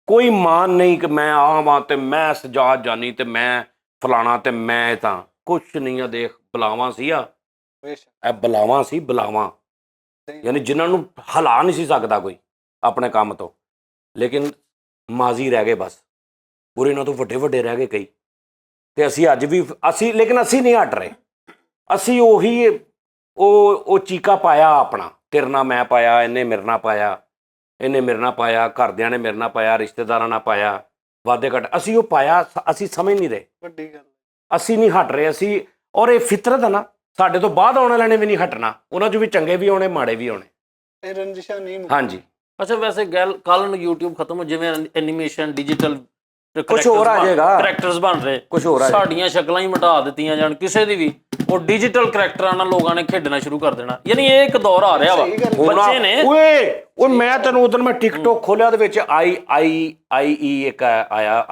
ਕੋਈ ਮਾਨ ਨਹੀਂ ਕਿ ਮੈਂ ਆਵਾਂ ਤੇ ਮੈਂ ਸਜਾਦ ਜਾਨੀ ਤੇ ਮੈਂ ਫਲਾਣਾ ਤੇ ਮੈਂ ਤਾਂ ਕੁਛ ਨਹੀਂ ਆ। ਦੇਖ ਬਲਾਵਾਂ ਸੀ ਆ, ਇਹ ਬਲਾਵਾਂ ਸੀ, ਬਲਾਵਾਂ ਯਾਨੀ ਜਿਨ੍ਹਾਂ ਨੂੰ ਹਿਲਾ ਨਹੀਂ ਸੀ ਸਕਦਾ ਕੋਈ ਆਪਣੇ ਕੰਮ ਤੋਂ, ਲੇਕਿਨ ਮਾਜ਼ੀ ਰਹਿ ਗਏ ਬਸ। ਪੂਰੇ ਇਹਨਾਂ ਤੋਂ ਵੱਡੇ ਵੱਡੇ ਰਹਿ ਗਏ ਕਈ। ਤੇ ਅਸੀਂ ਅੱਜ ਵੀ ਲੇਕਿਨ ਅਸੀਂ ਨਹੀਂ ਹਟ ਰਹੇ। ਅਸੀਂ ਉਹੀ ਉਹ ਚੀਕਾ ਪਾਇਆ ਆਪਣਾ, ਤੇਰੇ ਨਾਲ ਮੈਂ ਪਾਇਆ, ਇਹਨੇ ਮੇਰੇ ਨਾਲ ਪਾਇਆ, ਇਹਨੇ ਮੇਰੇ ਨਾਲ ਪਾਇਆ, ਘਰਦਿਆਂ ਨੇ ਮੇਰੇ ਨਾਲ ਪਾਇਆ, ਰਿਸ਼ਤੇਦਾਰਾਂ ਨਾਲ ਪਾਇਆ, ਵਾਧੇ ਘਟ ਅਸੀਂ ਉਹ ਪਾਇਆ। ਅਸੀਂ ਸਮਝ ਨਹੀਂ ਰਹੇ, ਵੱਡੀ ਗੱਲ। ਅਸੀਂ ਨਹੀਂ ਹਟ ਰਹੇ। ਅਸੀਂ ਔਰ ਇਹ ਫਿਤਰਤ ਹੈ ਨਾ, ਸਾਡੇ ਤੋਂ ਬਾਅਦ ਆਉਣ ਵਾਲਿਆਂ ਨੇ ਵੀ ਨਹੀਂ ਹਟਣਾ। ਉਹਨਾਂ 'ਚ ਵੀ ਚੰਗੇ ਵੀ ਆਉਣੇ, ਮਾੜੇ ਵੀ ਆਉਣੇ। ਇਹ ਰੰਜਿਸ਼ਾਂ ਨਹੀਂ ਹਾਂਜੀ। ਅੱਛਾ, ਵੈਸੇ ਗੱਲ ਕੱਲ ਨੂੰ YouTube ਖਤਮ ਹੋ, ਜਿਵੇਂ ਐਨੀਮੇਸ਼ਨ ਡਿਜੀਟਲ ਕੁਛ ਹੋਰ ਆ ਜਾਏਗਾ, ਕਰੈਕਟਰਸ ਬਣ ਰਹੇ, ਕੁਛ ਹੋਰ ਆ ਜਾਏਗਾ। ਸਾਡੀਆਂ ਸ਼ਕਲਾਂ ਹੀ ਮਿਟਾ ਦਿੱਤੀਆਂ ਜਾਣ ਕਿਸੇ ਦੀ ਵੀ, ਉਹ ਡਿਜੀਟਲ ਕਰੈਕਟਰਾਂ ਨਾਲ ਲੋਕਾਂ ਨੇ ਖੇਡਣਾ ਸ਼ੁਰੂ ਕਰ ਦੇਣਾ। ਯਾਨੀ ਇਹ ਇੱਕ ਦੌਰ ਆ ਰਿਹਾ ਵਾ, ਬੱਚੇ ਨੇ। ਓਏ ਮੈਂ ਤੈਨੂੰ ਉਦੋਂ ਮੈਂ ਟਿਕਟੋਕ ਖੋਲਿਆ, ਉਹਦੇ ਵਿੱਚ ਆਈ ਇੱਕ ਆਇਆ,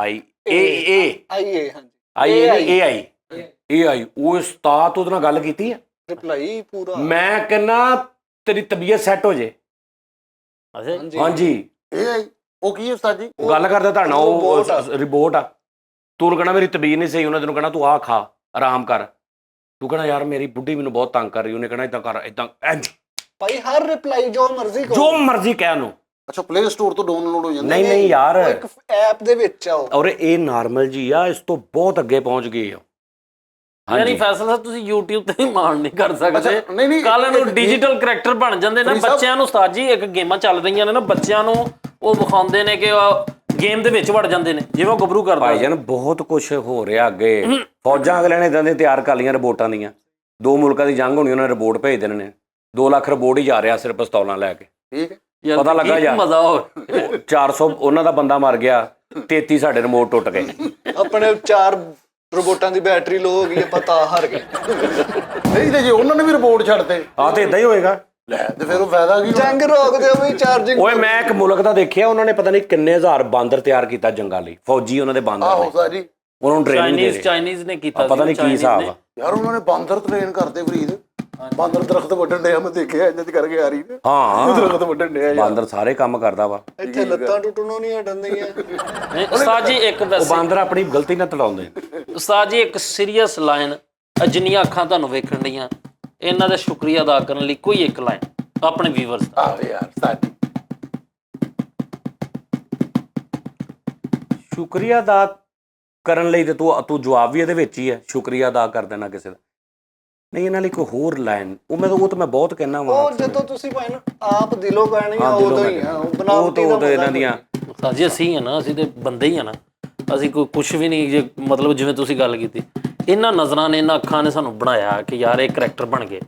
AI ਉਹ ਉਸਤਾਦ ਉਹਦੇ ਨਾਲ ਗੱਲ ਕੀਤੀ ਹੈ। ਰਿਪਲਾਈ ਪੂਰਾ। ਮੈਂ ਕਹਿੰਦਾ ਤੇਰੀ ਤਬੀਅਤ ਸੈੱਟ ਹੋ ਜੇ। ਅੱਛਾ ਹਾਂਜੀ, ਇਹ ਉਹ ਕੀ ਹੈ ਉਸਤਾਦ ਜੀ? ਉਹ ਗੱਲ ਕਰਦਾ ਤੁਹਾਡਾ, ਉਹ ਰਿਪੋਰਟ ਆ। ਤੂੰ ਕਹਿਣਾ ਮੇਰੀ ਤਬੀਅਤ ਨਹੀਂ ਸਹੀ, ਉਹਨਾਂ ਤੈਨੂੰ ਕਹਿਣਾ ਤੂੰ ਆਹ ਖਾ, ਆਰਾਮ ਕਰ। ਤੂੰ ਕਹਿਣਾ ਯਾਰ ਮੇਰੀ ਬੁੱਢੀ ਮੈਨੂੰ ਬਹੁਤ ਤੰਗ ਕਰ ਰਹੀ, ਉਹਨੇ ਕਹਿਣਾ ਇਦਾਂ ਕਰ, ਇਦਾਂ ਭਾਈ ਹਰ ਰਿਪਲਾਈ ਜੋ ਮਰਜ਼ੀ ਕਹਿ ਨੂੰ। ਅੱਛਾ, ਪਲੇ ਸਟੋਰ ਤੋਂ ਡਾਊਨਲੋਡ ਹੋ ਜਾਂਦਾ? ਨਹੀਂ ਯਾਰ, ਇੱਕ ਐਪ ਦੇ ਵਿੱਚ ਆਓ। ਔਰ ਇਹ ਨਾਰਮਲ ਜੀ ਆ, ਇਸ ਤੋਂ ਬਹੁਤ ਅੱਗੇ ਪਹੁੰਚ ਗਏ ਆ। ਯਾਨੀ ਫੈਸਲਾ ਸਾਹਿਬ ਤੁਸੀਂ YouTube ਤੇ ਹੀ ਮਾਣ ਨਹੀਂ ਕਰ ਸਕਦੇ। ਨਹੀਂ ਕੱਲ ਨੂੰ ਡਿਜੀਟਲ ਕਰੈਕਟਰ ਬਣ ਜਾਂਦੇ ਨੇ ਬੱਚਿਆਂ ਨੂੰ। ਉਸਤਾਦ ਜੀ ਇੱਕ ਗੇਮਾਂ ਚੱਲ ਰਹੀਆਂ ਨੇ ਨਾ, ਬੱਚਿਆਂ ਨੂੰ ਉਹ ਵਿਖਾਉਂਦੇ ਨੇ ਕਿ ਗੇਮ ਦੇ ਵਿੱਚ ਵੜ ਜਾਂਦੇ ਨੇ, ਜਿਵੇਂ ਉਹ ਗੱਭਰੂ ਕਰਦਾ। ਭਾਈ ਜਾਨ ਬਹੁਤ ਕੁਝ ਹੋ ਰਿਹਾ ਅੱਗੇ। ਫੌਜਾਂ ਅਗਲਿਆਂ ਨੇ ਇਦਾਂ ਦੀਆਂ ਤਿਆਰ ਕਰ ਲਈਆਂ ਰਿਪੋਰਟਾਂ ਦੀਆਂ। 2 ਮੁਲਕਾਂ ਦੀ ਜੰਗ ਹੋਣੀ, ਉਹਨਾਂ ਨੇ ਰਿਪੋਰਟ ਭੇਜ ਦੇਣੇ ਨੇ। 2 ਲੱਖ ਰਿਪੋਰਟ ਹੀ ਜਾ ਰਿਹਾ ਸਿਰਫ ਪਿਸਤੌਲਾਂ ਲੈ ਕੇ। ਠੀਕ ਹੈ, ਪਤਾ ਲੱਗਾ ਯਾਰ ਮਜ਼ਾ ਹੋ 400 ਉਹਨਾਂ ਦਾ ਬੰਦਾ ਮਰ ਗਿਆ, 33 ਸਾਡੇ ਰਿਮੋਟ ਟੁੱਟ ਗਏ। ਆਪਣੇ 4 ਰੋਬੋਟਾਂ ਦੀ ਬੈਟਰੀ ਲੋ ਹੋ ਗਈ, ਆਪਾਂ ਤਾਂ ਹਾਰ ਗਏ। ਨਹੀਂ ਤੇ ਜੇ ਉਹਨਾਂ ਨੇ ਵੀ ਰਿਪੋਰਟ ਛੱਡਤੇ ਆ ਤੇ ਇਦਾਂ ਹੀ ਹੋਏਗਾ। ਲੈ ਤੇ ਫਿਰ ਉਹ ਫਾਇਦਾ ਕੀ? ਜੰਗ ਰੋਕ ਦਿਓ ਵੀ ਚਾਰਜਿੰਗ। ਓਏ ਮੈਂ ਇੱਕ ਮੁਲਕ ਦਾ ਦੇਖਿਆ, ਉਹਨਾਂ ਨੇ ਪਤਾ ਨਹੀਂ ਕਿੰਨੇ ਹਜ਼ਾਰ ਬਾਂਦਰ ਤਿਆਰ ਕੀਤਾ ਜੰਗਾਂ ਲਈ। ਫੌਜੀ ਉਹਨਾਂ ਦੇ ਬਾਂਦਰ ਆਹੋ ਨੇ, ਸਾਜੀ ਉਹਨਾਂ ਨੂੰ ਟ੍ਰੇਨਿੰਗ ਦੇ ਰਹੇ। ਚਾਈਨੀਜ਼ ਨੇ ਕੀਤਾ, ਪਤਾ ਨਹੀਂ ਕੀ ਹਿਸਾਬ ਆ ਯਾਰ। ਉਹਨਾਂ ਨੇ ਬਾਂਦਰ ਟ੍ਰੇਨ ਕਰਦੇ ਫਰੀਦ। ਬਾਂਦਰ ਦਰਖਤ ਵੱਢਣ ਡਿਆ, ਮੈਂ ਦੇਖਿਆ ਇੰਜ ਕਰਕੇ ਆ ਰਹੀ ਨੇ। ਹਾਂ, ਦਰਖਤ ਵੱਢਣ ਡਿਆ ਯਾਰ। ਬਾਂਦਰ ਸਾਰੇ ਕੰਮ ਕਰਦਾ ਵਾ। ਇੱਥੇ ਲੱਤਾਂ ਟੁੱਟਣੋਂ ਨਹੀਂ ਹਟਣ ਦੀਆਂ। ਉਸਤਾਦ ਜੀ ਇੱਕ ਉਹ ਬਾਂਦਰ ਆਪਣੀ ਗਲਤੀ ਨਾਲ ਤੜਾਉਂਦੇ। ਉਸਤਾਦ ਜੀ ਇੱਕ ਸੀਰੀਅਸ ਲਾਈਨ, ਜਿੰਨੀਆਂ ਅੱਖਾਂ ਤੁਹਾਨੂੰ ਵੇਖਣ ਡੀਆਂ, ਇਹਨਾਂ ਦਾ ਸ਼ੁਕਰੀਆ ਅਦਾ ਕਰਨ ਲਈ ਕੋਈ ਇੱਕ ਲਾਈਨ ਆਪਣੇ ਵੀਵਰਸ ਦਾ। ਆਹ ਯਾਰ ਸਾਡੀ ਸ਼ੁਕਰੀਆ ਅਦਾ ਕਰਨ ਲਈ ਤੇ ਤੂੰ ਜਵਾਬ ਵੀ ਇਹਦੇ ਵਿੱਚ ਹੀ ਹੈ, ਸ਼ੁਕਰੀਆ ਅਦਾ ਕਰ ਦੇਣਾ ਕਿਸੇ ਦਾ। ਨਹੀਂ, ਇਹਨਾਂ ਲਈ ਕੋਈ ਹੋਰ ਲਾਈਨ ਉਹ ਤਾਂ ਮੈਂ ਬਹੁਤ ਕਹਿਣਾ ਵਾਂ। ਉਹ ਜਦੋਂ ਤੁਸੀਂ ਭਾਈ ਨਾ ਆਪ ਦਿਲੋਂ ਕਹਿਣੀ ਆ ਹਾਂ, ਦਿਲੋਂ ਉਦੋਂ ਹੀ ਕਹਿਣਾ। ਆ, ਉਹ ਉਹ ਬਣਾਵਟੀ ਤਾਂ ਦਾ ਇਹਨਾਂ ਦੀਆਂ ਸਾਜੀ ਅਸੀਂ ਆ ਨਾ, ਅਸੀਂ ਤੇ ਬੰਦੇ ਹੀ ਆ ਨਾ, ਅਸੀਂ ਕੋਈ ਕੁਝ ਵੀ ਨਹੀਂ। ਜੇ ਮਤਲਬ ਜਿਵੇਂ ਤੁਸੀਂ ਗੱਲ ਕੀਤੀ, ਇਹਨਾਂ ਨਜ਼ਰਾਂ ਨੇ, ਇਹਨਾਂ ਅੱਖਾਂ ਨੇ ਸਾਨੂੰ ਬਣਾਇਆ ਕਿ ਯਾਰ ਇਹ ਕਰੈਕਟਰ ਬਣ ਗਏ,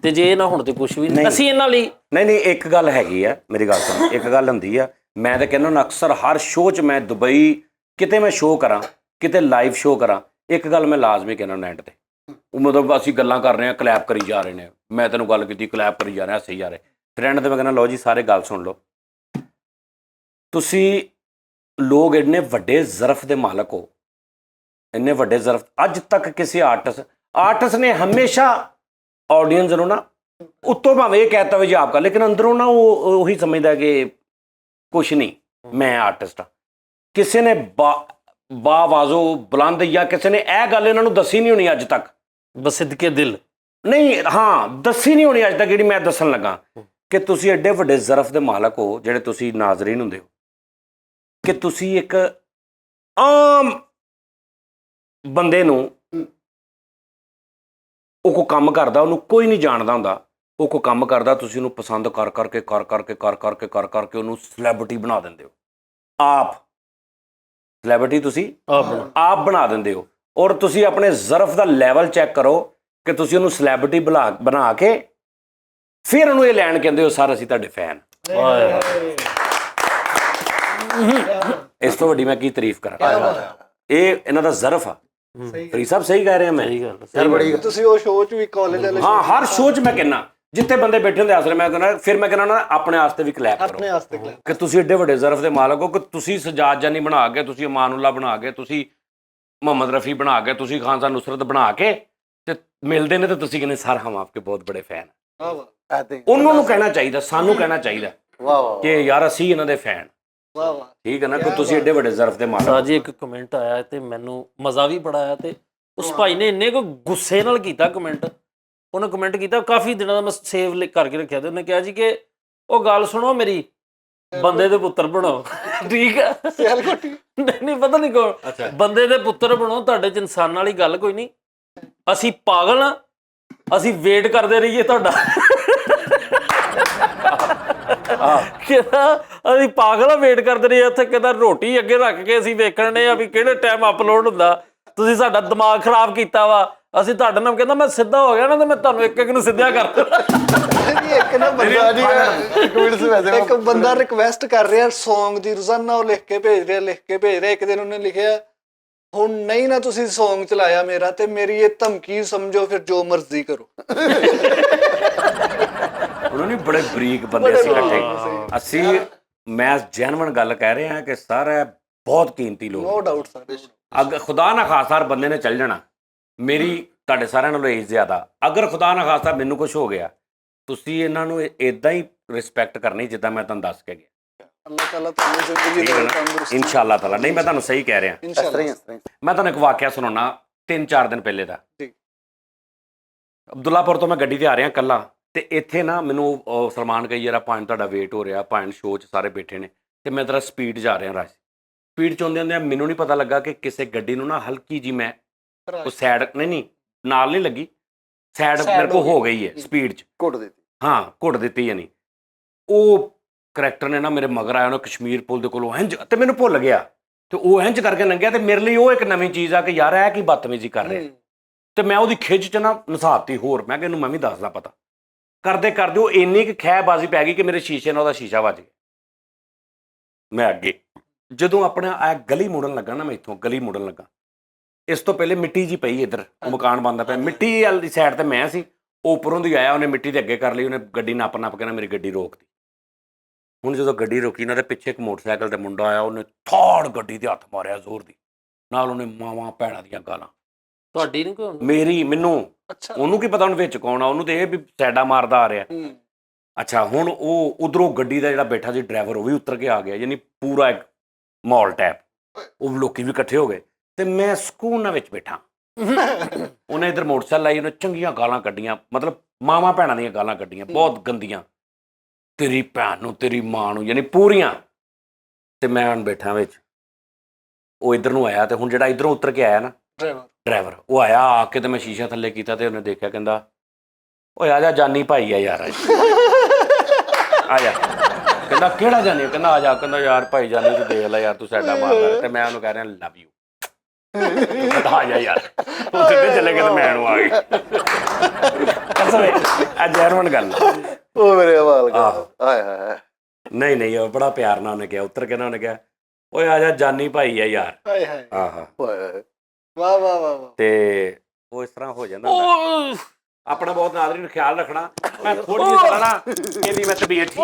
ਤੇ ਜੇ ਇਹ ਨਾ ਹੁਣ ਤੇ ਕੁਝ ਵੀ ਨਹੀਂ। ਅਸੀਂ ਇਹਨਾਂ ਲਈ ਨਹੀਂ, ਇੱਕ ਗੱਲ ਹੈਗੀ ਆ, ਮੇਰੀ ਗੱਲ ਸੁਣ। ਇੱਕ ਗੱਲ ਹੁੰਦੀ ਆ, ਮੈਂ ਤਾਂ ਕਹਿੰਦਾ ਨਾ, ਅਕਸਰ ਹਰ ਸ਼ੋਅ 'ਚ ਮੈਂ ਦੁਬਈ ਕਿਤੇ ਮੈਂ ਸ਼ੋਅ ਕਰਾਂ, ਕਿਤੇ ਲਾਈਵ ਸ਼ੋਅ ਕਰਾਂ, ਇੱਕ ਗੱਲ ਮੈਂ ਲਾਜ਼ਮੀ ਕਹਿਣਾ ਨੈਟ ਤੇ, ਉਹ ਮਤਲਬ ਅਸੀਂ ਗੱਲਾਂ ਕਰ ਰਹੇ ਹਾਂ, ਕਲੈਪ ਕਰੀ ਜਾ ਰਹੇ ਨੇ, ਮੈਂ ਤੈਨੂੰ ਗੱਲ ਕੀਤੀ, ਕਲੈਪ ਕਰੀ ਜਾ ਰਹੇ, ਹੱਸੀ ਜਾ ਰਹੇ। ਫਰੈਂਡ ਤੇ ਮੈਂ ਕਹਿੰਦਾ ਲਓ ਜੀ ਸਾਰੇ ਗੱਲ ਸੁਣ ਲਓ, ਤੁਸੀਂ ਲੋਕ ਇੰਨੇ ਵੱਡੇ ਜ਼ਰਫ ਦੇ ਮਾਲਕ ਹੋ, ਇੰਨੇ ਵੱਡੇ ਜ਼ਰਫ। ਅੱਜ ਤੱਕ ਕਿਸੇ ਆਰਟਿਸਟ ਨੇ ਹਮੇਸ਼ਾ ਆਡੀਅנס ਨੂੰ ਨਾ ਉੱਤੋਂ ਭਾਵੇਂ ਇਹ ਕਹਿਤਾ ਵੀ ਜੀ ਆਪ ਕਰ, ਲੇਕਿਨ ਅੰਦਰੋਂ ਨਾ ਉਹ ਉਹੀ ਸਮਝਦਾ ਕਿ ਕੁਛ ਨਹੀਂ, ਮੈਂ ਆਰਟਿਸਟ ਹਾਂ। ਕਿਸੇ ਨੇ ਬਾਵਾਜ਼ੋ ਬੁਲੰਦ ਜਾਂ ਕਿਸੇ ਨੇ ਇਹ ਗੱਲ ਇਹਨਾਂ ਨੂੰ ਦੱਸੀ ਨਹੀਂ ਹੋਣੀ ਅੱਜ ਤੱਕ, ਬਸਿਦਕੇ ਦਿਲ ਨਹੀਂ, ਹਾਂ ਦੱਸੀ ਨਹੀਂ ਹੋਣੀ ਅੱਜ ਤੱਕ, ਜਿਹੜੀ ਮੈਂ ਦੱਸਣ ਲੱਗਾ ਕਿ ਤੁਸੀਂ ਐਡੇ ਵੱਡੇ ਜ਼ਰਫ ਦੇ ਮਾਲਕ ਹੋ, ਜਿਹੜੇ ਤੁਸੀਂ ਨਾਜ਼ਰੀਨ ਹੁੰਦੇ ਹੋ, ਕਿ ਤੁਸੀਂ ਇੱਕ ਆਮ ਬੰਦੇ ਨੂੰ, ਉਹ ਕੋ ਕੰਮ ਕਰਦਾ, ਉਹਨੂੰ ਕੋਈ ਨਹੀਂ ਜਾਣਦਾ ਹੁੰਦਾ, ਉਹ ਕੋ ਕੰਮ ਕਰਦਾ, ਤੁਸੀਂ ਉਹਨੂੰ ਪਸੰਦ ਕਰ ਕਰਕੇ ਉਹਨੂੰ ਸੈਲੈਬ੍ਰਿਟੀ ਬਣਾ ਦਿੰਦੇ ਹੋ। ਆਪ ਸੈਲੈਬ੍ਰਿਟੀ ਤੁਸੀਂ ਆਪ ਬਣਾ ਦਿੰਦੇ ਹੋ। ਔਰ ਤੁਸੀਂ ਆਪਣੇ ਜ਼ਰਫ ਦਾ ਲੈਵਲ ਚੈੱਕ ਕਰੋ ਕਿ ਤੁਸੀਂ ਉਹਨੂੰ ਸੈਲੈਬ੍ਰਿਟੀ ਬਣਾ ਕੇ ਫਿਰ ਉਹਨੂੰ ਇਹ ਲੈਣ ਕਹਿੰਦੇ ਹੋ ਸਰ ਅਸੀਂ ਤੁਹਾਡੇ ਫੈਨ। ਇਸ ਤੋਂ ਵੱਡੀ ਮੈਂ ਕੀ ਤਾਰੀਫ ਕਰਾਂ। ਇਹ ਇਹਨਾਂ ਦਾ ਜ਼ਰਫ ਆ। ਫਰੀ ਸਾਹਿਬ ਸਹੀ ਕਹਿ ਰਹੇ ਆ ਮੈਂ। ਯਾਰ ਬੜੀ ਤੁਸੀਂ ਉਹ ਸ਼ੋਅ 'ਚ ਵੀ ਕਾਲਜ ਵਾਲੇ ਹਾਂ, ਹਰ ਸ਼ੋਅ 'ਚ ਮੈਂ ਕਹਿੰਦਾ, ਜਿੱਥੇ ਬੰਦੇ ਬੈਠੇ ਹੁੰਦੇ ਆਸਰੇ, ਮੈਂ ਕਹਿੰਦਾ, ਫਿਰ ਮੈਂ ਕਹਿੰਦਾ ਨਾ ਆਪਣੇ ਵਾਸਤੇ ਵੀ ਕਲੈਪ ਆਪਣੇ ਕਰੋ ਵਾਸਤੇ ਕਿ ਤੁਸੀਂ ਏਡੇ ਵੱਡੇ ਜ਼ਰਫ ਦੇ ਮਾਲਕ ਹੋ, ਕਿ ਤੁਸੀਂ ਸਜਾਦ ਜਾਨੀ ਬਣਾ ਕੇ, ਤੁਸੀਂ ਅਮਾਨੁੱਲਾ ਬਣਾ ਕੇ, ਤੁਸੀਂ ਮੁਹੰਮਦ ਰਫੀ ਬਣਾ ਕੇ, ਤੁਸੀਂ ਖਾਨ ਸਾਹਿਬ ਨੁਸਰਤ ਬਣਾ ਕੇ ਤੇ ਮਿਲਦੇ ਨੇ, ਤੇ ਤੁਸੀਂ ਕਹਿੰਦੇ ਸਰ ਹਮ ਆਪਕੇ ਬਹੁਤ ਬੜੇ ਫੈਨ। ਵਾਹ ਵਾਹ ਉਹਨਾਂ ਨੂੰ ਕਹਿਣਾ ਚਾਹੀਦਾ, ਸਾਨੂੰ ਕਹਿਣਾ ਚਾਹੀਦਾ ਵਾਹ ਕਿ ਯਾਰ ਅਸੀਂ ਇਹਨਾਂ ਦੇ ਫੈਨ, ਵਾਹ ਵਾਹ। ਠੀਕ ਹੈ ਨਾ, ਕਿ ਤੁਸੀਂ ਏਡੇ ਵੱਡੇ ਜ਼ਰਫ ਦੇ ਮਾਲਕ। ਸਾਜੀ ਇੱਕ ਕਮੈਂਟ ਆਇਆ ਤੇ ਮੈਨੂੰ ਮਜ਼ਾ ਵੀ ਬੜਾ ਆਇਆ, ਤੇ ਉਸ ਭਾਈ ਨੇ ਇੰਨੇ ਕੋ ਗੁੱਸੇ ਨਾਲ ਕੀਤਾ ਕਮੈਂਟ। ਉਹਨੇ ਕਮੈਂਟ ਕੀਤਾ, ਕਾਫੀ ਦਿਨਾਂ ਦਾ ਮੈਂ ਸੇਵ ਕਰਕੇ ਰੱਖਿਆ, ਤੇ ਉਹਨੇ ਕਿਹਾ ਜੀ ਕਿ ਉਹ ਗੱਲ ਸੁਣੋ ਮੇਰੀ, ਬੰਦੇ ਦੇ ਪੁੱਤਰ ਬਣੋ। ਠੀਕ ਹੈ, ਨਹੀਂ ਪਤਾ ਨਹੀਂ ਕੌਣ, ਬੰਦੇ ਦੇ ਪੁੱਤਰ ਬਣੋ, ਤੁਹਾਡੇ ਚ ਇਨਸਾਨਾਂ ਵਾਲੀ ਗੱਲ ਕੋਈ ਨਹੀਂ। ਅਸੀਂ ਪਾਗਲ ਹਾਂ, ਅਸੀਂ ਵੇਟ ਕਰਦੇ ਰਹੀਏ ਤੁਹਾਡਾ। ਕਹਿੰਦਾ ਅਸੀਂ ਪਾਗਲ ਆ, ਵੇਟ ਕਰਦੇ ਰਹੀਏ ਉੱਥੇ। ਕਹਿੰਦਾ ਰੋਟੀ ਅੱਗੇ ਰੱਖ ਕੇ ਅਸੀਂ ਵੇਖਣ ਨੇ ਆ ਵੀ ਕਿਹੜੇ ਟਾਈਮ ਅਪਲੋਡ ਹੁੰਦਾ, ਤੁਸੀਂ ਸਾਡਾ ਦਿਮਾਗ ਖਰਾਬ ਕੀਤਾ ਵਾ। ਅਸੀਂ ਤੁਹਾਡੇ ਨਾਲ, ਕਹਿੰਦਾ ਮੈਂ ਸਿੱਧਾ ਹੋ ਗਿਆ ਨਾ ਤੇ ਮੈਂ ਤੁਹਾਨੂੰ ਇੱਕ ਨੂੰ ਸਿੱਧਿਆ ਕਰ ਦੇਣਾ। ਇੱਕ ਨਾ ਬੰਦਾ ਜੀ, ਇੱਕ ਬੰਦਾ ਰਿਕਵੈਸਟ ਕਰ ਰਿਹਾ Song ਦੀ, ਰੋਜ਼ਾਨਾ ਉਹ ਲਿਖ ਕੇ ਭੇਜ ਰਿਹਾ। ਇੱਕ ਦਿਨ ਉਹਨੇ ਲਿਖਿਆ, ਹੁਣ ਨਹੀਂ ਨਾ ਤੁਸੀਂ Song ਚਲਾਇਆ ਮੇਰਾ, ਤੇ ਮੇਰੀ ਇਹ ਧਮਕੀ ਸਮਝੋ, ਫਿਰ ਜੋ ਮਰਜ਼ੀ ਕਰੋ। ਉਹਨਾਂ ਨੇ ਬੜੇ ਬਰੀਕ ਬੰਦੇ ਅਸੀਂ ਇਕੱਠੇ, ਅਸੀਂ ਮੈਂ ਜੈਨੂਇਨ ਗੱਲ ਕਹਿ ਰਿਹਾ ਕਿ ਸਰ ਇਹ ਬਹੁਤ ਕੀਮਤੀ ਲੋਕ, ਨੋ ਡਾਊਟ ਸਰ। ਅਗਰ ਖੁਦਾ ਨਾ ਖਾਸਾ ਬੰਦੇ ਨੇ ਚੱਲ ਜਾਣਾ, ਮੇਰੀ ਤੁਹਾਡੇ ਸਾਰਿਆਂ ਨਾਲੋਂ ਏਜ ਜ਼ਿਆਦਾ, ਅਗਰ ਖੁਦਾ ਨਾ ਖਾਸਾ ਮੈਨੂੰ ਕੁਝ ਹੋ ਗਿਆ, ਤੁਸੀਂ ਇਹਨਾਂ ਨੂੰ ਇਦਾਂ ਹੀ ਰਿਸਪੈਕਟ ਕਰਨੀ ਜਿੱਦਾਂ ਮੈਂ ਤੁਹਾਨੂੰ ਦੱਸ ਕੇ ਗਿਆ। ਅੱਲਾਹ ਤਾਲਾ ਤੁਹਾਨੂੰ ਜ਼ਿੰਦਗੀ ਦੇ ਤੰਦਰੁਸਤੀ, ਇਨਸ਼ਾਅੱਲਾ ਤਾਲਾ। ਨਹੀਂ, ਮੈਂ ਤੁਹਾਨੂੰ ਸਹੀ ਕਹਿ ਰਿਹਾ। ਇਨਸ਼ਾਅੱਲਾ। ਮੈਂ ਤੁਹਾਨੂੰ ਇੱਕ ਵਾਕਿਆ ਸੁਣਾਉਣਾ 3-4 ਦਿਨ ਪਹਿਲੇ ਦਾ। ਜੀ। ਅਬਦੁੱਲਾਪੁਰ ਤੋਂ ਮੈਂ ਗੱਡੀ ਤੇ ਆ ਰਿਹਾ ਇਕੱਲਾ, ਤੇ ਇੱਥੇ ਨਾ ਮੈਨੂੰ ਸਲਮਾਨ ਕਹੀ ਯਾਰ ਭਾਣ ਤੁਹਾਡਾ ਵੇਟ ਹੋ ਰਿਹਾ, ਭਾਣ ਸ਼ੋਅ 'ਚ ਸਾਰੇ ਬੈਠੇ ਨੇ, ਤੇ ਮੈਂ ਤੇਰਾ ਸਪੀਡ ਜਾ ਰਿਹਾ ਰਸ਼। ਸਪੀਡ 'ਚ ਹੁੰਦੇ ਮੈਨੂੰ ਨਹੀਂ ਪਤਾ ਲੱਗਾ ਕਿ ਕਿਸੇ ਗੱਡੀ ਨੂੰ ਨਾ ਹਲਕੀ ਜੀ ਮੈਂ ਉਹ ਸਾਈਡ ਨਹੀਂ ਨਾਲ ਨਹੀਂ ਲੱਗੀ, ਸਾਈਡ ਮੇਰੇ ਕੋਲ ਹੋ ਗਈ ਹੈ ਸਪੀਡ 'ਚ, ਘੁੱਟ ਦਿੱਤੀ। ਹਾਂ ਘੁੱਟ ਦਿੱਤੀ ਯਾਨੀ। ਉਹ ਕਰੈਕਟਰ ਨੇ ਨਾ ਮੇਰੇ ਮਗਰ ਆਇਆ, ਉਹਨੇ ਕਸ਼ਮੀਰ ਪੁਲ ਦੇ ਕੋਲੋਂ ਇੰਝ, ਤੇ ਮੈਨੂੰ ਭੁੱਲ ਗਿਆ, ਤੇ ਉਹ ਇੰਝ ਕਰਕੇ ਲੰਘਿਆ, ਤੇ ਮੇਰੇ ਲਈ ਉਹ ਇੱਕ ਨਵੀਂ ਚੀਜ਼ ਆ ਕਿ ਯਾਰ ਇਹ ਕੀ ਬਦਤਮੀਜ਼ੀ ਕਰ ਰਿਹਾ। ਤੇ ਮੈਂ ਉਹਦੀ ਖਿੱਚ 'ਚ ਨਾ ਨਸਾਤੀ ਹੋਰ, ਮੈਂ ਕਿਹਾ ਇਹਨੂੰ ਮੈਂ ਵੀ ਦੱਸਦਾ ਪਤਾ। ਕਰਦੇ ਉਹ ਇੰਨੀ ਕੁ ਖਹਿਬਾਜ਼ੀ ਪੈ ਗਈ ਕਿ ਮੇਰੇ ਸ਼ੀਸ਼ੇ ਨਾਲ ਉਹਦਾ ਸ਼ੀਸ਼ਾ ਵੱਜ ਗਿਆ। ਮੈਂ ਅੱਗੇ ਜਦੋਂ ਆਪਣਾ ਇਹ ਗਲੀ ਮੁੜਨ ਲੱਗਾ ਨਾ, ਮੈਂ ਇੱਥੋਂ ਗਲੀ ਮੁੜਨ ਲੱਗਾ, ਇਸ ਤੋਂ ਪਹਿਲੇ ਮਿੱਟੀ ਜੀ ਪਈ ਇੱਧਰ, ਮਕਾਨ ਬਣਦਾ ਪਿਆ, ਮਿੱਟੀ ਵਾਲੀ ਸਾਈਡ ਤੇ ਮੈਂ ਸੀ, ਉਹ ਉੱਪਰੋਂ ਦੀ ਆਇਆ, ਉਹਨੇ ਮਿੱਟੀ ਦੇ ਅੱਗੇ ਕਰ ਲਈ, ਉਹਨੇ ਗੱਡੀ ਨੱਪ ਕੇ ਨਾ ਮੇਰੀ ਗੱਡੀ ਰੋਕਤੀ। ਹੁਣ ਜਦੋਂ ਗੱਡੀ ਰੋਕੀ ਨਾ, ਤੇ ਪਿੱਛੇ ਇੱਕ ਮੋਟਰਸਾਈਕਲ ਤੇ ਮੁੰਡਾ ਆਇਆ, ਉਹਨੇ ਥਾੜ ਗੱਡੀ ਦੇ ਹੱਥ ਮਾਰਿਆ ਜ਼ੋਰ ਦੀ ਨਾਲ, ਉਹਨੇ ਮਾਵਾਂ ਭੈਣਾਂ ਦੀਆਂ ਗਾਲਾਂ। ਤੁਹਾਡੀ ਨਹੀਂ ਕੋਈ ਮੇਰੀ, ਮੈਨੂੰ, ਅੱਛਾ। ਉਹਨੂੰ ਕੀ ਪਤਾ ਹੁਣ ਵਿੱਚ ਕੌਣ ਆ, ਉਹਨੂੰ ਤੇ ਇਹ ਵੀ ਸਾਈਡਾ ਮਾਰਦਾ ਆ ਰਿਹਾ। ਅੱਛਾ, ਹੁਣ ਉਹ ਉਧਰੋਂ ਗੱਡੀ ਦਾ ਜਿਹੜਾ ਬੈਠਾ ਸੀ ਡਰਾਈਵਰ, ਉਹ ਵੀ ਉਤਰ ਕੇ ਆ ਗਿਆ, ਯਾਨੀ ਪੂਰਾ ਇੱਕ ਮਾਹੌਲ ਟੈਪ। ਉਹ ਲੋਕੀ ਵੀ ਇਕੱਠੇ ਹੋ ਗਏ, ਤੇ ਮੈਂ ਸਕੂਨ ਨਾਲ ਵਿੱਚ ਬੈਠਾ। ਉਹਨੇ ਇੱਧਰ ਮੋਟਰਸਾਈਕਲ ਲਾਈ, ਉਹਨੇ ਚੰਗੀਆਂ ਗਾਲਾਂ ਕੱਢੀਆਂ, ਮਤਲਬ ਮਾਵਾਂ ਭੈਣਾਂ ਦੀਆਂ ਗਾਲਾਂ ਕੱਢੀਆਂ ਬਹੁਤ ਗੰਦੀਆਂ, ਤੇਰੀ ਭੈਣ ਨੂੰ ਤੇਰੀ ਮਾਂ ਨੂੰ, ਯਾਨੀ ਪੂਰੀਆਂ। ਤੇ ਮੈਂ ਹੁਣ ਬੈਠਾ ਵਿੱਚ, ਉਹ ਇੱਧਰ ਨੂੰ ਆਇਆ, ਤੇ ਹੁਣ ਜਿਹੜਾ ਇੱਧਰੋਂ ਉਤਰ ਕੇ ਆਇਆ ਨਾ ਡਰਾਈਵਰ, ਉਹ ਆਇਆ, ਆ ਕੇ ਤੇ ਮੈਂ ਸ਼ੀਸ਼ਾ ਥੱਲੇ ਕੀਤਾ ਤੇ ਉਹਨੇ ਦੇਖਿਆ, ਕਹਿੰਦਾ ਓਏ ਆ ਜਾ ਜਾਨੀ ਭਾਈ ਆ ਯਾਰ, ਆ ਜਾ। ਕਹਿੰਦਾ ਕਿਹੜਾ ਜਾਨੀ? ਕਹਿੰਦਾ ਆ ਜਾ। ਕਹਿੰਦਾ ਯਾਰ ਭਾਈ ਜਾਨੀ ਤੂੰ ਦੇਖ ਲੈ ਯਾਰ, ਤੂੰ ਸਾਡਾ ਮਾਰਦਾ। ਤੇ ਮੈਂ ਉਹਨੂੰ ਕਹਿ ਰਿਹਾ ਲਵ ਯੂ। ਆ ਜਾ ਯਾਰ, ਉਹ ਸਿੱਧੇ ਚਲੇ ਗਏ ਤੇ ਮੈਂ ਉਹਨੂੰ ਆ ਗਈ। ਆ ਜੈਨੂਇਨ ਗੱਲ। ਉਹ ਮੇਰੇ ਹਵਾਲ ਕਰ, ਹਾਏ ਹਾਏ। ਨਹੀਂ ਉਹ ਬੜਾ ਪਿਆਰ ਨਾਲ ਉਹਨੇ ਕਿਹਾ, ਉੱਤਰ ਕੇ ਨਾ ਉਹਨੇ ਕਿਹਾ ਓਏ ਆ ਜਾ ਜਾਨੀ ਭਾਈ ਆ ਯਾਰ। ਹਾਏ ਹਾਏ ਆਹਾ, ਵਾਹ ਵਾਹ ਵਾਹ ਵਾਹ। ਤੇ ਉਹ ਇਸ ਤਰ੍ਹਾਂ ਹੋ ਜਾਂਦਾ ਹੁੰਦਾ। ਆਪਣਾ ਬਹੁਤ ਨਾਜ਼ਰੀਨ ਖਿਆਲ ਰੱਖਣਾ। ਮੈਂ ਥੋੜੀ ਜਿਹੀ ਨਾ ਇਹਦੀ ਮੈਂ ਤਬੀਅਤ ਠੀਕ